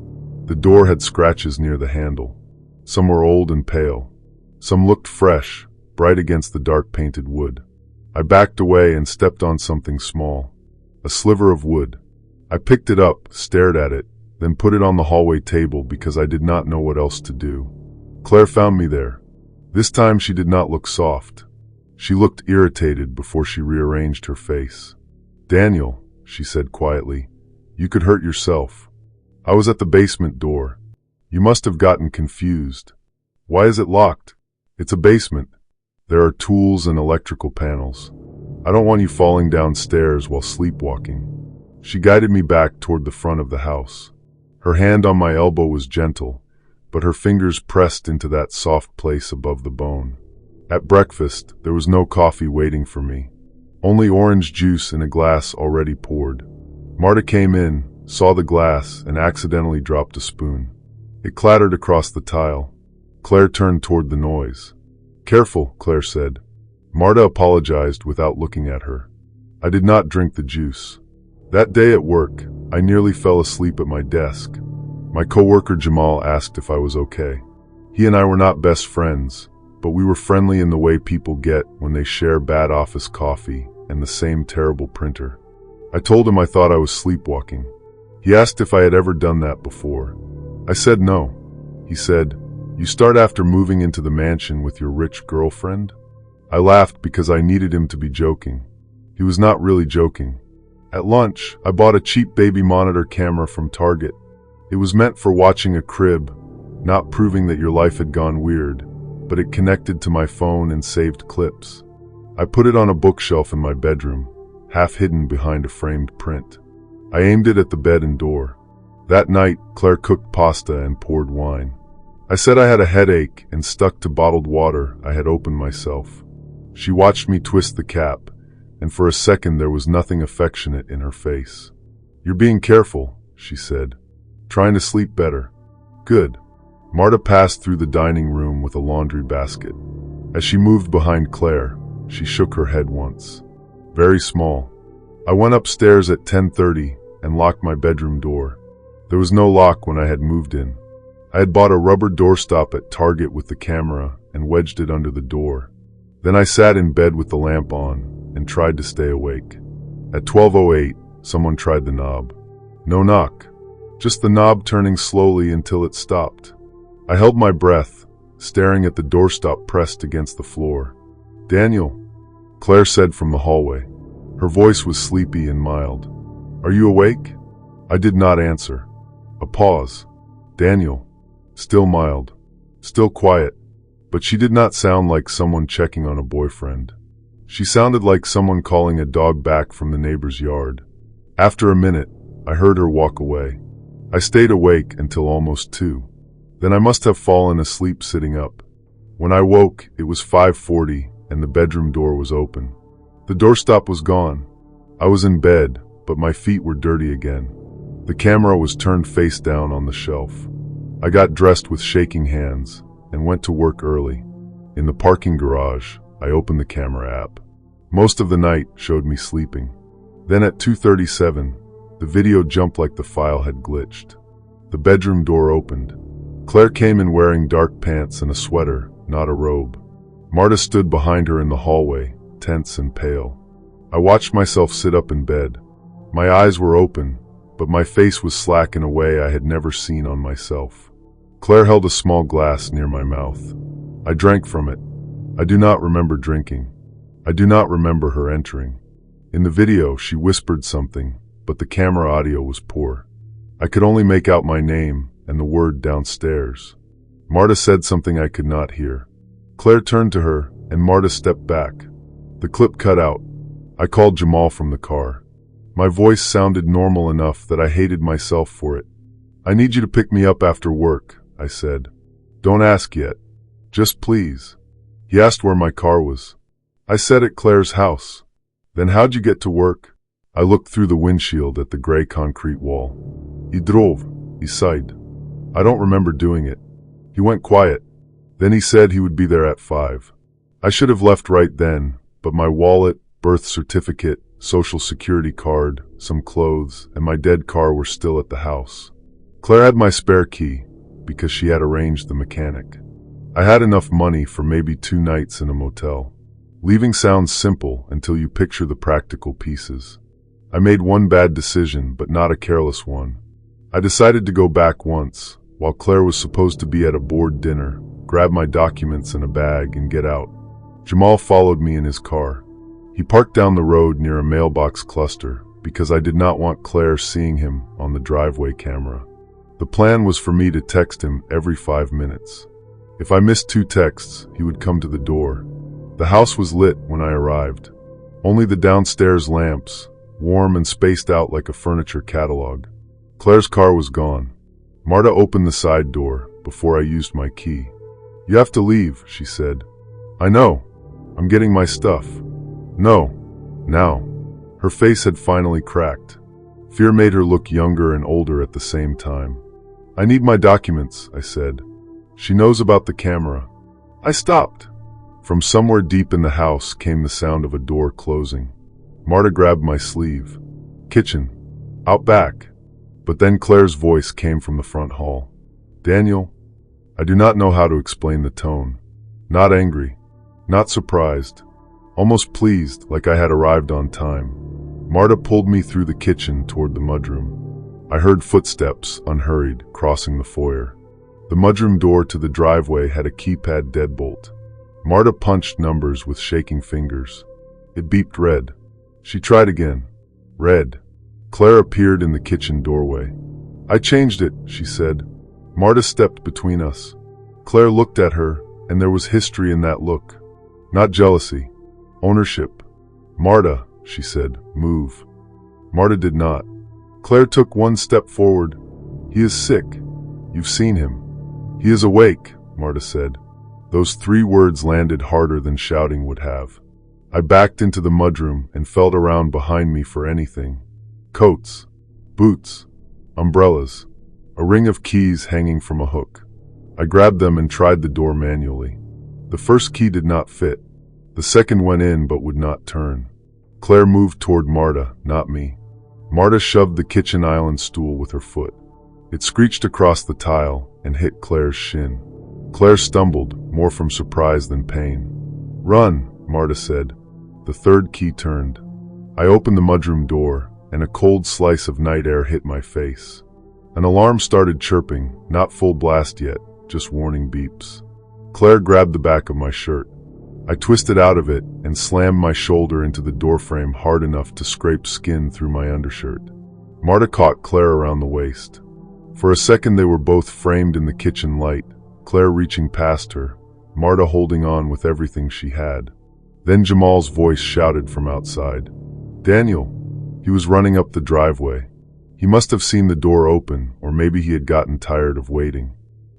The door had scratches near the handle. Some were old and pale. Some looked fresh, bright against the dark painted wood. I backed away and stepped on something small. A sliver of wood. I picked it up, stared at it, then put it on the hallway table because I did not know what else to do. Claire found me there. This time she did not look soft. She looked irritated before she rearranged her face. "Daniel," she said quietly, "you could hurt yourself." I was at the basement door. "You must have gotten confused. Why is it locked? It's a basement. There are tools and electrical panels. I don't want you falling downstairs while sleepwalking." She guided me back toward the front of the house. Her hand on my elbow was gentle, but her fingers pressed into that soft place above the bone. At breakfast, there was no coffee waiting for me. Only orange juice in a glass already poured. Marta came in, saw the glass, and accidentally dropped a spoon. It clattered across the tile. Claire turned toward the noise. Careful, Claire said. Marta apologized without looking at her. I did not drink the juice. That day at work, I nearly fell asleep at my desk. My coworker Jamal asked if I was okay. He and I were not best friends, but we were friendly in the way people get when they share bad office coffee and the same terrible printer. I told him I thought I was sleepwalking. He asked if I had ever done that before. I said no. He said, "You start after moving into the mansion with your rich girlfriend?" I laughed because I needed him to be joking. He was not really joking. At lunch, I bought a cheap baby monitor camera from Target. It was meant for watching a crib, not proving that your life had gone weird, but it connected to my phone and saved clips. I put it on a bookshelf in my bedroom, half hidden behind a framed print. I aimed it at the bed and door. That night, Claire cooked pasta and poured wine. I said I had a headache and stuck to bottled water I had opened myself. She watched me twist the cap, and for a second there was nothing affectionate in her face. "You're being careful," she said. "Trying to sleep better." "Good." Marta passed through the dining room with a laundry basket. As she moved behind Claire, she shook her head once. Very small. I went upstairs at 10:30 and locked my bedroom door. There was no lock when I had moved in. I had bought a rubber doorstop at Target with the camera and wedged it under the door. Then I sat in bed with the lamp on and tried to stay awake. At 12:08, someone tried the knob. No knock, just the knob turning slowly until it stopped. I held my breath, staring at the doorstop pressed against the floor. "Daniel," Claire said from the hallway. Her voice was sleepy and mild. "Are you awake?" I did not answer. A pause. "Daniel." Still mild. Still quiet. But she did not sound like someone checking on a boyfriend. She sounded like someone calling a dog back from the neighbor's yard. After a minute, I heard her walk away. I stayed awake until almost 2. Then I must have fallen asleep sitting up. When I woke, it was 5:40 and the bedroom door was open. The doorstop was gone. I was in bed, but my feet were dirty again. The camera was turned face down on the shelf. I got dressed with shaking hands and went to work early. In the parking garage, I opened the camera app. Most of the night showed me sleeping. Then at 2:37, the video jumped like the file had glitched. The bedroom door opened. Claire came in wearing dark pants and a sweater, not a robe. Marta stood behind her in the hallway, tense and pale. I watched myself sit up in bed. My eyes were open, but my face was slack in a way I had never seen on myself. Claire held a small glass near my mouth. I drank from it. I do not remember drinking. I do not remember her entering. In the video, she whispered something, but the camera audio was poor. I could only make out my name and the word downstairs. Marta said something I could not hear. Claire turned to her, and Marta stepped back. The clip cut out. I called Jamal from the car. My voice sounded normal enough that I hated myself for it. "I need you to pick me up after work," I said. "Don't ask yet. Just please." He asked where my car was. I said at Claire's house. "Then how'd you get to work?" I looked through the windshield at the gray concrete wall. "He drove," he sighed. "I don't remember doing it." He went quiet. Then he said he would be there at 5. I should have left right then, but my wallet, birth certificate, social security card, some clothes, and my dead car were still at the house. Claire had my spare key, because she had arranged the mechanic. I had enough money for maybe 2 nights in a motel. Leaving sounds simple until you picture the practical pieces. I made one bad decision, but not a careless one. I decided to go back once, while Claire was supposed to be at a board dinner, grab my documents in a bag and get out. Jamal followed me in his car. He parked down the road near a mailbox cluster because I did not want Claire seeing him on the driveway camera. The plan was for me to text him every 5 minutes. If I missed 2 texts, he would come to the door. The house was lit when I arrived. Only the downstairs lamps, warm and spaced out like a furniture catalog. Claire's car was gone. Marta opened the side door before I used my key. "You have to leave," she said. "I know. I'm getting my stuff." "No. Now." Her face had finally cracked. Fear made her look younger and older at the same time. "I need my documents," I said. She knows about the camera. I stopped. From somewhere deep in the house came the sound of a door closing. Marta grabbed my sleeve. Kitchen. Out back. But then Claire's voice came from the front hall. Daniel. I do not know how to explain the tone. Not angry. Not surprised. Almost pleased, like I had arrived on time. Marta pulled me through the kitchen toward the mudroom. I heard footsteps, unhurried, crossing the foyer. The mudroom door to the driveway had a keypad deadbolt. Marta punched numbers with shaking fingers. It beeped red. She tried again. Red. Claire appeared in the kitchen doorway. I changed it, she said. Marta stepped between us. Claire looked at her, and there was history in that look. Not jealousy. Ownership. Marta, she said, move. Marta did not. Claire took one step forward. He is sick. You've seen him. He is awake, Marta said. Those 3 words landed harder than shouting would have. I backed into the mudroom and felt around behind me for anything. Coats, boots, umbrellas, a ring of keys hanging from a hook. I grabbed them and tried the door manually. The first key did not fit. The second went in but would not turn. Claire moved toward Marta, not me. Marta shoved the kitchen island stool with her foot. It screeched across the tile and hit Claire's shin. Claire stumbled, more from surprise than pain. Run, Marta said. The third key turned. I opened the mudroom door, and a cold slice of night air hit my face. An alarm started chirping, not full blast yet, just warning beeps. Claire grabbed the back of my shirt. I twisted out of it and slammed my shoulder into the doorframe hard enough to scrape skin through my undershirt. Marta caught Claire around the waist. For a second they were both framed in the kitchen light, Claire reaching past her, Marta holding on with everything she had. Then Jamal's voice shouted from outside. Daniel. He was running up the driveway. He must have seen the door open, or maybe he had gotten tired of waiting.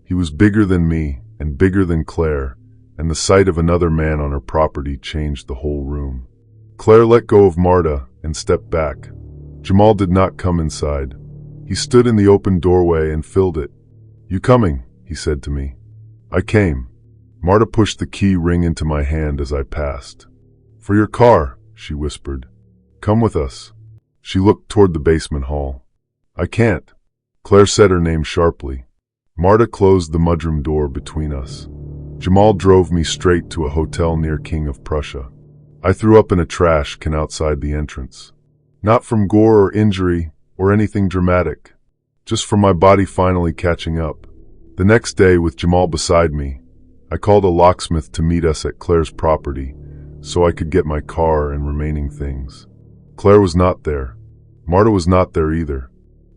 He was bigger than me, and bigger than Claire, and the sight of another man on her property changed the whole room. Claire let go of Marta and stepped back. Jamal did not come inside. He stood in the open doorway and filled it. You coming? He said to me. I came. Marta pushed the key ring into my hand as I passed. For your car, she whispered. Come with us. She looked toward the basement hall. I can't. Claire said her name sharply. Marta closed the mudroom door between us. Jamal drove me straight to a hotel near King of Prussia. I threw up in a trash can outside the entrance. Not from gore or injury or anything dramatic, just from my body finally catching up. The next day, with Jamal beside me, I called a locksmith to meet us at Claire's property so I could get my car and remaining things. Claire was not there. Marta was not there either.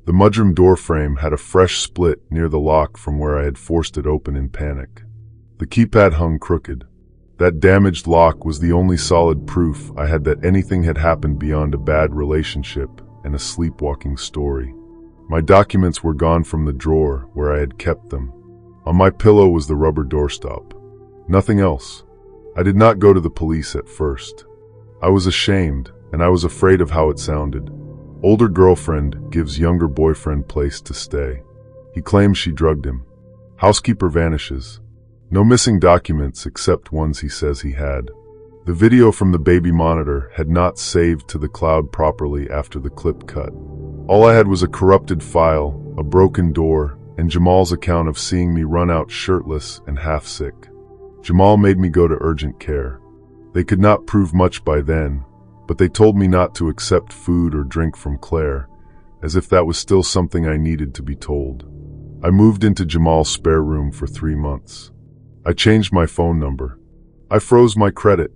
The mudroom door frame had a fresh split near the lock from where I had forced it open in panic. The keypad hung crooked. That damaged lock was the only solid proof I had that anything had happened beyond a bad relationship and a sleepwalking story. My documents were gone from the drawer where I had kept them. On my pillow was the rubber doorstop. Nothing else. I did not go to the police at first. I was ashamed, and I was afraid of how it sounded. Older girlfriend gives younger boyfriend place to stay. He claims she drugged him. Housekeeper vanishes. No missing documents except ones he says he had. The video from the baby monitor had not saved to the cloud properly after the clip cut. All I had was a corrupted file, a broken door, and Jamal's account of seeing me run out shirtless and half sick. Jamal made me go to urgent care. They could not prove much by then, but they told me not to accept food or drink from Claire, as if that was still something I needed to be told. I moved into Jamal's spare room for 3 months. I changed my phone number. I froze my credit.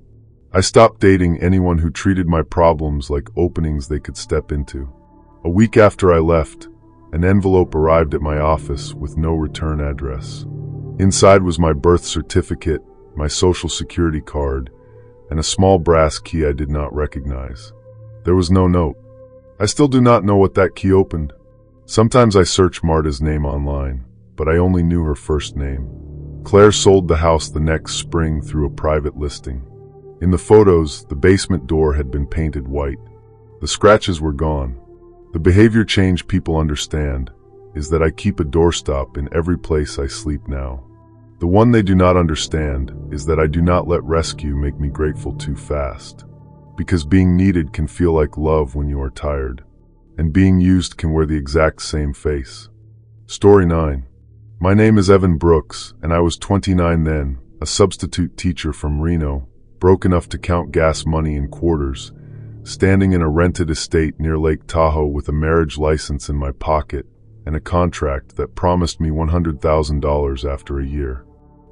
I stopped dating anyone who treated my problems like openings they could step into. A week after I left, an envelope arrived at my office with no return address. Inside was my birth certificate, my social security card, and a small brass key I did not recognize. There was no note. I still do not know what that key opened. Sometimes I search Marta's name online, but I only knew her first name. Claire sold the house the next spring through a private listing. In the photos, the basement door had been painted white. The scratches were gone. The behavior change people understand is that I keep a doorstop in every place I sleep now. The one they do not understand is that I do not let rescue make me grateful too fast. Because being needed can feel like love when you are tired, and being used can wear the exact same face. Story 9. My name is Evan Brooks, and I was 29 then, a substitute teacher from Reno, broke enough to count gas money in quarters, standing in a rented estate near Lake Tahoe with a marriage license in my pocket and a contract that promised me $100,000 after a year.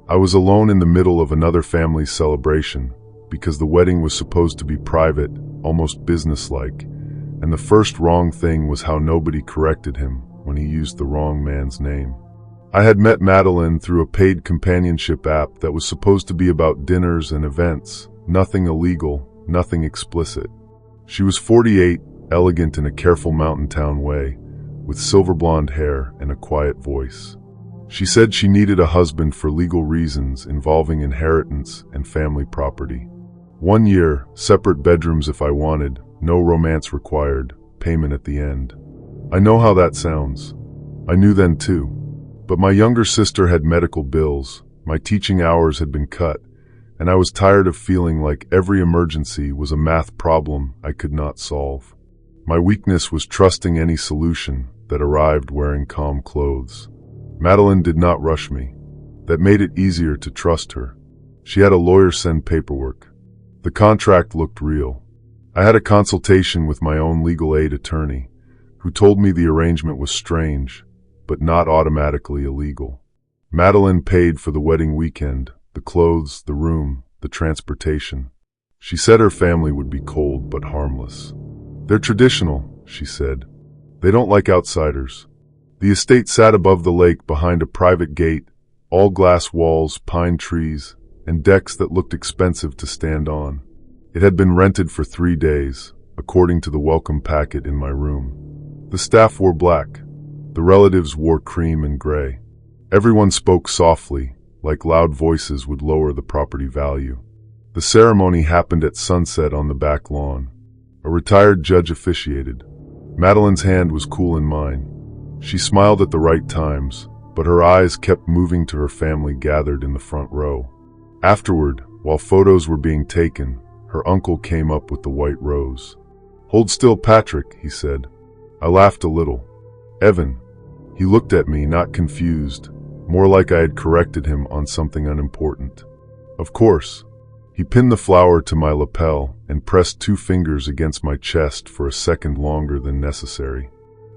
I was alone in the middle of another family's celebration because the wedding was supposed to be private, almost businesslike, and the first wrong thing was how nobody corrected him when he used the wrong man's name. I had met Madeline through a paid companionship app that was supposed to be about dinners and events, nothing illegal, nothing explicit. She was 48, elegant in a careful mountain town way, with silver blonde hair and a quiet voice. She said she needed a husband for legal reasons involving inheritance and family property. 1 year, separate bedrooms if I wanted, no romance required, payment at the end. I know how that sounds. I knew then too. But my younger sister had medical bills, my teaching hours had been cut, and I was tired of feeling like every emergency was a math problem I could not solve. My weakness was trusting any solution that arrived wearing calm clothes. Madeline did not rush me. That made it easier to trust her. She had a lawyer send paperwork. The contract looked real. I had a consultation with my own legal aid attorney, who told me the arrangement was strange, but not automatically illegal. Madeline paid for the wedding weekend, the clothes, the room, the transportation. She said her family would be cold but harmless. They're traditional, she said. They don't like outsiders. The estate sat above the lake behind a private gate, all glass walls, pine trees, and decks that looked expensive to stand on. It had been rented for 3 days, according to the welcome packet in my room. The staff wore black. The relatives wore cream and gray. Everyone spoke softly, like loud voices would lower the property value. The ceremony happened at sunset on the back lawn. A retired judge officiated. Madeline's hand was cool in mine. She smiled at the right times, but her eyes kept moving to her family gathered in the front row. Afterward, while photos were being taken, her uncle came up with the white rose. "Hold still, Patrick," he said. I laughed a little. "Evan." He looked at me, not confused, more like I had corrected him on something unimportant. "Of course." He pinned the flower to my lapel and pressed 2 fingers against my chest for a second longer than necessary.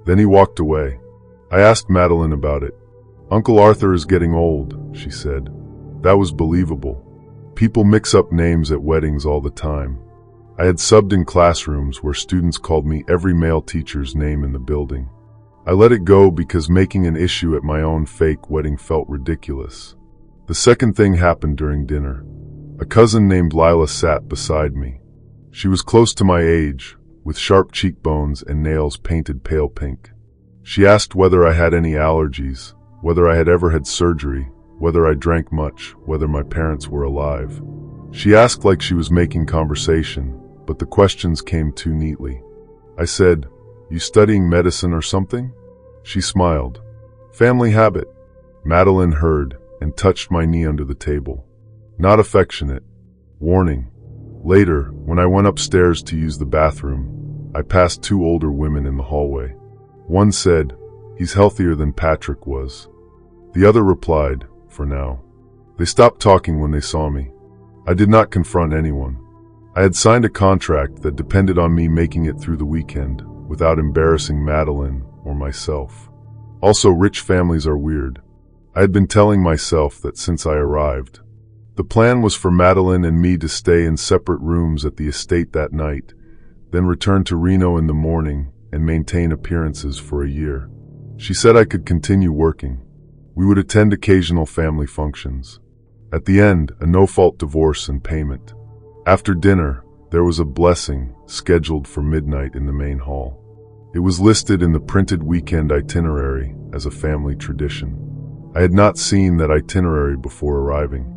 Then he walked away. I asked Madeline about it. "Uncle Arthur is getting old," she said. That was believable. People mix up names at weddings all the time. I had subbed in classrooms where students called me every male teacher's name in the building. I let it go because making an issue at my own fake wedding felt ridiculous. The second thing happened during dinner. A cousin named Lila sat beside me. She was close to my age, with sharp cheekbones and nails painted pale pink. She asked whether I had any allergies, whether I had ever had surgery, whether I drank much, whether my parents were alive. She asked like she was making conversation, but the questions came too neatly. I said, "You studying medicine or something?" She smiled. "Family habit." Madeline heard and touched my knee under the table. Not affectionate. Warning. Later, when I went upstairs to use the bathroom, I passed 2 older women in the hallway. One said, "He's healthier than Patrick was." The other replied, "For now." They stopped talking when they saw me. I did not confront anyone. I had signed a contract that depended on me making it through the weekend without embarrassing Madeline or myself. Also, rich families are weird. I had been telling myself that since I arrived. The plan was for Madeline and me to stay in separate rooms at the estate that night, then return to Reno in the morning and maintain appearances for a year. She said I could continue working. We would attend occasional family functions. At the end, a no-fault divorce and payment. After dinner, there was a blessing scheduled for midnight in the main hall. It was listed in the printed weekend itinerary as a family tradition. I had not seen that itinerary before arriving.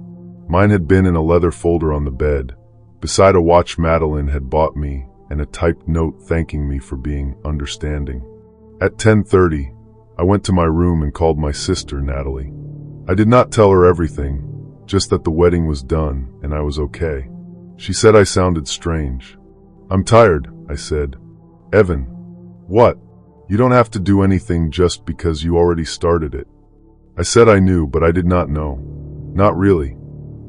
Mine had been in a leather folder on the bed, beside a watch Madeline had bought me and a typed note thanking me for being understanding. At 10:30, I went to my room and called my sister, Natalie. I did not tell her everything, just that the wedding was done and I was okay. She said I sounded strange. "I'm tired," I said. "Evan." "What?" "You don't have to do anything just because you already started it." I said I knew, but I did not know. Not really.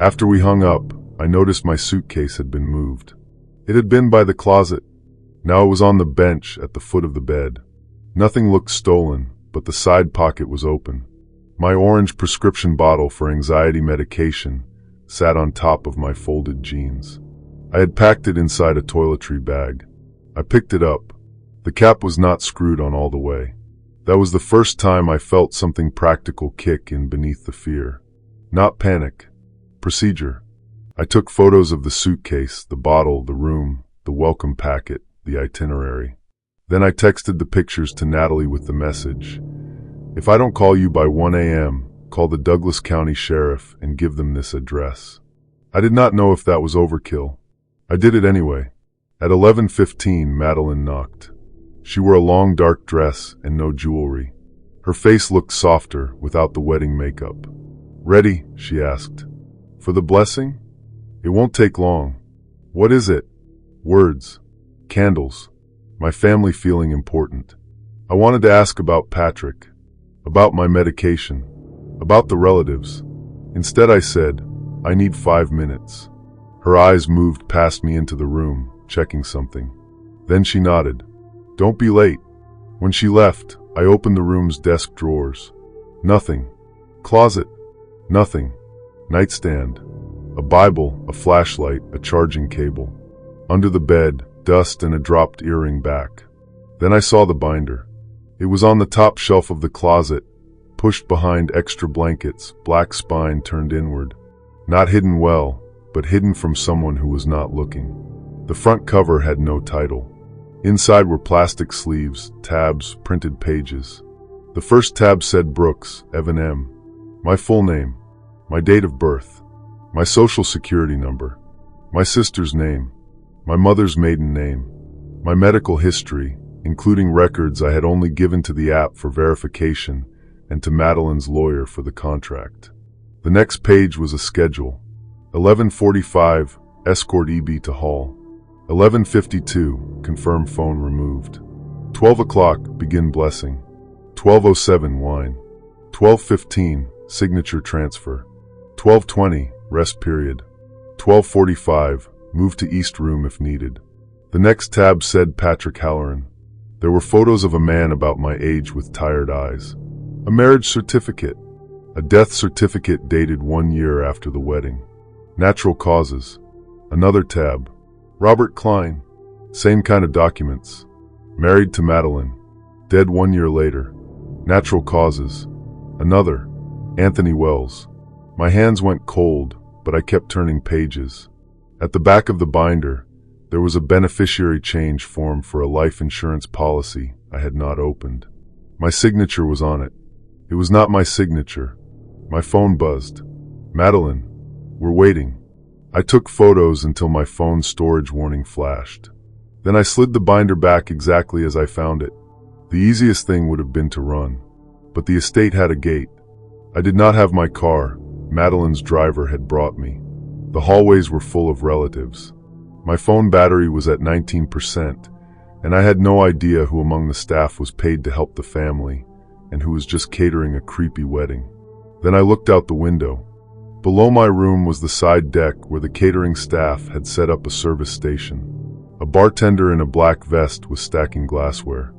After we hung up, I noticed my suitcase had been moved. It had been by the closet. Now it was on the bench at the foot of the bed. Nothing looked stolen, but the side pocket was open. My orange prescription bottle for anxiety medication sat on top of my folded jeans. I had packed it inside a toiletry bag. I picked it up. The cap was not screwed on all the way. That was the first time I felt something practical kick in beneath the fear. Not panic. Procedure. I took photos of the suitcase, the bottle, the room, the welcome packet, the itinerary. Then I texted the pictures to Natalie with the message: "If I don't call you by 1 a.m., call the Douglas County Sheriff and give them this address." I did not know if that was overkill. I did it anyway. At 11:15, Madeline knocked. She wore a long dark dress and no jewelry. Her face looked softer without the wedding makeup. "Ready?" she asked. "For the blessing?" "It won't take long." "What is it?" "Words. Candles. My family feeling important." I wanted to ask about Patrick, about my medication, about the relatives. Instead I said, "I need 5 minutes." Her eyes moved past me into the room, checking something. Then she nodded. "Don't be late." When she left, I opened the room's desk drawers. Nothing. Closet. Nothing. Nightstand. A Bible, a flashlight, a charging cable. Under the bed, dust and a dropped earring back. Then I saw the binder. It was on the top shelf of the closet, pushed behind extra blankets, black spine turned inward. Not hidden well, but hidden from someone who was not looking. The front cover had no title. Inside were plastic sleeves, tabs, printed pages. The first tab said Brooks, Evan M. My full name, my date of birth, my social security number, my sister's name, my mother's maiden name, my medical history, including records I had only given to the app for verification and to Madeline's lawyer for the contract. The next page was a schedule. 11:45, escort EB to hall. 11:52, confirm phone removed. 12 o'clock, begin blessing. 12:07, wine. 12:15, signature transfer. 12:20, rest period. 12:45, move to East Room if needed. The next tab said Patrick Halloran. There were photos of a man about my age with tired eyes. A marriage certificate. A death certificate dated 1 year after the wedding. Natural causes. Another tab. Robert Klein. Same kind of documents. Married to Madeline. Dead 1 year later. Natural causes. Another. Anthony Wells. My hands went cold, but I kept turning pages. At the back of the binder, there was a beneficiary change form for a life insurance policy I had not opened. My signature was on it. It was not my signature. My phone buzzed. "Madeline, we're waiting." I took photos until my phone's storage warning flashed. Then I slid the binder back exactly as I found it. The easiest thing would have been to run. But the estate had a gate. I did not have my car. Madeline's driver had brought me. The hallways were full of relatives. My phone battery was at 19%, and I had no idea who among the staff was paid to help the family and who was just catering a creepy wedding. Then I looked out the window. Below my room was the side deck where the catering staff had set up a service station. A bartender in a black vest was stacking glassware.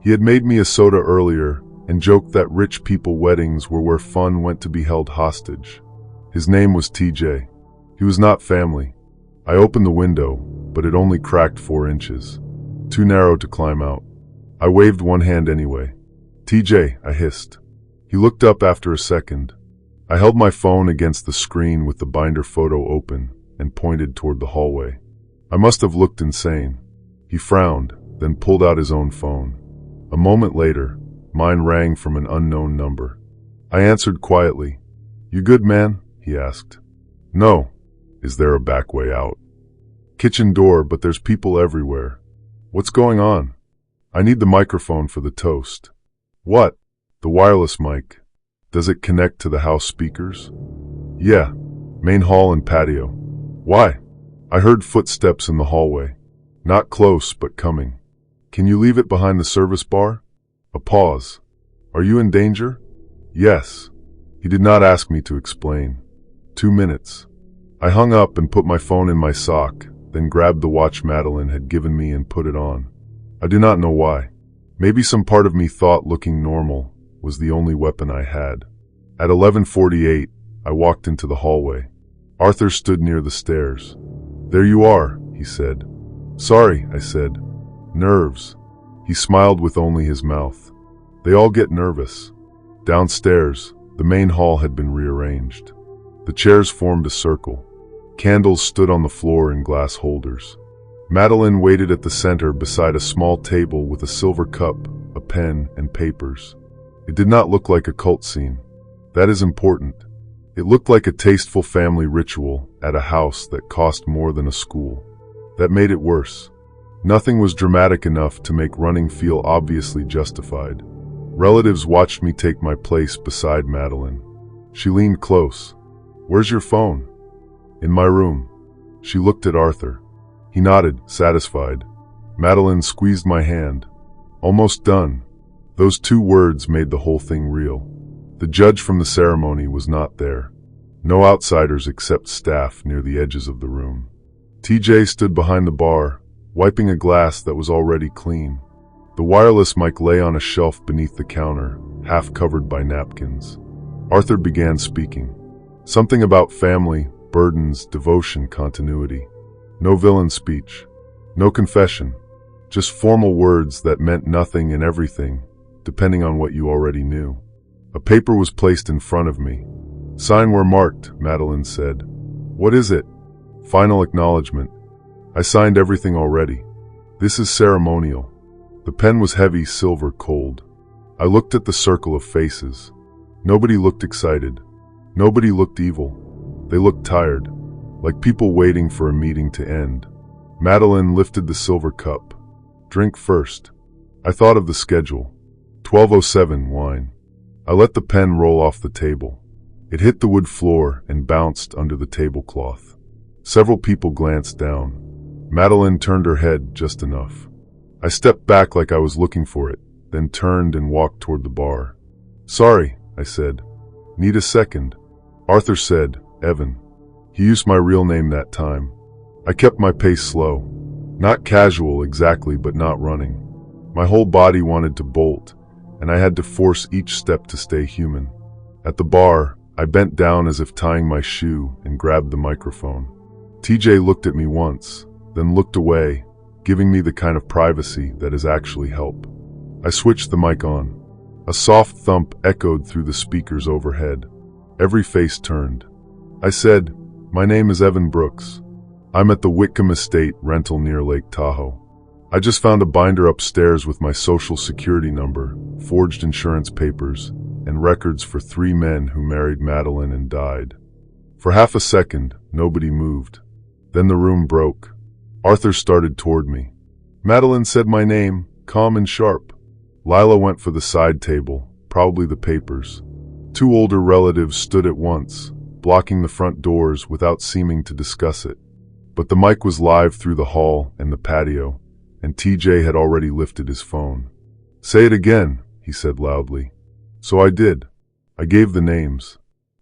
He had made me a soda earlier and joked that rich people weddings were where fun went to be held hostage. His name was TJ. He was not family. I opened the window, but it only cracked 4 inches. Too narrow to climb out. I waved one hand anyway. "TJ," I hissed. He looked up after a second. I held my phone against the screen with the binder photo open and pointed toward the hallway. I must have looked insane. He frowned, then pulled out his own phone. A moment later, mine rang from an unknown number. I answered quietly. "You good, man?" he asked. "No." "Is there a back way out?" "Kitchen door, but there's people everywhere." "What's going on?" "I need the microphone for the toast." "What?" "The wireless mic." Does it connect to the house speakers? Yeah, main hall and patio. Why? I heard footsteps in the hallway. Not close, but coming. Can you leave it behind the service bar? A pause. Are you in danger? Yes. He did not ask me to explain. 2 minutes. I hung up and put my phone in my sock, then grabbed the watch Madeline had given me and put it on. I do not know why. Maybe some part of me thought looking normal was the only weapon I had. At 11:48, I walked into the hallway. Arthur stood near the stairs. There you are, he said. Sorry, I said. Nerves. He smiled with only his mouth. They all get nervous. Downstairs, the main hall had been rearranged. The chairs formed a circle. Candles stood on the floor in glass holders. Madeline waited at the center beside a small table with a silver cup, a pen, and papers. It did not look like a cult scene. That is important. It looked like a tasteful family ritual at a house that cost more than a school. That made it worse. Nothing was dramatic enough to make running feel obviously justified. Relatives watched me take my place beside Madeline. She leaned close. Where's your phone? In my room. She looked at Arthur. He nodded, satisfied. Madeline squeezed my hand. Almost done. Those 2 words made the whole thing real. The judge from the ceremony was not there. No outsiders except staff near the edges of the room. TJ stood behind the bar, wiping a glass that was already clean. The wireless mic lay on a shelf beneath the counter, half covered by napkins. Arthur began speaking. Something about family, burdens, devotion, continuity. No villain speech. No confession. Just formal words that meant nothing and everything, depending on what you already knew. A paper was placed in front of me. Sign where marked, Madeline said. What is it? Final acknowledgement. I signed everything already. This is ceremonial. The pen was heavy, silver, cold. I looked at the circle of faces. Nobody looked excited. Nobody looked evil. They looked tired, like people waiting for a meeting to end. Madeline lifted the silver cup. Drink first. I thought of the schedule. 12:07 wine. I let the pen roll off the table. It hit the wood floor and bounced under the tablecloth. Several people glanced down. Madeline turned her head just enough. I stepped back like I was looking for it, then turned and walked toward the bar. Sorry, I said. Need a second. Arthur said, Evan. He used my real name that time. I kept my pace slow. Not casual exactly, but not running. My whole body wanted to bolt, and I had to force each step to stay human. At the bar, I bent down as if tying my shoe and grabbed the microphone. TJ looked at me once, then looked away, giving me the kind of privacy that is actually help. I switched the mic on. A soft thump echoed through the speakers overhead. Every face turned. I said, My name is Evan Brooks. I'm at the Whitcomb Estate rental near Lake Tahoe. I just found a binder upstairs with my social security number, forged insurance papers, and records for 3 men who married Madeline and died. For half a second, nobody moved. Then the room broke. Arthur started toward me. Madeline said my name, calm and sharp. Lila went for the side table, probably the papers. 2 older relatives stood at once, blocking the front doors without seeming to discuss it. But the mic was live through the hall and the patio, and TJ had already lifted his phone. Say it again, he said loudly. So I did. I gave the names.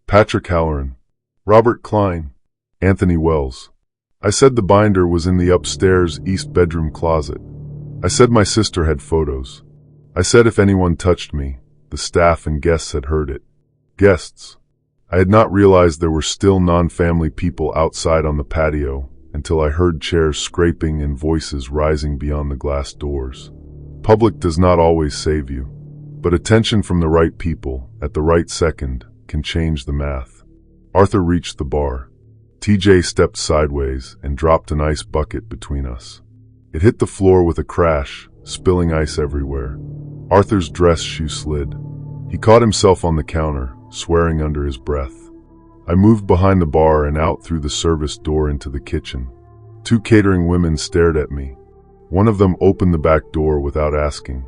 Patrick Halloran, Robert Klein, Anthony Wells. I said the binder was in the upstairs east bedroom closet. I said my sister had photos. I said if anyone touched me, the staff and guests had heard it. Guests. I had not realized there were still non-family people outside on the patio until I heard chairs scraping and voices rising beyond the glass doors. Public does not always save you, but attention from the right people at the right second can change the math. Arthur reached the bar. TJ stepped sideways and dropped an ice bucket between us. It hit the floor with a crash, spilling ice everywhere. Arthur's dress shoe slid. He caught himself on the counter, swearing under his breath. I moved behind the bar and out through the service door into the kitchen. 2 catering women stared at me. One of them opened the back door without asking.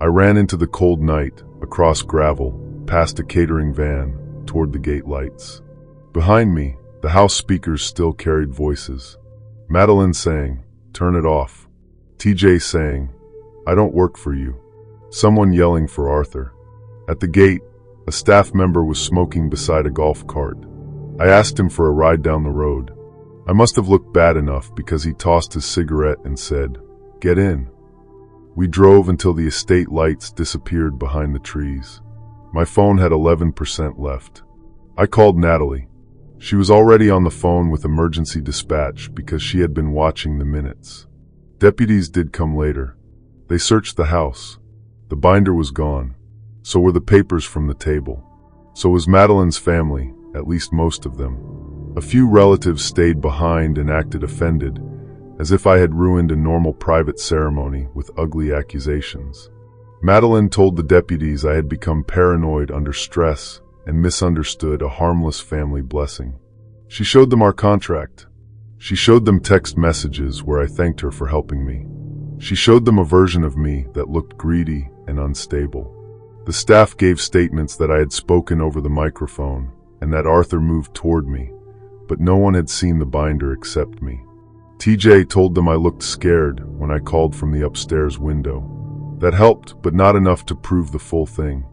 I ran into the cold night, across gravel, past a catering van, toward the gate lights. Behind me, the house speakers still carried voices. Madeline saying, "Turn it off." TJ saying, "I don't work for you." Someone yelling for Arthur. At the gate, a staff member was smoking beside a golf cart. I asked him for a ride down the road. I must have looked bad enough because he tossed his cigarette and said, "Get in." We drove until the estate lights disappeared behind the trees. My phone had 11% left. I called Natalie. She was already on the phone with emergency dispatch because she had been watching the minutes. Deputies did come later. They searched the house. The binder was gone. So were the papers from the table. So was Madeline's family, at least most of them. A few relatives stayed behind and acted offended, as if I had ruined a normal private ceremony with ugly accusations. Madeline told the deputies I had become paranoid under stress and misunderstood a harmless family blessing. She showed them our contract. She showed them text messages where I thanked her for helping me. She showed them a version of me that looked greedy and unstable. The staff gave statements that I had spoken over the microphone and that Arthur moved toward me, but no one had seen the binder except me. TJ told them I looked scared when I called from the upstairs window. That helped, but not enough to prove the full thing.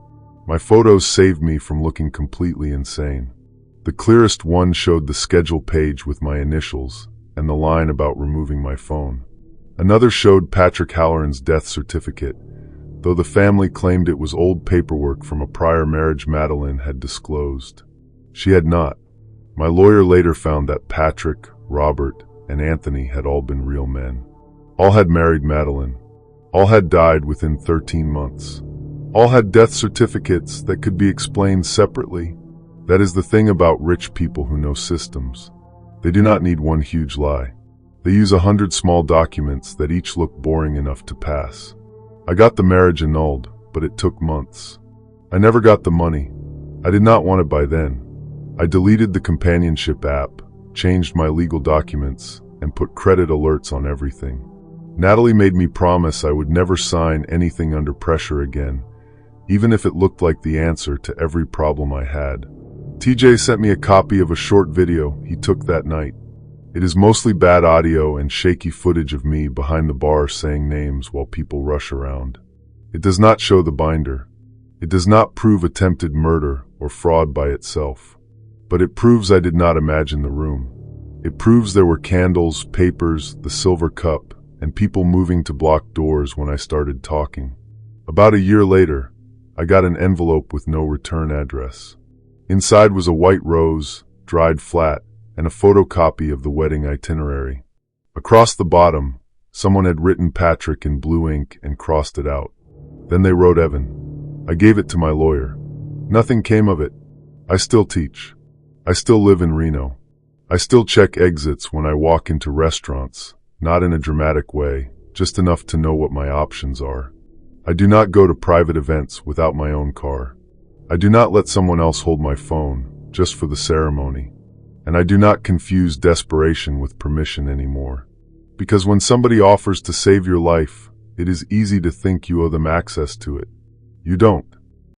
My photos saved me from looking completely insane. The clearest one showed the schedule page with my initials and the line about removing my phone. Another showed Patrick Halloran's death certificate, though the family claimed it was old paperwork from a prior marriage Madeline had disclosed. She had not. My lawyer later found that Patrick, Robert, and Anthony had all been real men. All had married Madeline. All had died within 13 months. All had death certificates that could be explained separately. That is the thing about rich people who know systems. They do not need one huge lie. They use 100 small documents that each look boring enough to pass. I got the marriage annulled, but it took months. I never got the money. I did not want it by then. I deleted the companionship app, changed my legal documents, and put credit alerts on everything. Natalie made me promise I would never sign anything under pressure again, even if it looked like the answer to every problem I had. TJ sent me a copy of a short video he took that night. It is mostly bad audio and shaky footage of me behind the bar saying names while people rush around. It does not show the binder. It does not prove attempted murder or fraud by itself. But it proves I did not imagine the room. It proves there were candles, papers, the silver cup, and people moving to block doors when I started talking. About a year later, I got an envelope with no return address. Inside was a white rose, dried flat, and a photocopy of the wedding itinerary. Across the bottom, someone had written Patrick in blue ink and crossed it out. Then they wrote Evan. I gave it to my lawyer. Nothing came of it. I still teach. I still live in Reno. I still check exits when I walk into restaurants, not in a dramatic way, just enough to know what my options are. I do not go to private events without my own car. I do not let someone else hold my phone, just for the ceremony. And I do not confuse desperation with permission anymore. Because when somebody offers to save your life, it is easy to think you owe them access to it. You don't.